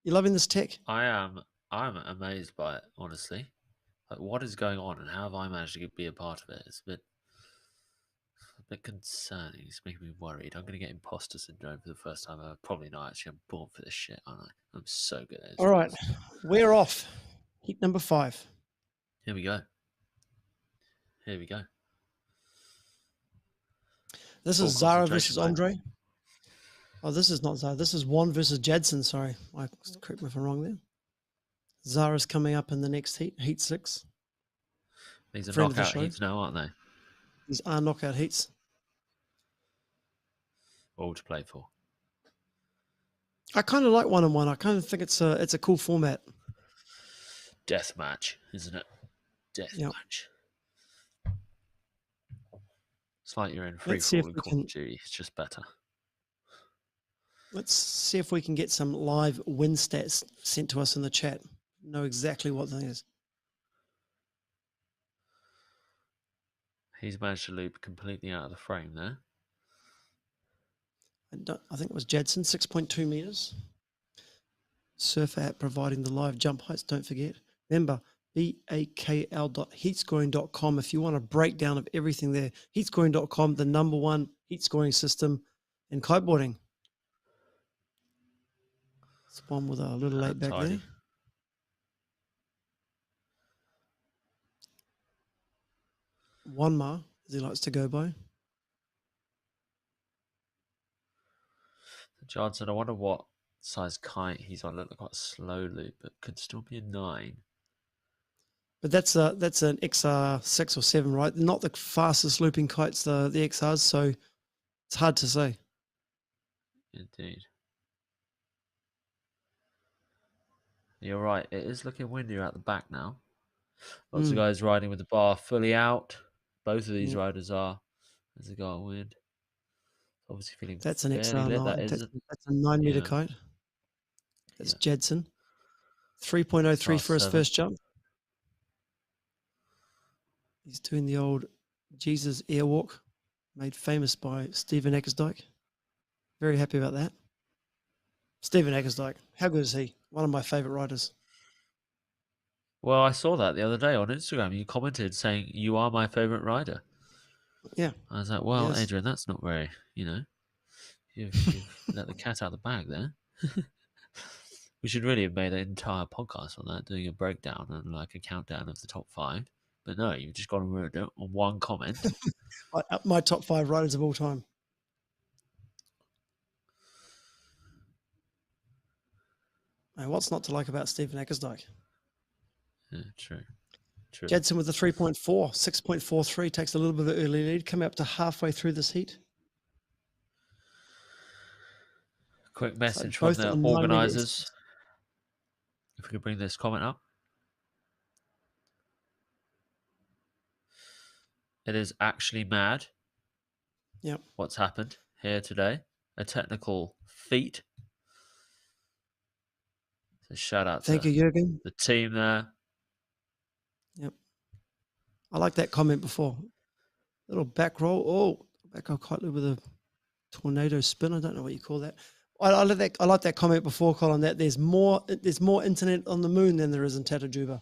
You loving this tech? I'm amazed by it, honestly. Like, what is going on and how have I managed to be a part of it? It's a bit concerning. It's making me worried. I'm going to get imposter syndrome for the first time ever. Probably not, actually. I'm born for this shit, aren't I? I'm so good at it. All right, we're off. Heat number 5. Here we go. Here we go. This is Zara versus Andre. Oh, this is not Zara. This is Juan versus Jadson. Sorry. Correct me if I'm wrong there. Zara's coming up in the next heat, Heat 6. These are knockout heats now, aren't they? These are knockout heats. All to play for. I kind of like 1-on-1. I kind of think it's a cool format. Death match, isn't it? Death match. It's like you're in free fall in Call of Duty. It's just better. Let's see if we can get some live win stats sent to us in the chat. Know exactly what that is. He's managed to loop completely out of the frame there. I think it was Jadson, 6.2 meters. Surfer app providing the live jump heights, don't forget. Remember, BAKL.heatscoring.com if you want a breakdown of everything there. Heatscoring.com, the #1 heat scoring system in kiteboarding. It's one with a little late back there. Wanma, as he likes to go by. Johnson, I wonder what size kite he's on. Look quite slow loop, but could still be a 9. But that's an XR 6 or 7, right? Not the fastest looping kites, the XRs, so it's hard to say. Indeed. You're right. It is looking windier at the back now. Lots of guys riding with the bar fully out. Both of these riders are as they go out wind. Obviously feeling that's an XR 9. That's a 9 meter kite. That's Jadson. 3.03 for his first jump. He's doing the old Jesus airwalk, made famous by Stephen Eckersdyke. Very happy about that. Stephen Eckersdyke, how good is he? One of my favourite riders. Well, I saw that the other day on Instagram. You commented saying, "You are my favourite rider." Yeah. I was like, well, yes. Adrian, that's not very, you've let the cat out of the bag there. We should really have made an entire podcast on that, doing a breakdown and like a countdown of the top 5. But no, you've just got to ruin it on one comment. My top 5 riders of all time. And what's not to like about Stephen Eckersdyke? Yeah, true. Jadson with the 3.4, 6.43, takes a little bit of an early lead, coming up to halfway through this heat. Quick message from the organisers. If we could bring this comment up. It is actually mad. Yep. What's happened here today a technical feat. So shout out Thank to you, Jürgen. the team there. Yep. I like that comment before. Little back roll. Oh, back roll kite loop with a tornado spin. I don't know what you call that. I like that comment before, Colin, that there's more internet on the moon than there is in Tatajuba.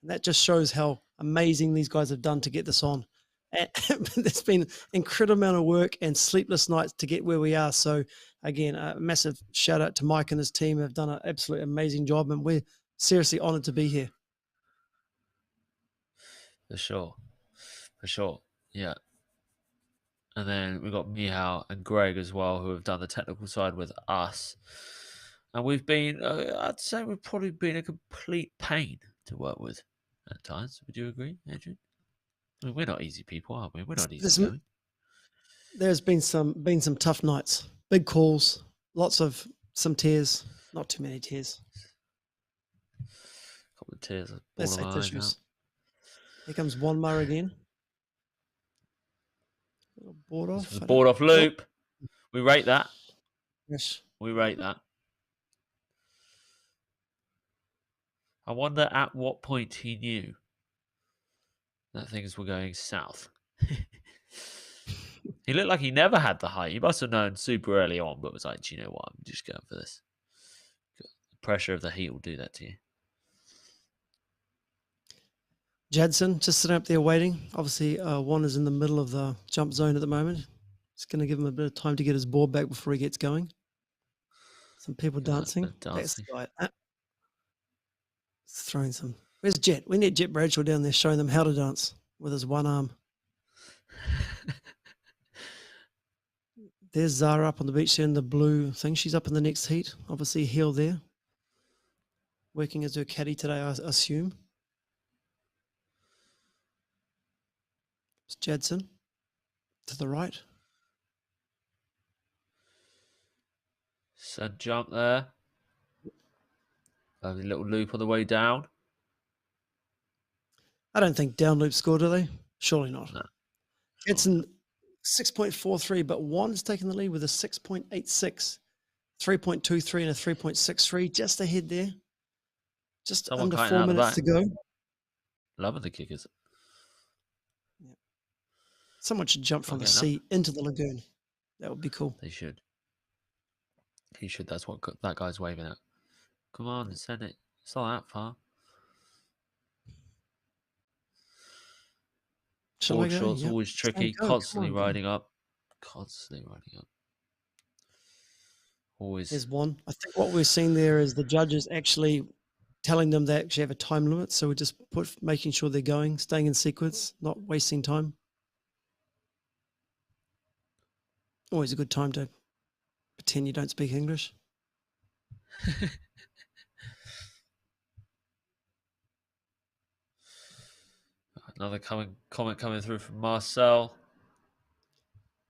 And that just shows how amazing these guys have done to get this on. And there's been incredible amount of work and sleepless nights to get where we are. So again, a massive shout out to Mike and his team have done an absolutely amazing job, and we're seriously honored to be here. For sure. Yeah. And then we've got Mihal and Greg as well, who have done the technical side with us. And we've been, I'd say we've probably been a complete pain to work with at times. Would you agree, Adrian? I mean, we're not easy people, are we? We're not easy going. There's been some tough nights, big calls, some tears, not too many tears. A couple of tears. Let's say tissues. Here comes Wanmar again. Little board off. The board off loop. We rate that. Yes. We rate that. I wonder at what point he knew that things were going south. He looked like he never had the height. He must have known super early on, but was like, do you know what? I'm just going for this. The pressure of the heat will do that to you. Jadson just sitting up there waiting. Obviously, Juan is in the middle of the jump zone at the moment. It's going to give him a bit of time to get his board back before he gets going. Some people dancing. That's the guy. Throwing some. Where's Jet? We need Jet Bradshaw down there showing them how to dance with his one arm. There's Zara up on the beach there in the blue thing. She's up in the next heat. Obviously, heel there. Working as her caddy today, I assume. It's Jadson to the right. Sun jump there. Lovely little loop on the way down. I don't think down loop score, do they? Surely not. No. Jadson 6.43, but Juan's taking the lead with a 6.86, 3.23 and a 3.63, just ahead there. Just Someone under 4 minutes to go. Loving the kickers. Yeah. Someone should jump from the sea into the lagoon. That would be cool. They should. He should. That's what that guy's waving at. Come on, send it. It's not that far. Board shots yep. always tricky. Constantly riding up. Always. There's one. I think what we're seeing there is the judges actually telling them they actually have a time limit. So we're just making sure they're going, staying in sequence, not wasting time. Always a good time to pretend you don't speak English. Another comment coming through from Marcel.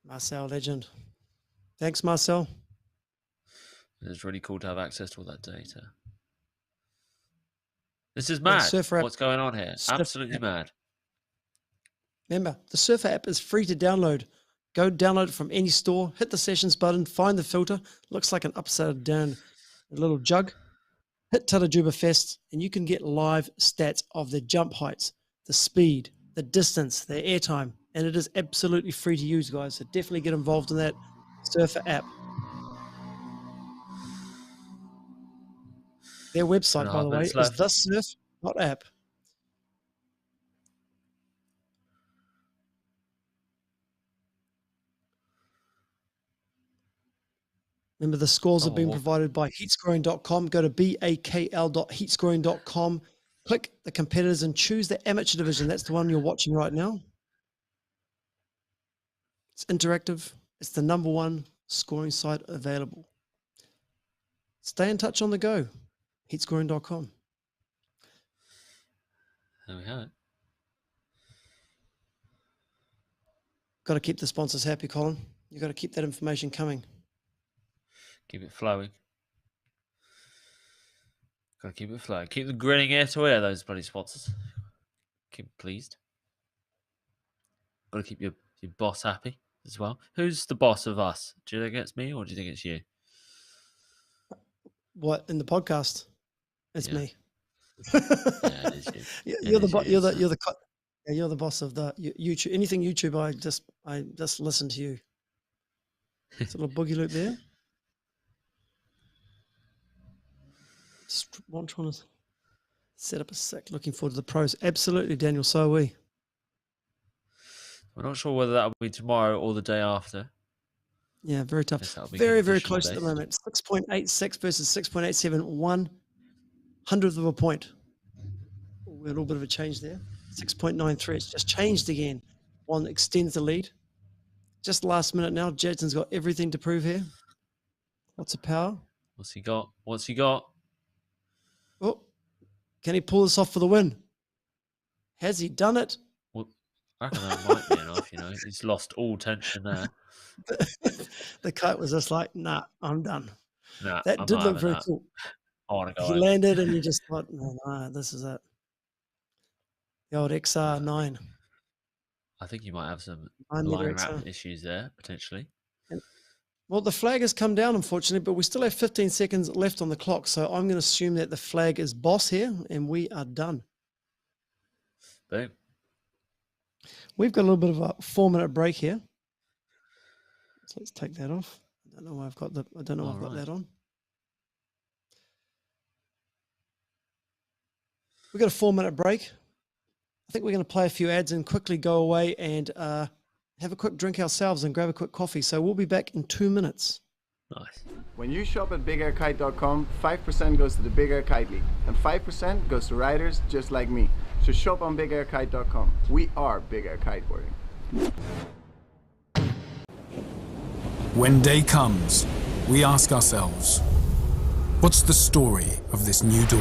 Marcel, legend. Thanks, Marcel. It's really cool to have access to all that data. This is mad. What's going on here? Absolutely mad. Remember, the Surfer app is free to download. Go download it from any store, hit the sessions button, find the filter. Looks like an upside down little jug. Hit TatajubaFest, and you can get live stats of the jump heights, the speed, the distance, the airtime, and it is absolutely free to use, guys. So definitely get involved in that Surfer app. Their website, by the way, is The Surf, not app. Remember, the scores have been provided by heatscoring.com. Go to bakl.heatscoring.com. Click the competitors and choose the amateur division. That's the one you're watching right now. It's interactive. It's the #1 scoring site available. Stay in touch on the go. Heatscoring.com. There we have it. Got to keep the sponsors happy, Colin. You've got to keep that information coming. Keep it flowing. Got to keep it flowing. Keep them grinning ear to ear, those bloody sponsors. Keep them pleased. Got to keep your boss happy. as well. Who's the boss of us? Do you think it's me or do you think it's you? What, in the podcast? It's Yeah. me. Yeah, it is you. You're the boss of the YouTube. Anything YouTube, I just listen to you. It's a little boogie loop there. Just trying to set up a sec. Looking forward to the pros. Absolutely, Daniel. So are we. We're not sure whether that'll be tomorrow or the day after. Yeah, very tough. Very, very close at the moment. 6.86 versus 6.87, 1/100th of a point. We're a little bit of a change there. 6.93. It's just changed again. One extends the lead. Just last minute now. Jadson's got everything to prove here. Lots of power. What's he got? What's he got? Oh, can he pull this off for the win? Has he done it? Well, I reckon that might be enough. You know, he's lost all tension there. The kite was just like, nah, I'm done. Nah, that did look very cool. I want to go. He landed and he just thought, no, this is it. The old XR9. I think you might have some line wrap issues there, potentially. Well, the flag has come down, unfortunately, but we still have 15 seconds left on the clock. So I'm going to assume that the flag is boss here, and we are done. Boom. We've got a little bit of a 4-minute break here. So let's take that off. I don't know why I've got that on. We've got a 4-minute break. I think we're going to play a few ads and quickly go away and have a quick drink ourselves and grab a quick coffee. So we'll be back in 2 minutes. Nice. When you shop at BigAirKite.com, 5% goes to the Big Air Kite League, and 5% goes to riders just like me. So shop on BigAirKite.com. We are Big Air Kiteboarding. When day comes, we ask ourselves, what's the story of this new dawn?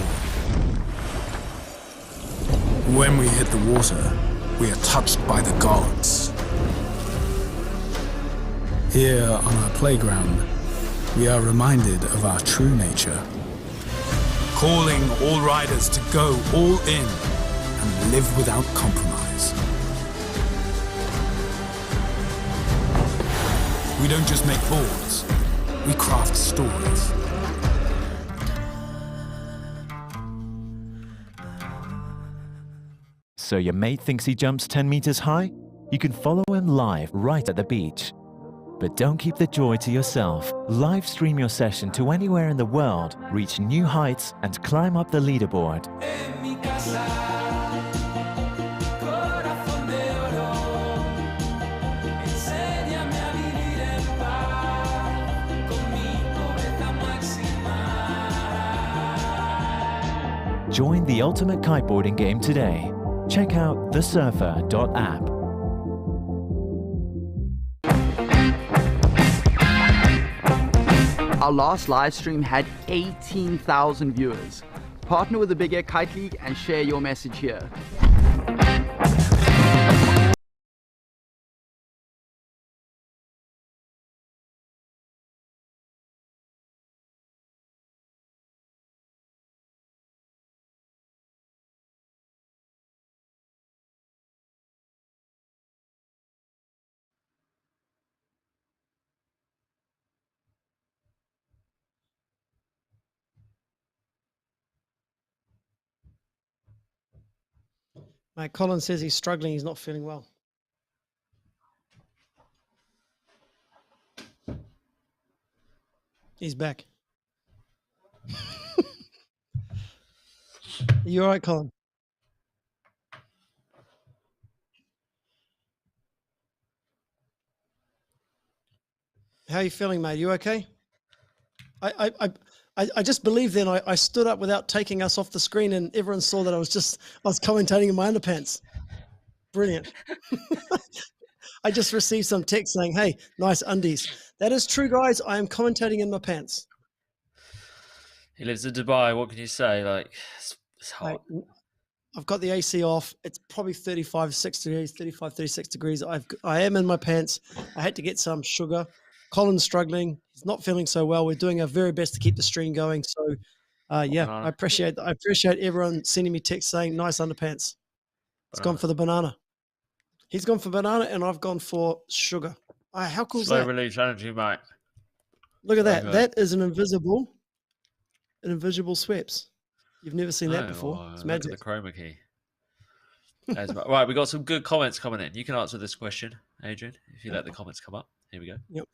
When we hit the water, we are touched by the gods. Here on our playground, we are reminded of our true nature, calling all riders to go all in and live without compromise. We don't just make boards, we craft stories. So your mate thinks he jumps 10 meters high? You can follow him live right at the beach. But don't keep the joy to yourself. Live stream your session to anywhere in the world, reach new heights, and climb up the leaderboard. Join the ultimate kiteboarding game today. Check out thesurfer.app. Our last live stream had 18,000 viewers. Partner with the Big Air Kite League and share your message here. Mate, Colin says he's struggling. He's not feeling well. He's back. You all right, Colin? How are you feeling, mate? You okay? I just believe then I stood up without taking us off the screen and everyone saw that I was commentating in my underpants. Brilliant. I just received some text saying, hey, nice undies. That is true, guys. I am commentating in my pants. He lives in Dubai. What can you say? Like, it's hot. I've got the AC off. It's probably 35, 36 degrees. I am in my pants. I had to get some sugar. Colin's struggling. He's not feeling so well. We're doing our very best to keep the stream going. So, yeah, I appreciate everyone sending me texts saying nice underpants. It's gone for the banana. He's gone for banana, and I've gone for sugar. How cool is Slow that? release energy, mate. Look at Very that. good. That is an invisible sweeps. You've never seen that before. Well, It's look magic. at the chroma key. Right, we got some good comments coming in. You can answer this question, Adrian, if you let the comments come up. Here we go. Yep.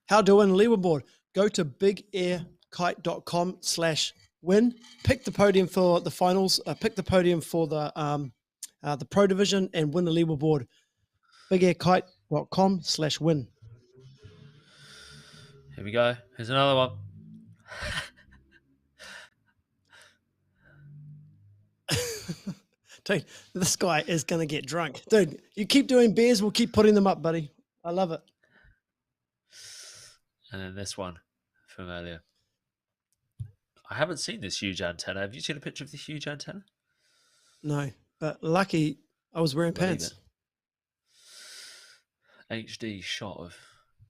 How to win a leaderboard? Go to bigairkite.com/win. Pick the podium for the finals. Pick the podium for the pro division and win the leaderboard. bigairkite.com/win. Here we go. Here's another one. Dude, this guy is going to get drunk. Dude, you keep doing beers, we'll keep putting them up, buddy. I love it. And then this one from earlier. I haven't seen this huge antenna. Have you seen a picture of the huge antenna? No, but lucky I was wearing pants. HD shot of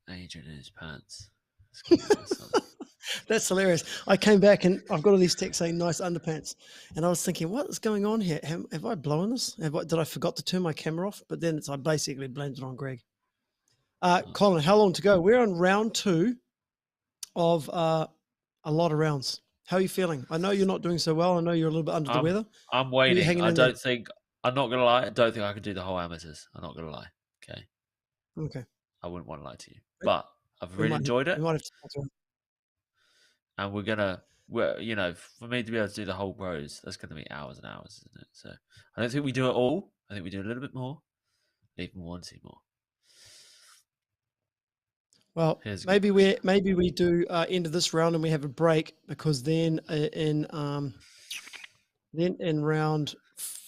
Adrian in his pants. That's hilarious. I came back and I've got all these texts saying nice underpants. And I was thinking, what is going on here? Have I blown this? Did I forgot to turn my camera off? But then I basically blamed it on Greg. Colin, how long to go? We're on round 2 of a lot of rounds. How are you feeling? I know you're not doing so well. I know you're a little bit under the weather. I'm waiting. I'm not going to lie. I don't think I can do the whole amateurs. I'm not going to lie. Okay. I wouldn't want to lie to you. But I've really enjoyed it. And we're for me to be able to do the whole pros, that's going to be hours and hours, isn't it? So I don't think we do it all. I think we do a little bit more. Even one team more. Well, maybe we do end of this round and we have a break, because then in round,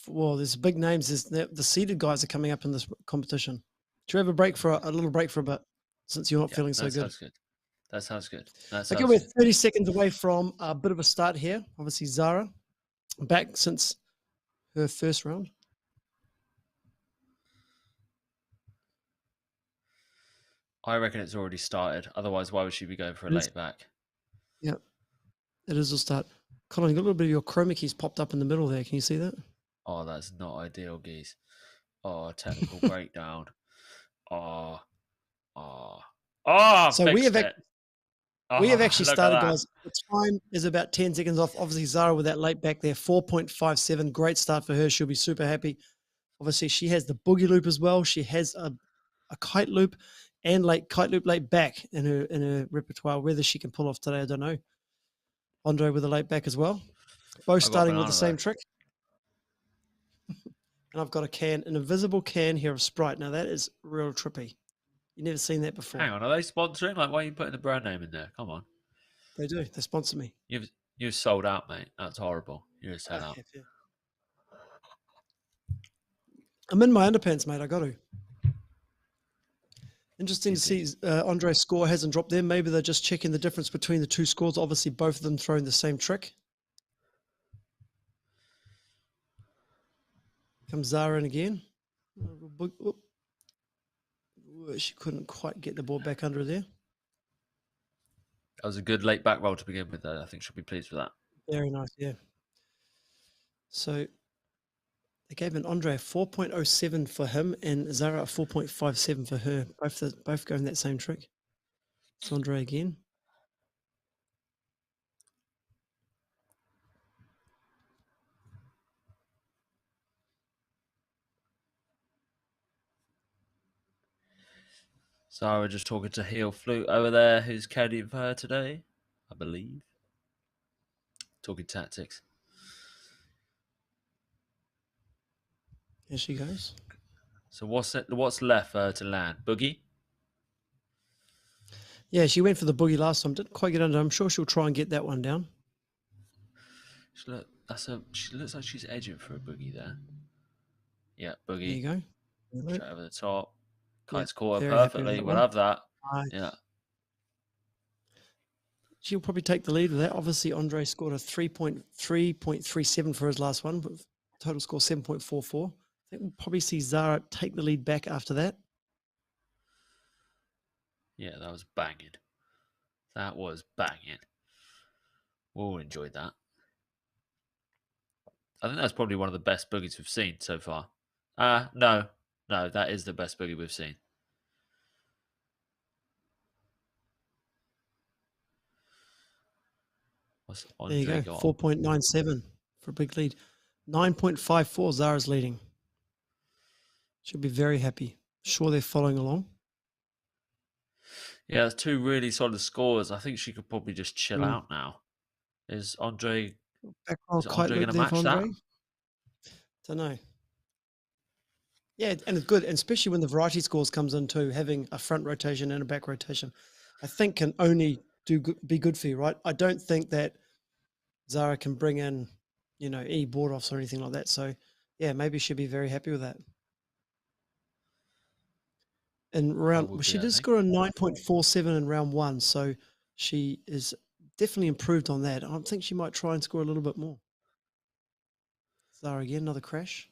there's big names. The seeded guys are coming up in this competition. Do you have a break for a little break for a bit, since you're not feeling so good? That sounds good. Okay, we're 30 seconds away from a bit of a start here. Obviously, Zara back since her first round. I reckon it's already started. Otherwise, why would she be going for a late back? Yeah, it is a start. Colin, you got a little bit of your chroma keys popped up in the middle there. Can you see that? Oh, that's not ideal, geez. Oh, technical breakdown. So we have actually started, guys. The time is about 10 seconds off. Obviously, Zara with that late back there, 4.57. Great start for her. She'll be super happy. Obviously, she has the boogie loop as well. She has a kite loop and kite loop late back in her repertoire. Whether she can pull off today, I don't know. Andre with a late back as well. Both starting with the same trick. And I've got an invisible can here of Sprite. Now, that is real trippy. You've never seen that before. Hang on, are they sponsoring? Why are you putting the brand name in there? Come on. They do. They sponsor me. You've sold out, mate. That's horrible. You're a sellout. Yeah. I'm in my underpants, mate. I got to. Interesting to see Andre's score hasn't dropped there. Maybe they're just checking the difference between the two scores. Obviously, both of them throwing the same trick. Comes Zara in again. She couldn't quite get the ball back under there. That was a good late back roll to begin with, though. I think she'll be pleased with that. Very nice, yeah. So they gave an Andre a 4.07 for him and Zara a 4.57 for her. Both going that same trick. It's Andre again. Zara just talking to Heel Flute over there, who's caddying for her today, I believe. Talking tactics. Here she goes. So what's left for her to land? Boogie? Yeah, she went for the boogie last time. Didn't quite get under. I'm sure she'll try and get that one down. She looks like she's edging for a boogie there. Yeah, boogie. There you go. Straight over the top. Kite's caught her perfectly. We'll have that. Nice. Yeah. She'll probably take the lead with that. Obviously, Andre scored a 3.37 for his last one, but total score 7.44. I think we'll probably see Zara take the lead back after that. Yeah, that was banging. That was banging. We'll enjoy that. I think that's probably one of the best boogies we've seen so far. No, that is the best boogie we've seen. scores. There you Andre go. got 4.97 for a big lead. 9.54 Zara's leading. She'll be very happy. Sure, they're following along. Yeah, that's two really solid scores. I think she could probably just chill out now. Is Andre Backroll kite going loop to there match for Andre? that? Don't know. Yeah, and it's good, and especially when the variety scores comes in too, having a front rotation and a back rotation, I think can only be good for you, right? I don't think that Zara can bring in, board offs or anything like that. So, yeah, maybe she'll be very happy with that. She did score a 9.47 in round 1, so she is definitely improved on that. I think she might try and score a little bit more. Zara again, another crash.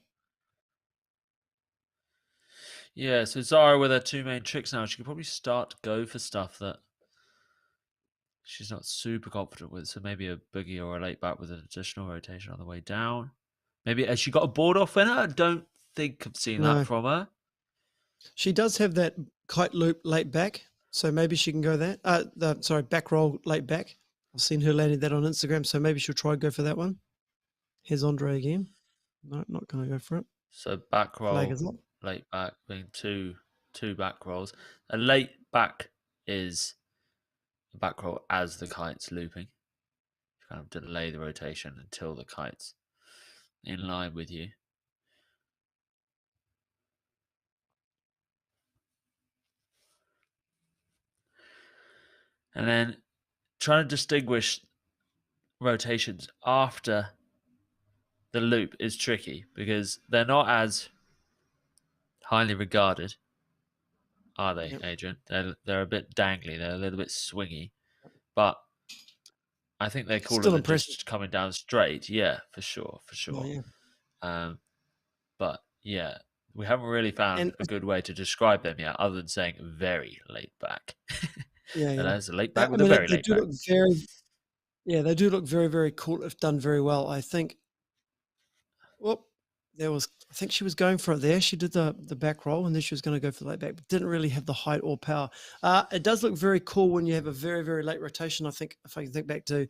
Yeah, so Zara with her two main tricks now, she could probably start to go for stuff that she's not super confident with. So maybe a boogie or a late back with an additional rotation on the way down. Maybe has she got a board off in her? I don't think I've seen that from her. She does have that kite loop late back, so maybe she can go that. Back roll late back. I've seen her landing that on Instagram, so maybe she'll try and go for that one. Here's Andre again. No, not going to go for it. So back roll, late back, being two back rolls. A late back is a back roll as the kite's looping. You kind of delay the rotation until the kite's in line with you. And then trying to distinguish rotations after the loop is tricky because they're not as highly regarded, are they, Adrian? They're a bit dangly. They're a little bit swingy, but I think they call it just coming down straight. Yeah, for sure. But yeah, we haven't really found a good way to describe them yet, other than saying very laid back. That's a late back with a very late back. They do look very, very cool if done very well. I think. Well, I think she was going for it there. She did the back roll, and then she was going to go for the late back, but didn't really have the height or power. It does look very cool when you have a very, very late rotation. I think if I can think back to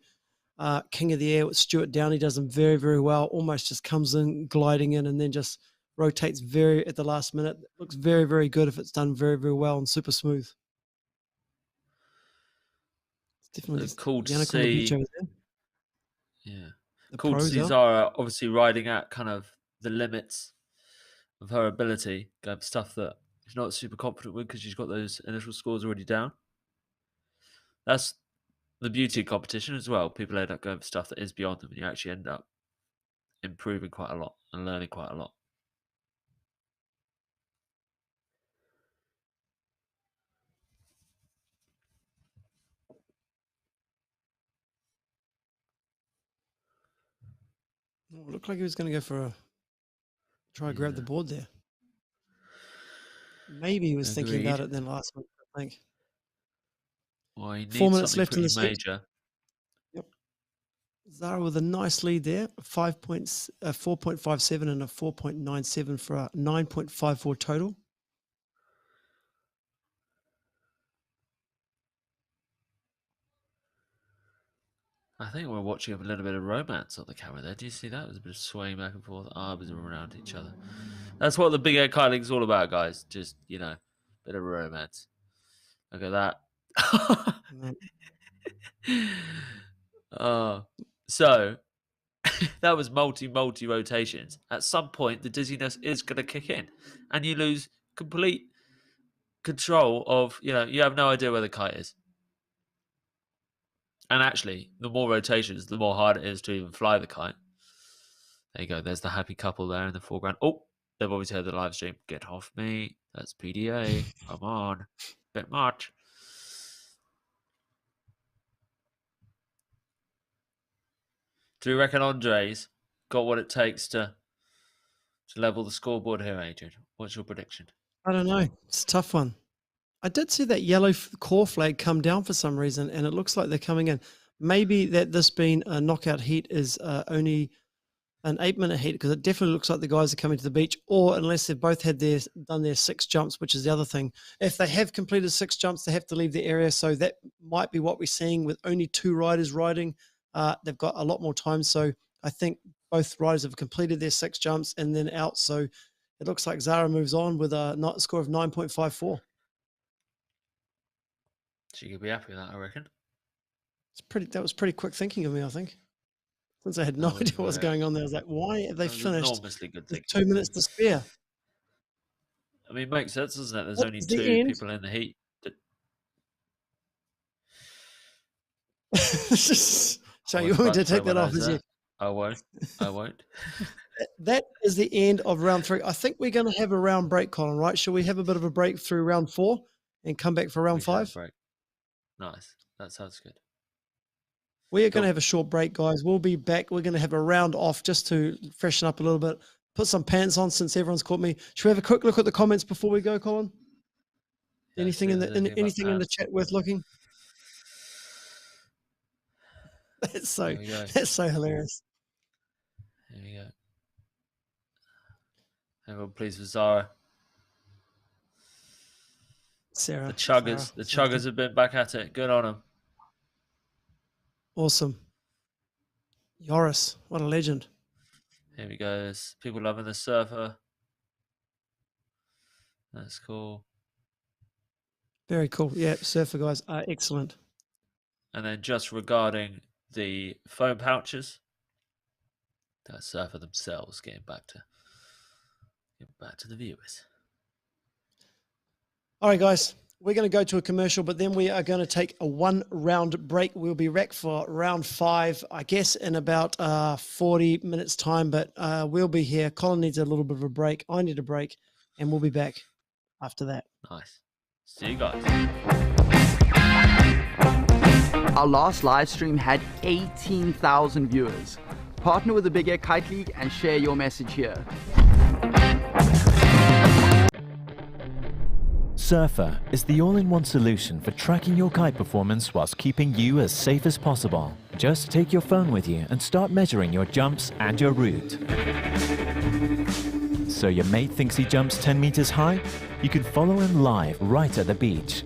King of the Air with Stuart Downey, does them very, very well. Almost just comes in, gliding in, and then just rotates at the last minute. It looks very, very good if it's done very, very well and super smooth. It's definitely cool to see. Yeah. Cool to see Zara obviously riding at kind of the limits of her ability, going for stuff that she's not super confident with because she's got those initial scores already down. That's the beauty of competition as well. People end up going for stuff that is beyond them, and you actually end up improving quite a lot and learning quite a lot. It looked like he was going to go for try to grab the board there. Maybe he was thinking about it then last week, I think. Well, he needs 4 minutes left in the major. Yep. Zara with a nice lead there, 4.57 and a 4.97 for a 9.54 total. I think we're watching a little bit of romance on the camera there. Do you see that? There's a bit of swaying back and forth, arms around each other. That's what the big air kiting is all about, guys. Just, bit of romance. Look at that. So that was multi rotations. At some point, the dizziness is going to kick in, and you lose complete control of, you have no idea where the kite is. And actually, the more rotations, the more hard it is to even fly the kite. There you go. There's the happy couple there in the foreground. Oh, they've obviously heard the live stream. Get off me. That's PDA. Come on. Bit much. Do you reckon Andre's got what it takes to level the scoreboard here, Adrian? What's your prediction? I don't know. It's a tough one. I did see that yellow core flag come down for some reason, and it looks like they're coming in. Maybe that this being a knockout heat is only an 8-minute heat, because it definitely looks like the guys are coming to the beach, or unless they've both done their 6 jumps, which is the other thing. If they have completed 6 jumps, they have to leave the area, so that might be what we're seeing with only 2 riders riding. they've got a lot more time. So I think both riders have completed their 6 jumps and then out. So it looks like Zara moves on with a score of 9.54. She could be happy with that, I reckon. That was pretty quick thinking of me, I think. Since I had no idea what was going on there, I was like, why have they finished enormously good with thinking. 2 minutes to spare? I mean, makes sense, doesn't it? There's That only is the 2 end. people in the heat. So you want me to take that off, is it? I won't. I won't. That is the end of round 3. I think we're going to have a round break, Colin, right? Shall we have a bit of a break through round 4 and come back for round 5? Break. Nice. That sounds good. We are going to have a short break, guys. We'll be back. We're going to have a round off just to freshen up a little bit. Put some pants on since everyone's caught me. Should we have a quick look at the comments before we go, Colin? Yeah, anything in the chat worth looking? That's so hilarious. Here we go. Everyone, please, for Zara. Sarah. The chuggers have been back at it. Good on them. Awesome. Yoris, what a legend. Here we go. There's people loving the surfer. That's cool. Very cool. Yeah, surfer guys are excellent. And then just regarding the foam pouches, that surfer themselves getting back to the viewers. All right, guys. We're going to go to a commercial, but then we are going to take a 1-round break. We'll be back for round 5, I guess, in about 40 minutes' time, but we'll be here. Colin needs a little bit of a break. I need a break, and we'll be back after that. Nice. See you guys. Our last live stream had 18,000 viewers. Partner with the Big Air Kite League and share your message here. Surfer is the all-in-one solution for tracking your kite performance whilst keeping you as safe as possible. Just take your phone with you and start measuring your jumps and your route. So your mate thinks he jumps 10 meters high? You can follow him live right at the beach.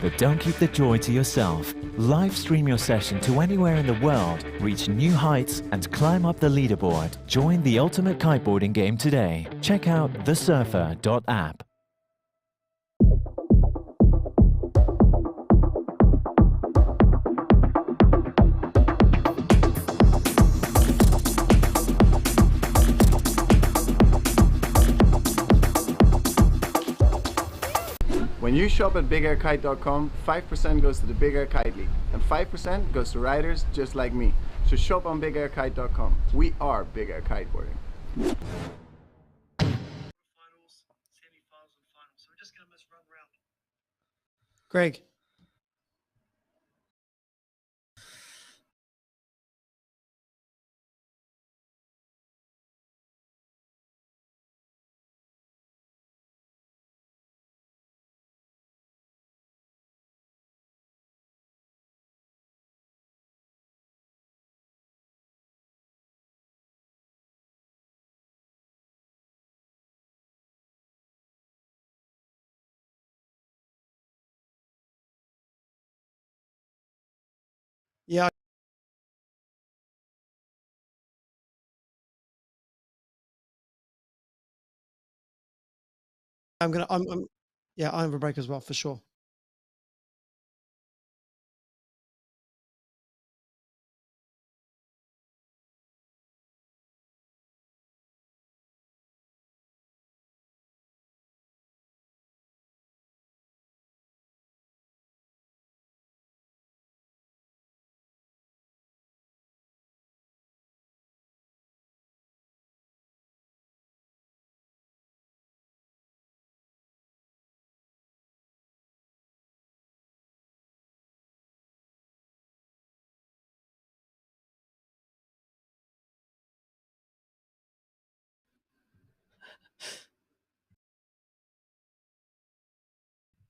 But don't keep the joy to yourself. Live stream your session to anywhere in the world, reach new heights and climb up the leaderboard. Join the ultimate kiteboarding game today. Check out thesurfer.app. When you shop at bigairkite.com, 5% goes to the Big Air Kite League, and 5% goes to riders just like me. So shop on bigairkite.com. We are Big Air Kiteboarding. Finals, semi-finals, and finals. So we're just going to miss run round. Greg. Yeah. I'm have a break as well, for sure.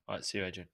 All right, see you, Adrian.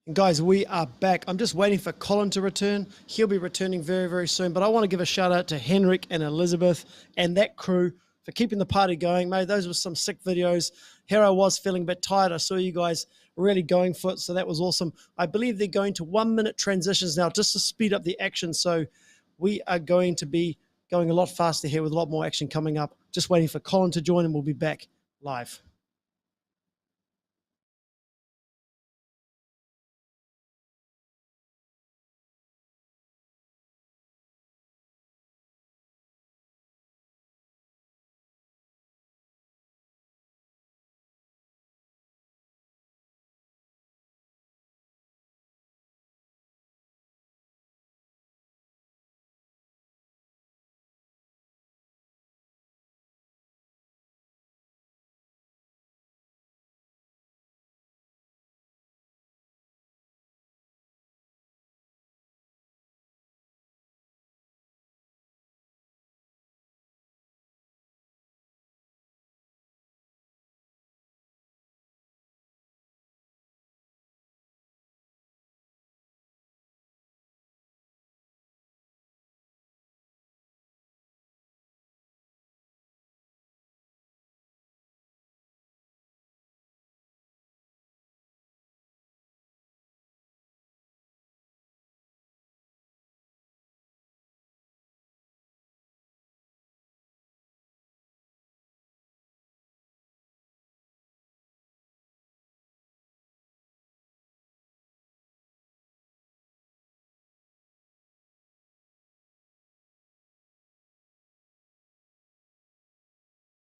And guys, we are back. I'm just waiting for Colin to return. He'll be returning very, very soon. But I want to give a shout out to Henrik and Elizabeth and that crew for keeping the party going. Mate, those were some sick videos. Here I was feeling a bit tired. I saw you guys really going for it. So that was awesome. I believe they're going to 1-minute transitions now just to speed up the action. So we are going to be going a lot faster here with a lot more action coming up. Just waiting for Colin to join and we'll be back live.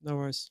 No worries.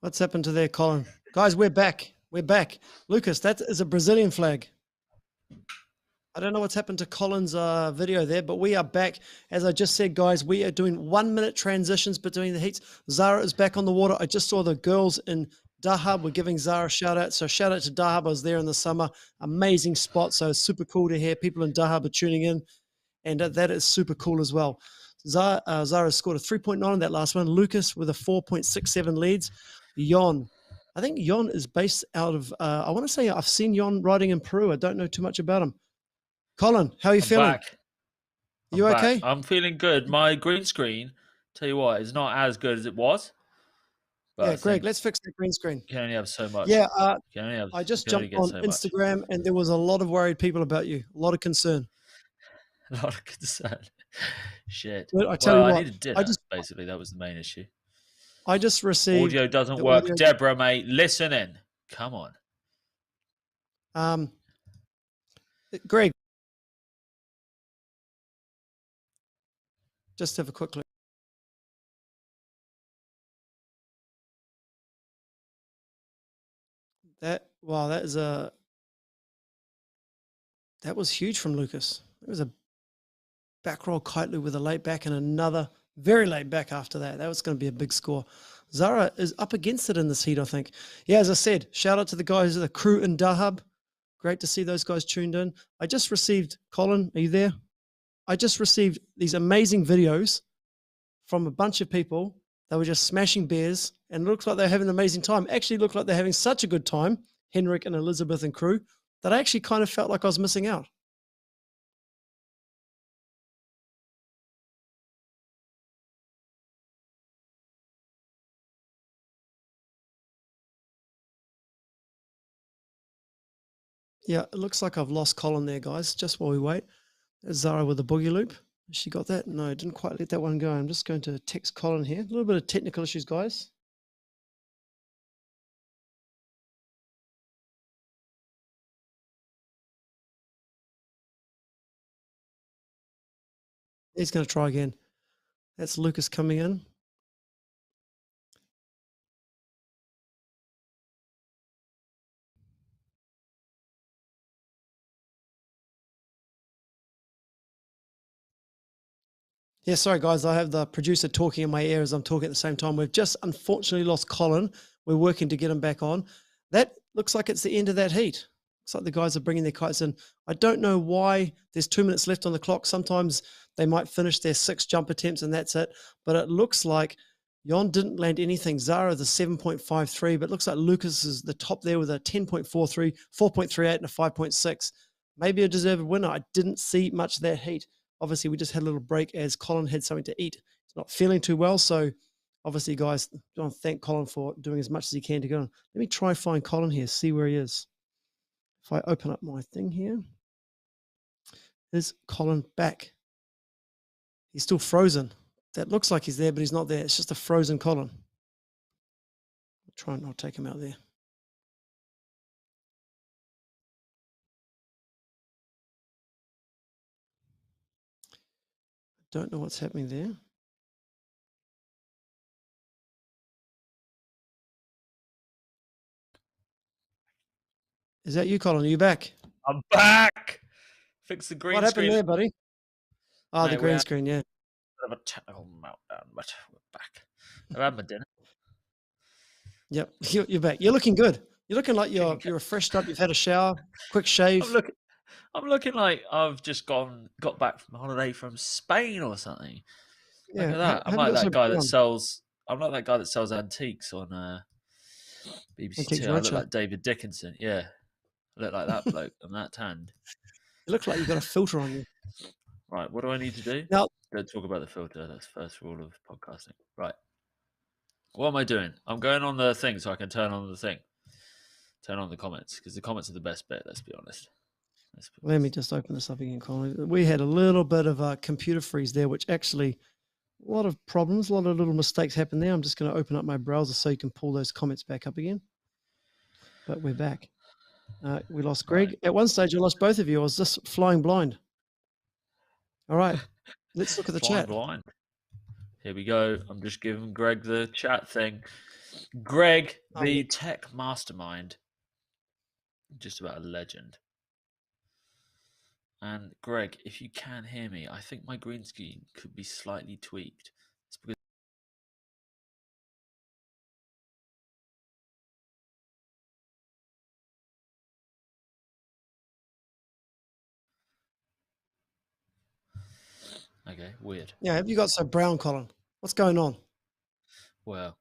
What's happened to there, Colin? Guys, we're back. We're back. Lucas, that is a Brazilian flag. I don't know what's happened to Colin's video there, but we are back. As I just said, guys, we are doing 1-minute transitions between the heats. Zara is back on the water. I just saw the girls in Dahab. We're giving Zara a shout out. So shout out to Dahab. I was there in the summer. Amazing spot. So it's super cool to hear people in Dahab are tuning in. And that is super cool as well. Zara scored a 3.9 on that last one. Lucas with a 4.67 leads. Yon. I think Yon is based out of, I want to say I've seen Yon riding in Peru. I don't know too much about him. Colin, how are you feeling? Back. You okay? I'm feeling good. My green screen, tell you what, is not as good as it was. Yeah, Greg, let's fix the green screen. You can only have so much. Yeah, I just jumped on Instagram and there was a lot of worried people about you. A lot of concern. A lot of concern. Shit. Well, I tell you what, I needed dinner, basically. That was the main issue. I just received... Audio doesn't work. Audio. Deborah, mate, listen in. Come on. Greg. Just have a quick look. That was huge from Lucas. It was a back roll kite loop with a late back and another very late back after that. That was going to be a big score. Zara is up against it in this heat, I think. Yeah, as I said, shout out to the guys, the crew in Dahab. Great to see those guys tuned in. I just received, Colin, are you there? I just received these amazing videos from a bunch of people. They were just smashing beers and it looks like they're having an amazing time. Actually looked like they're having such a good time, Henrik and Elizabeth and crew, that I actually kind of felt like I was missing out. Yeah, it looks like I've lost Colin there, guys, just while we wait. There's Zara with the boogie loop. She got that? No, didn't quite let that one go. I'm just going to text Colin here. A little bit of technical issues, guys. He's going to try again. That's Lucas coming in. Yeah, sorry guys, I have the producer talking in my ear as I'm talking at the same time. We've just unfortunately lost Colin. We're working to get him back on. That looks like it's the end of that heat. Looks like the guys are bringing their kites in. I don't know why there's 2 minutes left on the clock. Sometimes they might finish their 6 jump attempts and that's it. But it looks like Jon didn't land anything. Zara the 7.53, but it looks like Lucas is the top there with a 10.43, 4.38 and a 5.6. Maybe a deserved winner. I didn't see much of that heat. Obviously, we just had a little break as Colin had something to eat. He's not feeling too well. So obviously, guys, I want to thank Colin for doing as much as he can to go on. Let me try find Colin here, see where he is. If I open up my thing here, is Colin back? He's still frozen. That looks like he's there, but he's not there. It's just a frozen Colin. I'll try and not take him out there. Don't know what's happening there. Is that you, Colin? Are you back? I'm back. Fix the green What happened screen. there, buddy? Oh, Mate, the green screen, yeah. Bit of a technical meltdown, but we're back. I've had my dinner. Yep, you're back. You're looking good. You're looking like you're refreshed up. You've had a shower, quick shave. I'm looking like I've just got back from holiday from Spain or something. Yeah, look at that. I'm like that guy that sells. I'm like that guy that sells antiques on BBC Antiques Two. I look Roadshow. like David Dickinson. Yeah, I look like that bloke. I'm that tanned. You look like you've got a filter on you. Right, what do I need to do? Now, don't talk about the filter. That's first rule of podcasting. Right. What am I doing? I'm going on the thing so I can turn on the thing. Turn on the comments because the comments are the best bit. Let's be honest. Let me just open this up again, Colin. We had a little bit of a computer freeze there, which actually a lot of problems, a lot of little mistakes happened there. I'm just going to open up my browser so you can pull those comments back up again. But we're back. We lost Greg. Right. At one stage, I lost both of you. I was just flying blind. All right. Let's look at the chat. Blind. Here we go. I'm just giving Greg the chat thing. Greg, the tech mastermind. Just about a legend. And Greg, if you can hear me, I think my green screen could be slightly tweaked. It's because okay, weird. Yeah, have you got so brown, Colin? What's going on? Well,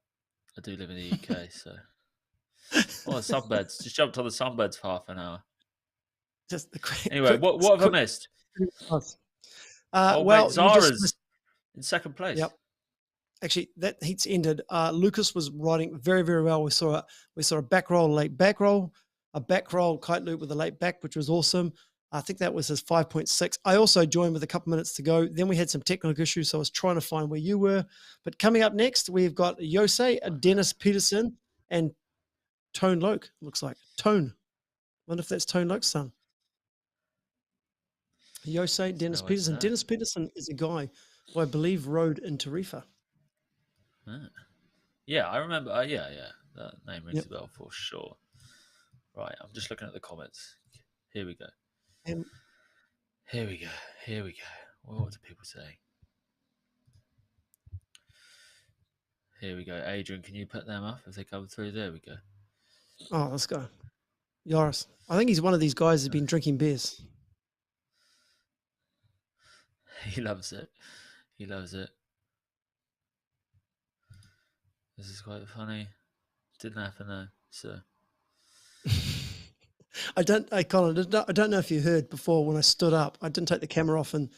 I do live in the UK, so the sunbeds. Just jumped on the sunbeds for half an hour. Just the anyway, what have I missed? Well, mate, Zara's in second place. Yep. Actually, that heat's ended. Lucas was riding very, very well. We saw a back roll, late back roll, a back roll kite loop with a late back, which was awesome. I think that was his 5.6. I also joined with a couple minutes to go. Then we had some technical issues, so I was trying to find where you were. But coming up next, we've got Jose, Dennis Peterson, and Tone Loke. Looks like Tone. Wonder if that's Tone Loke's son. Jose, Dennis Peterson. Dennis Peterson is a guy who I believe rode in Tarifa. Yeah, I remember. Yeah. That name rings a bell for sure. Right, I'm just looking at the comments. Here we go. Here we go. What do people say? Here we go. Adrian, can you put them up if they come through? There we go. Oh, let's go. Yoris. I think he's one of these guys who's been drinking beers. He loves it. This is quite funny. Didn't happen though, so. Colin, I don't know if you heard before when I stood up, I didn't take the camera off and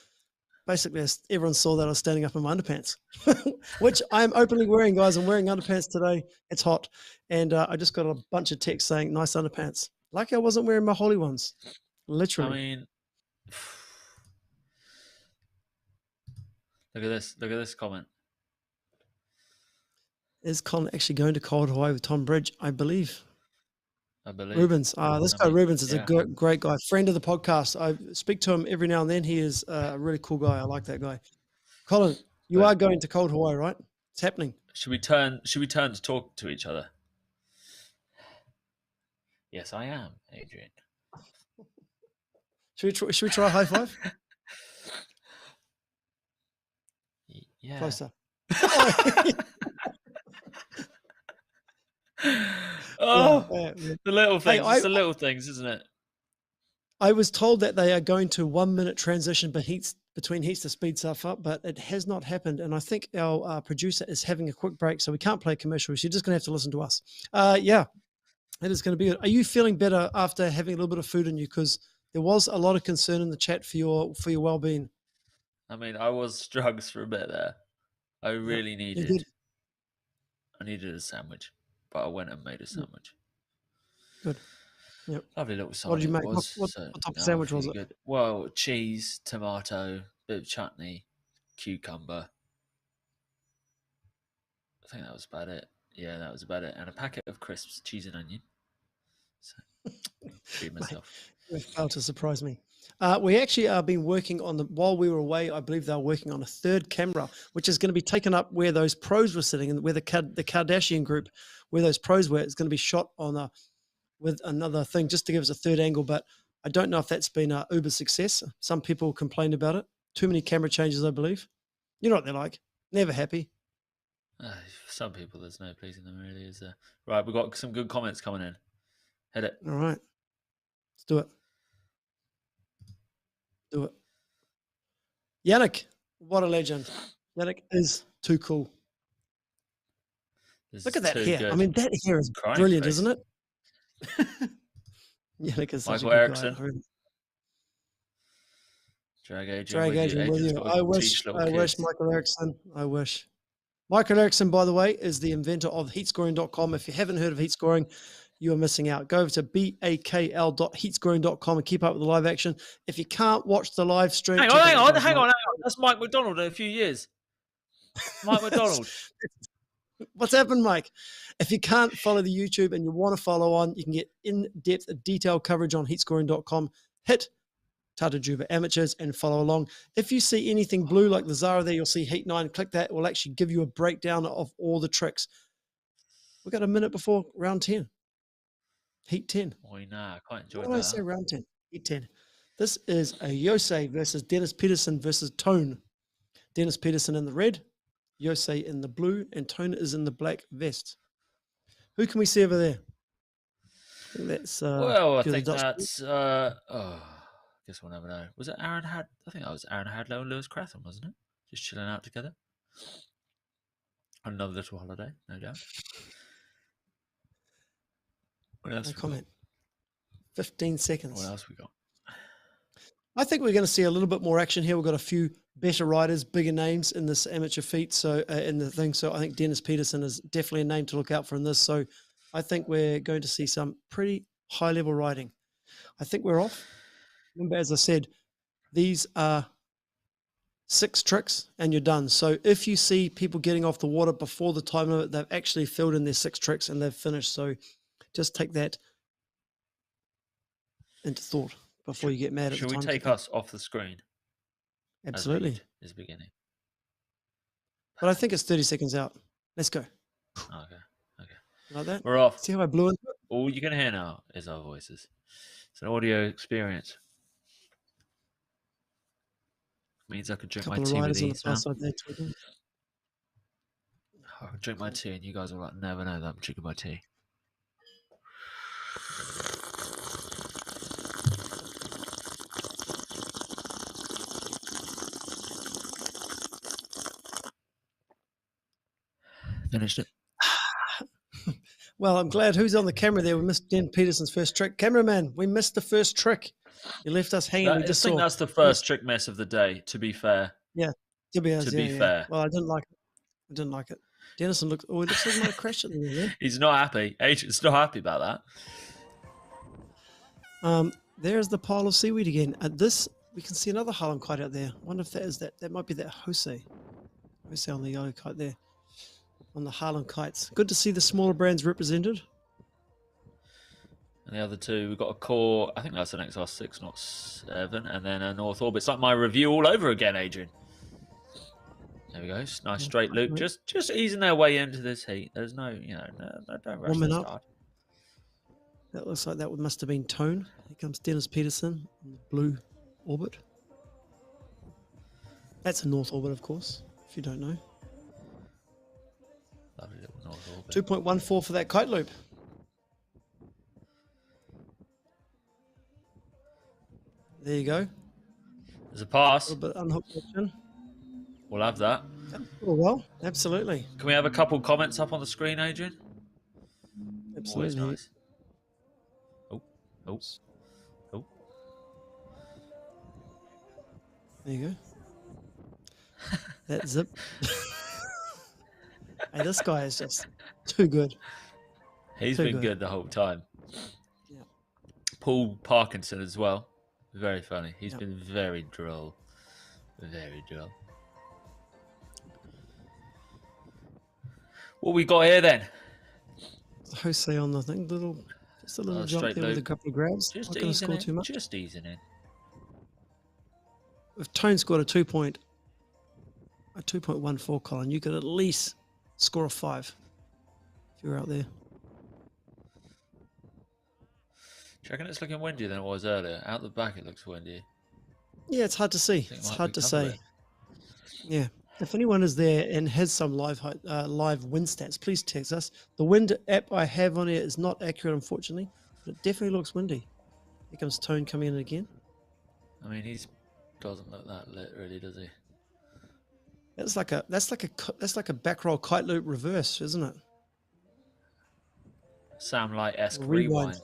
basically everyone saw that I was standing up in my underpants, which I'm openly wearing, guys. I'm wearing underpants today. It's hot. And I just got a bunch of texts saying, nice underpants. Like I wasn't wearing my holy ones. Literally. I mean, look at this comment. Is Colin actually going to Cold Hawaii with Tom Bridge? I believe. Rubens. This guy Rubens is a great guy, friend of the podcast. I speak to him every now and then. He is a really cool guy. I like that guy. Colin, you are going to Cold Hawaii, right? It's happening. Should we turn to talk to each other? Yes, I am, Adrian. Should we try a high five? Yeah. Closer. Oh, Yeah. the little Hey, things. It's the little things, isn't it? I was told that they are going to 1 minute transition between heats to speed stuff up, but it has not happened. And I think our producer is having a quick break, so we can't play commercials. You're just going to have to listen to us. Yeah, it is going to be good. Are you feeling better after having a little bit of food in you? Because there was a lot of concern in the chat for your well-being. I mean, I was drugs for a bit there. I really needed a sandwich, but I went and made a sandwich. Good. Yep. Lovely little sandwich. What did you make? Was, what so, type of sandwich was it? good. Well, cheese, tomato, bit of chutney, cucumber. I think that was about it. Yeah, that was about it. And a packet of crisps, cheese and onion. So, treat myself. You failed to surprise me. We actually have been working on while we were away, I believe they were working on a third camera, which is going to be taken up where those pros were sitting and where the Kardashian group, where those pros were. It's going to be shot on with another thing just to give us a third angle. But I don't know if that's been a uber success. Some people complained about it. Too many camera changes, I believe. You know what they're like. Never happy. Some people, there's no pleasing them, really, is there? Right, we've got some good comments coming in. Hit it. All right. Let's do it. Do it. Yannick, what a legend. Yannick is too cool. Look at that hair. Good. I mean, that hair is brilliant, isn't it? Yannick is such Michael a good Erickson. guy. Drag agent with you. I wish Michael Erickson. I wish. Michael Erickson, by the way, is the inventor of heatscoring.com. If you haven't heard of heat scoring, you are missing out. Go over to bakl.heatscoring.com and keep up with the live action. If you can't watch the live stream... Hang on. That's Mike McDonald in a few years. Mike McDonald. What's happened, Mike? If you can't follow the YouTube and you want to follow on, you can get in-depth, detailed coverage on heatscoring.com. Hit Tatajuba Amateurs and follow along. If you see anything blue like the Zara there, you'll see Heat 9. Click that. It will actually give you a breakdown of all the tricks. We've got a minute before round 10. Heat 10. Oh, no, I quite enjoyed that. What did I say? Round 10. Heat 10. This is a Yosei versus Dennis Peterson versus Tone. Dennis Peterson in the red, Yosei in the blue, and Tone is in the black vest. Who can we see over there? I think that's... I think that's... I guess we'll never know. Was it Aaron I think that was Aaron Hadlow and Lewis Cratham, wasn't it? Just chilling out together. Another little holiday, no doubt. What else? No comment. 15 seconds. What else we got? I think we're going to see a little bit more action here. We've got a few better riders, bigger names in this amateur feat. So in the thing, so I think Dennis Peterson is definitely a name to look out for in this. So I think we're going to see some pretty high level riding. I think we're off. Remember, as I said, these are 6 tricks and you're done. So if you see people getting off the water before the time limit, they've actually filled in their 6 tricks and they've finished. So just take that into thought before you get mad at the time. Should we take us off the screen? Absolutely. Is beginning. But I think it's 30 seconds out. Let's go. Okay. Like that? We're off. See how I blew into it? All you can hear now is our voices. It's an audio experience. Means I could drink my tea with ease, man. I can drink my tea and you guys will never know that I'm drinking my tea. Finished it. Well, I'm glad. Who's on the camera there? We missed Dan Peterson's first trick. Cameraman, we missed the first trick. You left us hanging. I think that's the first trick mess of the day, to be fair. Yeah, to be fair. Well, I didn't like it. Dennison looks like he might have crashed it there. He's not happy. Agent's not happy about that. There's the pile of seaweed again. At this, we can see another Harlem kite out there. I wonder if that might be that Jose on the yellow kite there. On the Harlem kites. Good to see the smaller brands represented. And the other two, we've got a core, I think that's an XR6, not 7, and then a North Orbit. It's like my review all over again, Adrian. There we go. Nice straight loop. Just easing their way into this heat. There's no, don't rush the start. That looks like that must have been Tone. Here comes Dennis Peterson on the blue Orbit. That's a North Orbit, of course. if you don't know. Lovely little North Orbit. 2.14 for that kite loop. There you go. There's a pass. A little bit unhooked action. We'll have that. Oh, well, absolutely. Can we have a couple comments up on the screen, Adrian? Absolutely. Always nice. Oh, oh, oh. There you go. That zip. Hey, this guy is just too good. He's been good the whole time. Yeah. Paul Parkinson as well. Very funny. He's been very droll. Very droll. What we got here then? Jose on the thing, just a little jump there with a couple of grabs. Just not going to score too much. Just easing in. If Tone scored a 2.14, Colin, you could at least score a 5 if you were out there. Do you reckon it's looking windier than it was earlier? Out the back, it looks windy. Yeah, it's hard to see. It's hard to say. Yeah. If anyone is there and has some live wind stats, please text us. The wind app I have on here is not accurate, unfortunately, but it definitely looks windy. Here comes Tone coming in again. I mean, he doesn't look that lit, really, does he? That's like a back roll kite loop reverse, isn't it? Sam Light-esque rewind.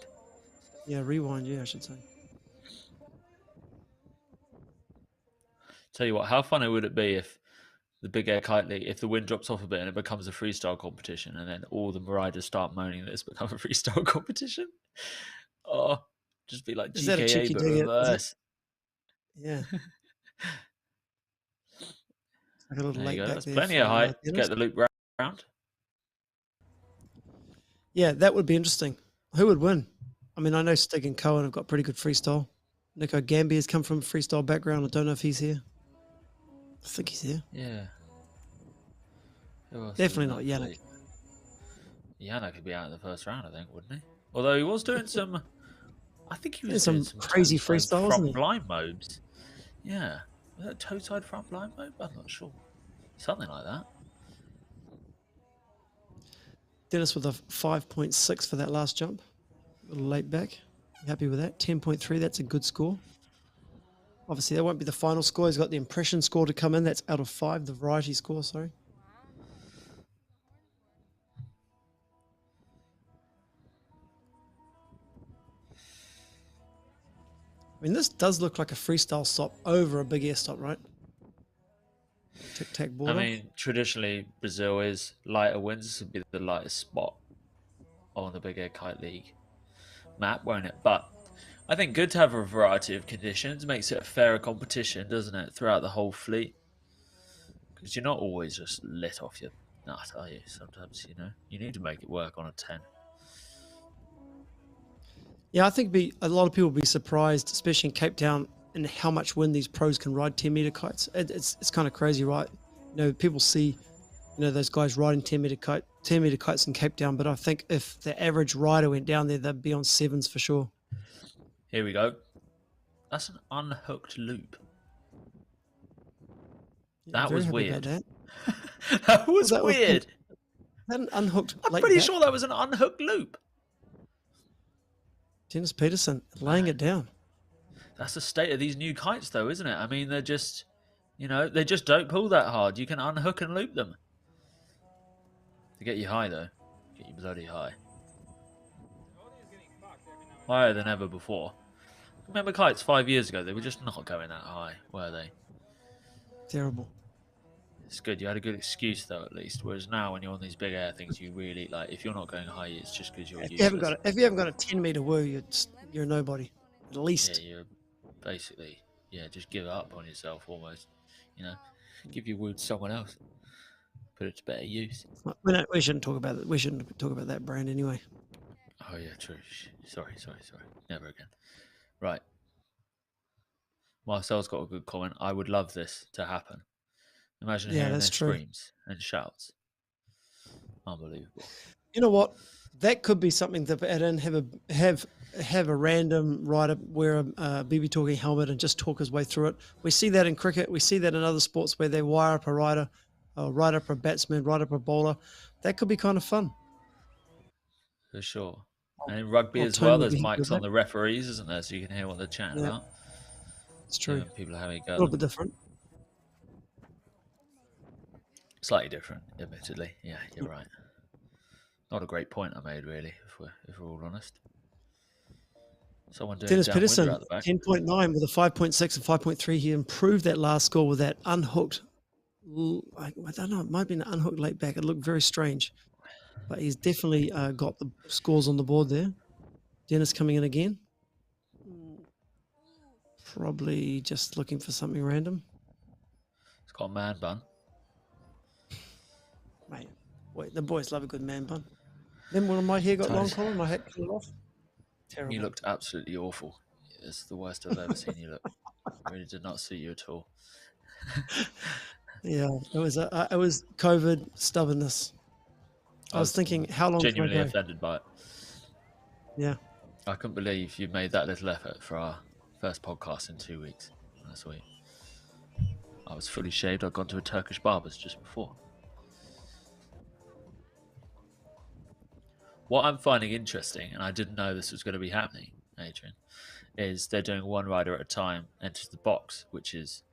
Yeah, rewind. Yeah, I should say. Tell you what, how funny would it be if the Big Air Kite League, if the wind drops off a bit and it becomes a freestyle competition, and then all the riders start moaning that it's become a freestyle competition? Oh, just be like GKA but reverse. Yeah. Like a little there lake you go. back That's there plenty of height. Get the loop round. Yeah, that would be interesting. Who would win? I mean, I know Stig and Cohen have got pretty good freestyle. Nico Gambier has come from a freestyle background. I don't know if he's here. I think he's here. Yeah. Definitely not Yannick. Yannick could be out in the first round, I think, wouldn't he? Although he was doing some... I think he was doing some crazy freestyle, wasn't he? Front blind modes. Yeah. Was that toe side front blind mode? I'm not sure. Something like that. Dennis with a 5.6 for that last jump. A little late back. Happy with that. 10.3, that's a good score. Obviously, that won't be the final score. He's got the impression score to come in. That's out of 5, the variety score, sorry. I mean, this does look like a freestyle stop over a big air stop, right? Tic-tac board. I mean, traditionally, Brazil is lighter winds. This would be the lightest spot on the Big Air Kite League map, won't it? But I think good to have a variety of conditions. Makes it a fairer competition, doesn't it, throughout the whole fleet? Because you're not always just lit off your nut, are you? Sometimes, you know, you need to make it work on a 10. Yeah, I think a lot of people will be surprised, especially in Cape Town, and how much wind these pros can ride 10-meter kites. It's kind of crazy, right? You know, people see, you know, those guys riding 10-meter kites in Cape Town, but I think if the average rider went down there, they'd be on 7s for sure. Here we go. That's an unhooked loop. Yeah, that was weird. That. That was weird. That an unhooked. I'm pretty sure that was an unhooked loop. Dennis Peterson laying it down. That's the state of these new kites, though, isn't it? I mean, they're just, you know, they just don't pull that hard. You can unhook and loop them. To get you high, though. Get you bloody high. Higher than ever before. Remember kites 5 years ago? They were just not going that high, were they? Terrible. It's good. You had a good excuse, though, at least. Whereas now, when you're on these big air things, you really, like, if you're not going high, it's just because you're useless. If you haven't got a 10-meter woo, you're nobody. At least. Yeah, you're basically, just give up on yourself almost. You know, give your woo to someone else. Put it to better use. We shouldn't talk about that. We shouldn't talk about that brand anyway. Oh, yeah, true. Sorry. Never again. Right. Marcel's got a good comment. I would love this to happen. Imagine hearing their screams and shouts. Unbelievable. You know what? That could be something that add in, have a random rider wear a BB talking helmet and just talk his way through it. We see that in cricket. We see that in other sports where they wire up a rider a right upper batsman, right upper bowler. That could be kind of fun. For sure. And in rugby Well, as Tony well, will there's be mics here, on the referees, isn't there? So you can hear what they're chatting Yeah. about. It's true. When people are having a A go. little bit different. Slightly different, admittedly. Yeah, you're right. Not a great point I made, really, if we're all honest. Someone doing Dennis downwinder Peterson, out the back. 10.9 with a 5.6 and 5.3. He improved that last score with that unhooked. I don't know. It might be an unhooked late back. It looked very strange. But he's definitely got the scores on the board there. Dennis coming in again. Probably just looking for something random. It's got a man bun. Mate, wait, the boys love a good man bun. Then when my hair got long, Titus. Colin, my hat cut off. Terrible. You looked absolutely awful. It's the worst I've ever seen you look. Really did not suit you at all. Yeah, it was COVID stubbornness. I was thinking, how long Genuinely can I go? offended by it. Yeah. I couldn't believe you made that little effort for our first podcast in 2 weeks. That's sweet. I was fully shaved. I'd gone to a Turkish barber's just before. What I'm finding interesting, and I didn't know this was going to be happening, Adrian, is they're doing one rider at a time enters the box, which is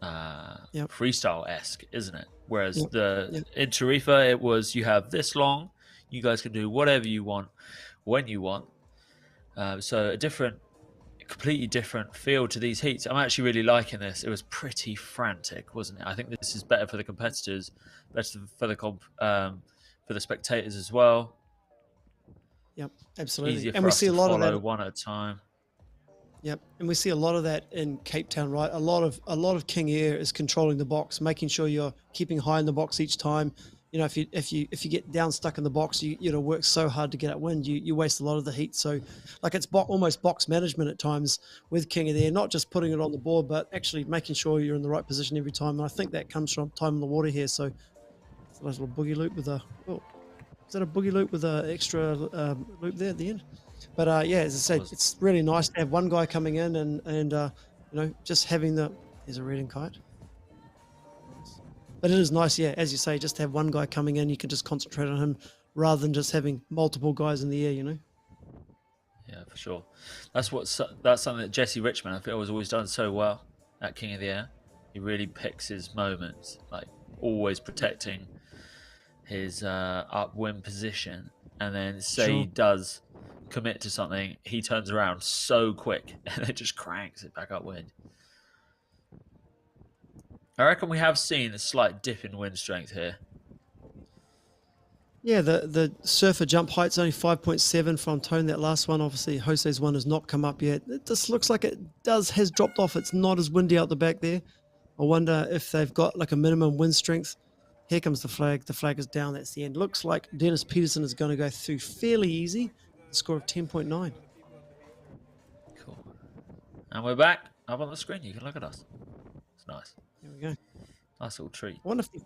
freestyle-esque, isn't it? Whereas in Tarifa, it was you have this long, you guys can do whatever you want, when you want. So a completely different feel to these heats. I'm actually really liking this. It was pretty frantic, wasn't it? I think this is better for the competitors, better for the spectators as well. Yep, absolutely. Easier and for we us see a to lot of follow that one at a time. Yep, and we see a lot of that in Cape Town, right? A lot of King Air is controlling the box, making sure you're keeping high in the box each time. You know, if you get down stuck in the box, you work so hard to get up wind, you waste a lot of the heat. So, like it's almost box management at times with King of the Air, not just putting it on the board, but actually making sure you're in the right position every time. And I think that comes from time in the water here. So, it's a nice little boogie loop with a is that a boogie loop with an extra loop there at the end? But yeah, as I said, it's really nice to have one guy coming in and just having there's a reading kite. But it is nice, yeah, as you say, just to have one guy coming in, you can just concentrate on him rather than just having multiple guys in the air, you know? Yeah, for sure. That's something that Jesse Richmond, I feel, has always done so well at King of the Air. He really picks his moments, like always protecting his upwind position. And then he does commit to something, he turns around so quick and it just cranks it back upwind. I reckon we have seen a slight dip in wind strength here. Yeah, the surfer jump height's only 5.7 from Tone. That last one, obviously, Jose's one has not come up yet. It just looks like it has dropped off. It's not as windy out the back there. I wonder if they've got like a minimum wind strength. Here comes the flag. The flag is down. That's the end. Looks like Dennis Peterson is going to go through fairly easy. A score of 10.9. Cool. And we're back up on the screen. You can look at us. It's nice. There we go. Nice little treat. I wonder if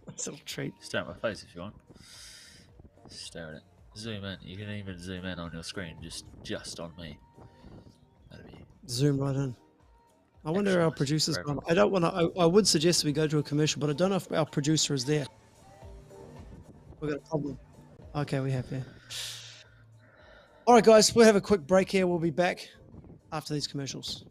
nice little treat. Stare at my face if you want. Stare at it. Zoom in. You can even zoom in on your screen, just on me. That'd be zoom right in. I wonder if our producer's gone. I don't want to. I would suggest we go to a commercial, but I don't know if our producer is there. We've got a problem. Okay, we have, yeah. All right, guys, we'll have a quick break here. We'll be back after these commercials.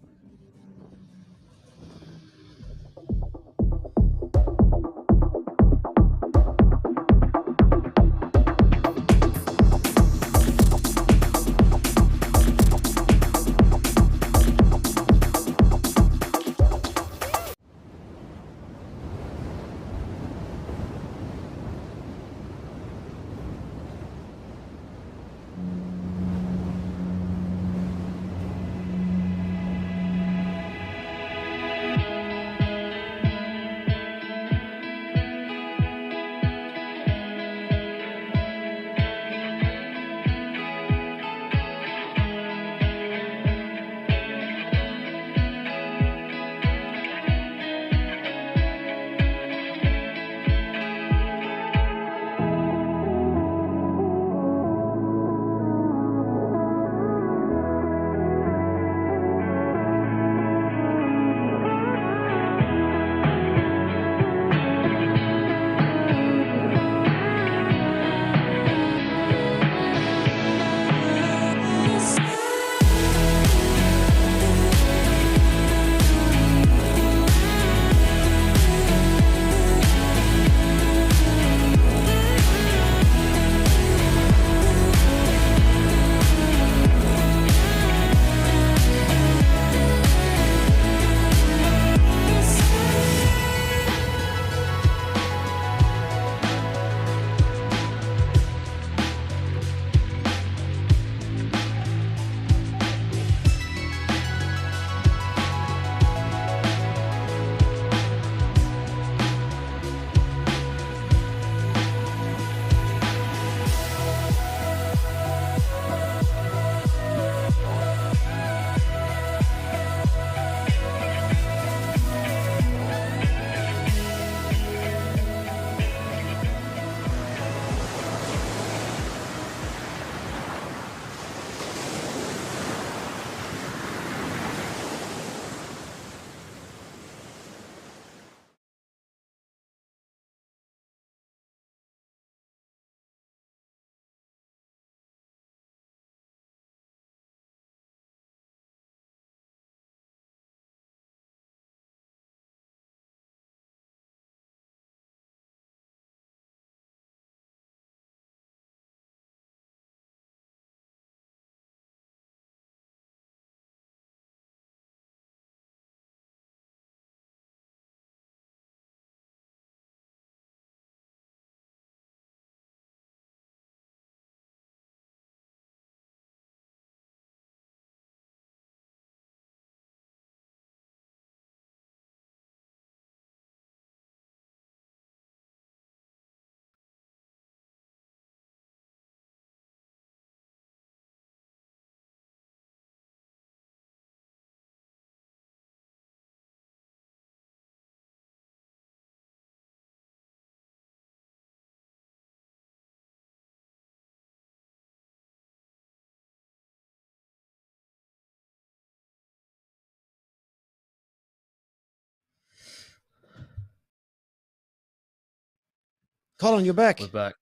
Colin, you're back. We're back.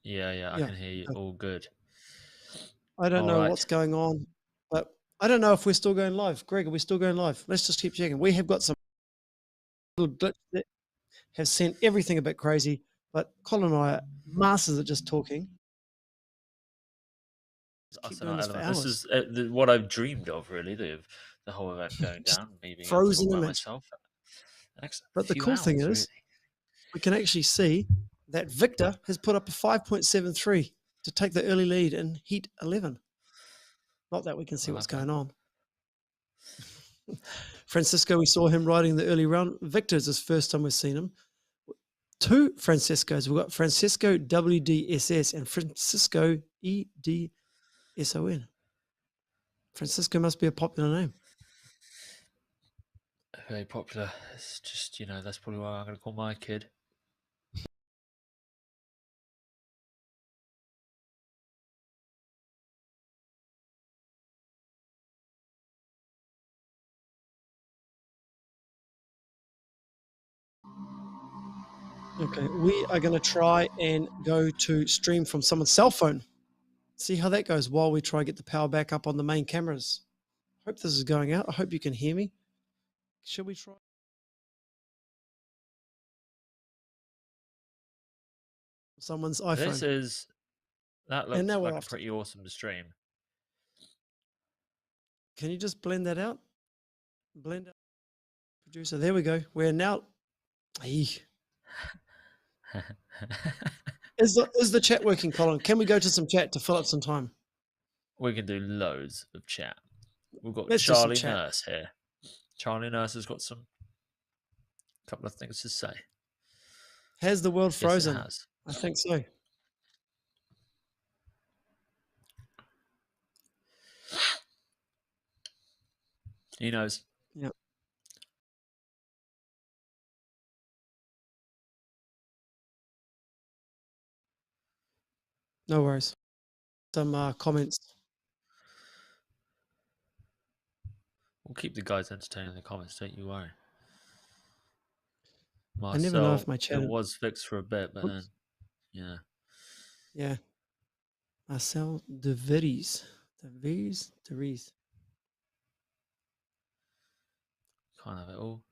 Yeah, I can hear you. All good. I don't know what's going on, but I don't know if we're still going live. Greg, are we still going live? Let's just keep checking. We have got some little glitch that have sent everything a bit crazy, but Colin and I are masters at just talking. Keep doing this for hours. This is what I've dreamed of, really. The whole event going down, me being frozen able to talk about image. myself. But the cool thing is, really, we can actually see that Victor has put up a 5.73 to take the early lead in Heat 11. Not that we can see what's going on. Francisco, we saw him riding the early round. Victor is his first time we've seen him. Two Franciscos. We've got Francisco WDSS and Francisco EDSON. Francisco must be a popular name. Very popular. It's just, that's probably why I'm going to call my kid. Okay, we are going to try and go to stream from someone's cell phone. See how that goes while we try to get the power back up on the main cameras. Hope this is going out. I hope you can hear me. Should we try? Someone's iPhone. That looks like a pretty awesome stream. Can you just blend that out? Blend out. Producer, there we go. We're now... Is the chat working, Colin? Can we go to some chat to fill up some time? We can do loads of chat. We've got Charlie Nurse here. Charlie Nurse has got a couple of things to say. Has the world frozen? Yes, it has. I think so. He knows. Yep. No worries. Some comments. We'll keep the guys entertained in the comments, don't you worry. Marcel, I never know if my channel... It was fixed for a bit, but then, yeah. Yeah. Marcel de Vries. Can't have it all.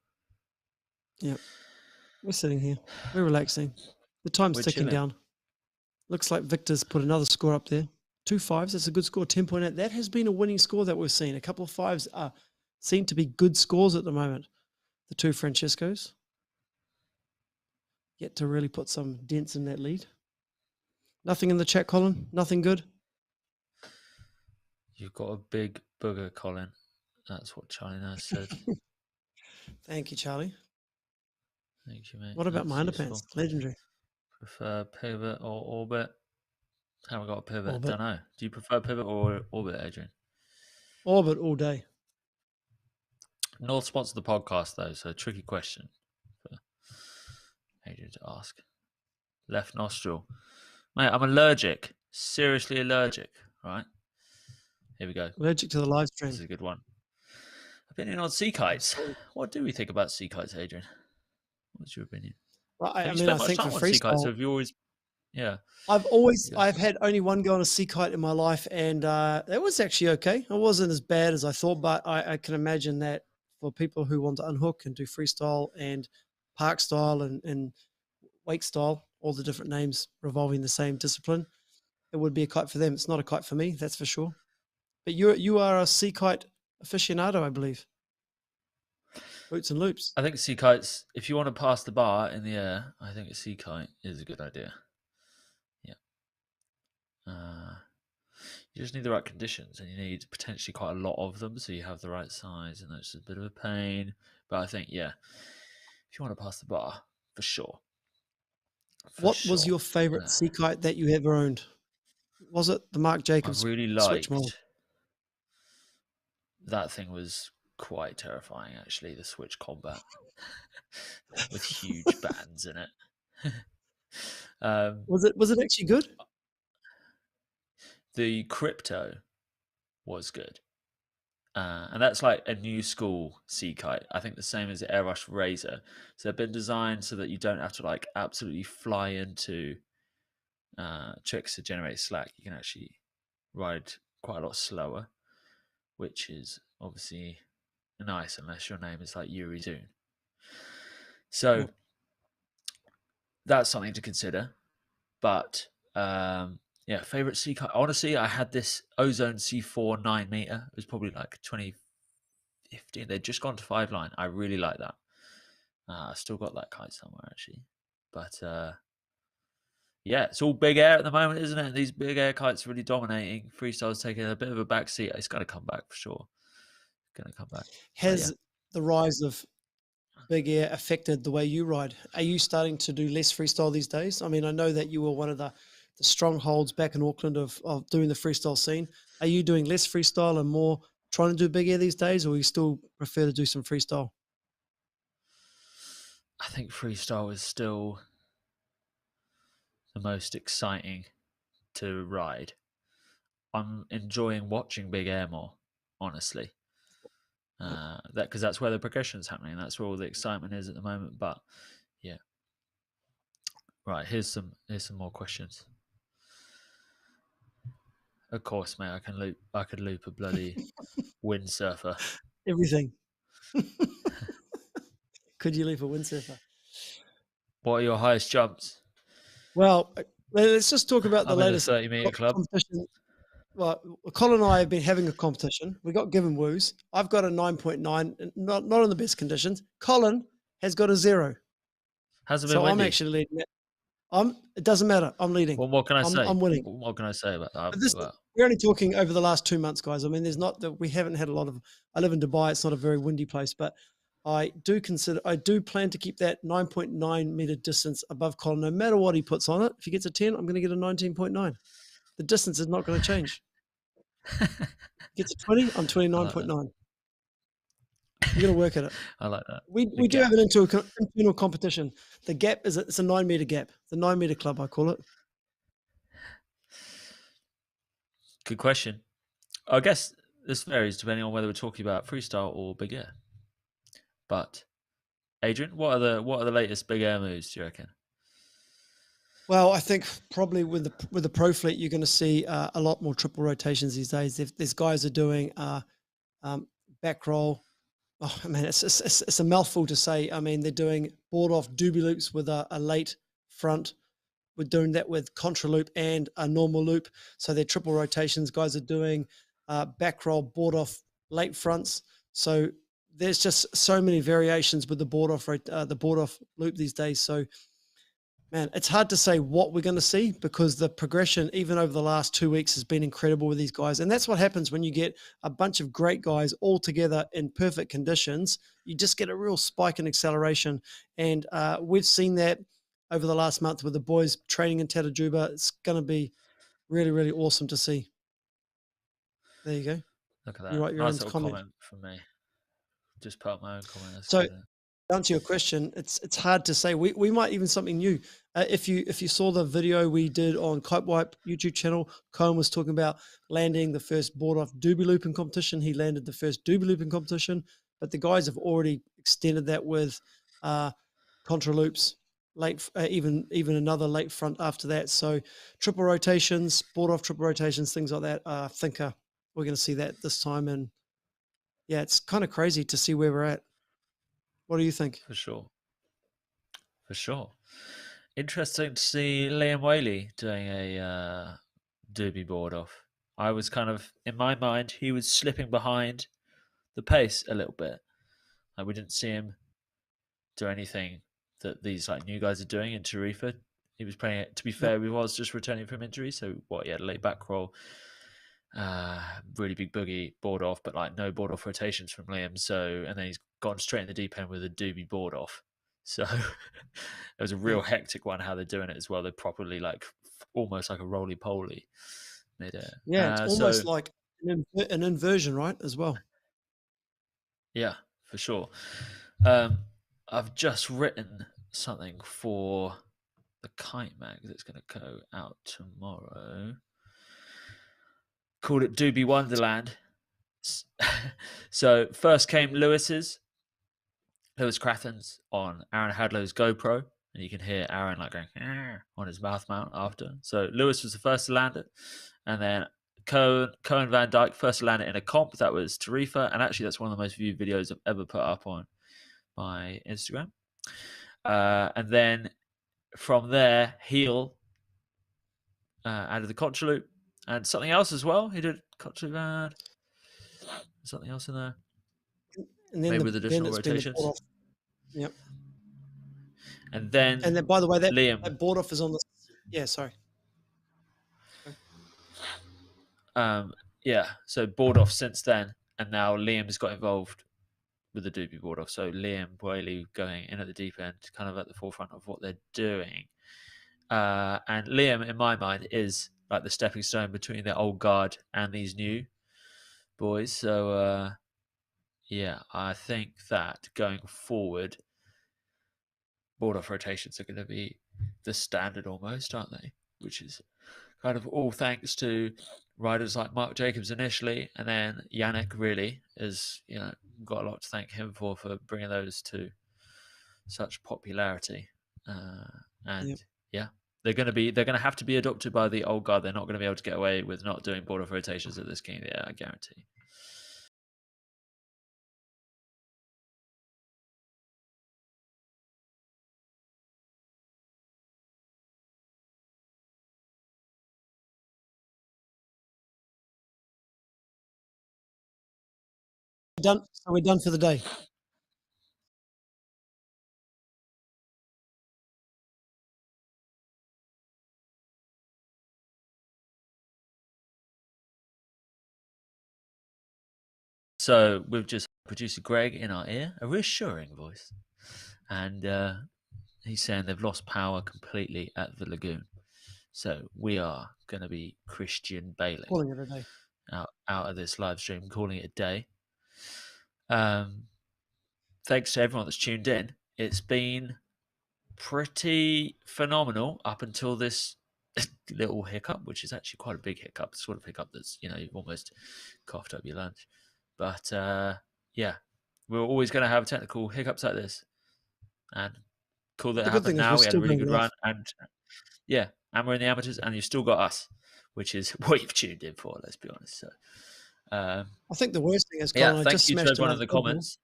Yep. We're sitting here. We're relaxing. The time's ticking down. Looks like Victor's put another score up there. 2 5s. That's a good score. 10.8. That has been a winning score that we've seen. A couple of 5s seem to be good scores at the moment. The two Franciscos. Yet to really put some dents in that lead. Nothing in the chat, Colin? Nothing good? You've got a big booger, Colin. That's what Charlie Nurse said. Thank you, Charlie. Thank you, mate. What about my underpants? Legendary. Prefer pivot or orbit? Haven't got a pivot. Orbit. Don't know. Do you prefer pivot or orbit, Adrian? Orbit all day. Not sponsor the podcast though, so tricky question for Adrian to ask. Left nostril, mate. I'm allergic. Seriously allergic. Right. Here we go. Allergic to the live stream. This is a good one. Opinion on sea kites. What do we think about sea kites, Adrian? What's your opinion? Well, I think for freestyle, sea kites, have you always? Yeah. I've had only one go on a sea kite in my life, and it was actually okay. It wasn't as bad as I thought, but I can imagine that for people who want to unhook and do freestyle and park style and wake style, all the different names revolving the same discipline, it would be a kite for them. It's not a kite for me, that's for sure. But you are a sea kite aficionado, I believe. Boots and loops. I think sea kites, if you want to pass the bar in the air, I think a sea kite is a good idea. Yeah. You just need the right conditions, and you need potentially quite a lot of them, so you have the right size, and that's a bit of a pain. But I think, yeah, if you want to pass the bar, for sure. What was your favorite sea kite that you ever owned? Was it the Marc Jacobs? I really liked that thing. Was quite terrifying, actually. The Switch Combat with huge bands in it. Was it actually good? The Crypto was good. And that's like a new school sea kite. I think the same as the Airush Razor. So they've been designed so that you don't have to like absolutely fly into tricks to generate slack. You can actually ride quite a lot slower, which is obviously nice unless your name is like Yuri Dune. So that's something to consider. But yeah, favorite sea kite. Honestly, I had this Ozone C4 9 meter. It was probably like 2015. They'd just gone to 5-line. I really like that. I still got that kite somewhere actually. But yeah, it's all big air at the moment, isn't it? These big air kites are really dominating. Freestyle's taking a bit of a back seat. It's going to come back for sure. It's going to come back. Has the rise of big air affected the way you ride? Are you starting to do less freestyle these days? I mean, I know that you were one of the strongholds back in Auckland of doing the freestyle scene. Are you doing less freestyle and more trying to do big air these days, or you still prefer to do some freestyle? I think freestyle is still the most exciting to ride. I'm enjoying watching big air more, honestly. Because that's where the progression's happening. That's where all the excitement is at the moment. But yeah, right. Here's some more questions. Of course, mate. I could loop a bloody windsurfer. Everything. Could you loop a windsurfer? What are your highest jumps? Well, let's just talk about the latest 30-meter club competition. Well, Colin and I have been having a competition. We got given woos. I've got a 9.9, not in the best conditions. Colin has got a 0. Hasn't been so windy. I'm actually leading it. It doesn't matter. I'm leading. Well, what can I say? I'm winning. What can I say about that? We're only talking over the last 2 months, guys. I mean, we haven't had a lot of. I live in Dubai. It's not a very windy place, but I do plan to keep that 9.9 meter distance above Colin, no matter what he puts on it. If he gets a 10, I'm going to get a 19.9. The distance is not going to change. Gets a 20, I'm 29.9. You're going to work at it. I like that. We do have an internal competition. The gap it's a 9 meter gap. The 9 meter club, I call it. Good question. I guess this varies depending on whether we're talking about freestyle or big air. But Adrian, what are the latest big air moves, do you reckon? Well, I think probably with the pro fleet, you're going to see a lot more triple rotations these days. These guys are doing back roll. Oh man, it's a mouthful to say. I mean, they're doing board off doobie loops with a late front. We're doing that with contra loop and a normal loop. So they're triple rotations. Guys are doing back roll, board off, late fronts. So there's just so many variations with the board off loop these days. So man, it's hard to say what we're going to see because the progression, even over the last 2 weeks, has been incredible with these guys. And that's what happens when you get a bunch of great guys all together in perfect conditions. You just get a real spike in acceleration. And we've seen that over the last month with the boys training in Tatajuba. It's going to be really, really awesome to see. There you go. Look at that. You write your nice own little comment from me. Just put up my own comment. So to answer your question, it's hard to say. We might even something new. If you saw the video we did on Kite Wipe YouTube channel, Cohen was talking about landing the first board off doobie loop in competition. He landed the first doobie loop in competition, but the guys have already extended that with contra loops, late even another late front after that. So triple rotations, board off triple rotations, things like that. I think we're going to see that this time, and yeah, it's kind of crazy to see where we're at. What do you think? For sure. Interesting to see Liam Whaley doing a doobie board off. I was kind of, in my mind, he was slipping behind the pace a little bit. Like we didn't see him do anything that these like new guys are doing in Tarifa. He was playing it. To be fair, he was just returning from injury. So he had a late back roll, really big boogie board off, but like no board off rotations from Liam. So, and then he's gone straight in the deep end with a doobie board off. So it was a real hectic one how they're doing it as well. They're properly like almost like a roly poly midair. Yeah, it's almost like an inversion, right? As well. Yeah, for sure. I've just written something for the Kite Mag that's going to go out tomorrow. Called it Doobie Wonderland. So first came Lewis Crathen's on Aaron Hadlow's GoPro, and you can hear Aaron like going on his mouth mount after. So Lewis was the first to land it, and then Cohen Van Dyke first to land it in a comp. That was Tarifa, and actually that's one of the most viewed videos I've ever put up on my Instagram. And then from there, Heel added the contra loop and something else as well. He did contra loop, something else in there, and then maybe with additional rotations. Yep. And then by the way, that Liam, that board off is on the. Yeah, sorry. Yeah, so board off since then, and now Liam's got involved with the doobie board off. So Liam Boyley going in at the deep end, kind of at the forefront of what they're doing. And Liam, in my mind, is like the stepping stone between the old guard and these new boys. So yeah, I think that going forward, board off rotations are going to be the standard almost, aren't they? Which is kind of all thanks to riders like Mark Jacobs initially, and then Yannick really is, got a lot to thank him for bringing those to such popularity. And yeah, they're going to have to be adopted by the old guard. They're not going to be able to get away with not doing board off rotations at this game. Yeah, I guarantee. Done. So we're done for the day. So we've just producer Greg in our ear, a reassuring voice, and he's saying they've lost power completely at the lagoon. So we are going to be Christian bailing Calling it a day. out of this live stream, calling it a day. Thanks to everyone that's tuned in. It's been pretty phenomenal up until this little hiccup, which is actually quite a big hiccup, the sort of hiccup that's, you've almost coughed up your lunch. But yeah, we're always going to have technical hiccups like this. And cool that it happened now. We had a really good run. And yeah, and we're in the amateurs, and you've still got us, which is what you've tuned in for, let's be honest. So I think the worst thing is, Colin, I just smashed one of the comments.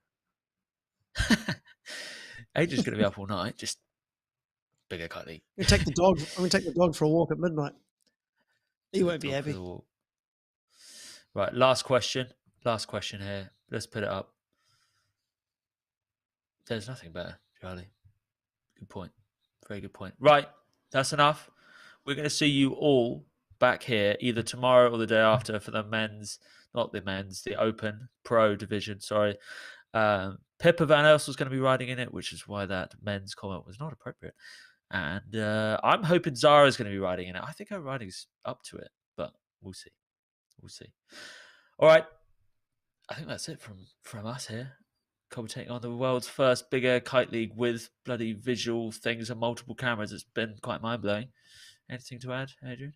Adrian's going to be up all night, just bigger Kite. We take the dog. We take the dog for a walk at midnight. He won't be happy. Right, last question here. Let's put it up. There's nothing better, Charlie. Good point. Very good point. Right, that's enough. We're going to see you all back here either tomorrow or the day after for the the Open Pro division. Sorry. Pippa Van Els was going to be riding in it, which is why that men's comment was not appropriate. And I'm hoping Zara's going to be riding in it. I think her riding's up to it, but we'll see. We'll see. All right. I think that's it from us here. Commentating on the world's first big air kite league with bloody visual things and multiple cameras. It's been quite mind-blowing. Anything to add, Adrian?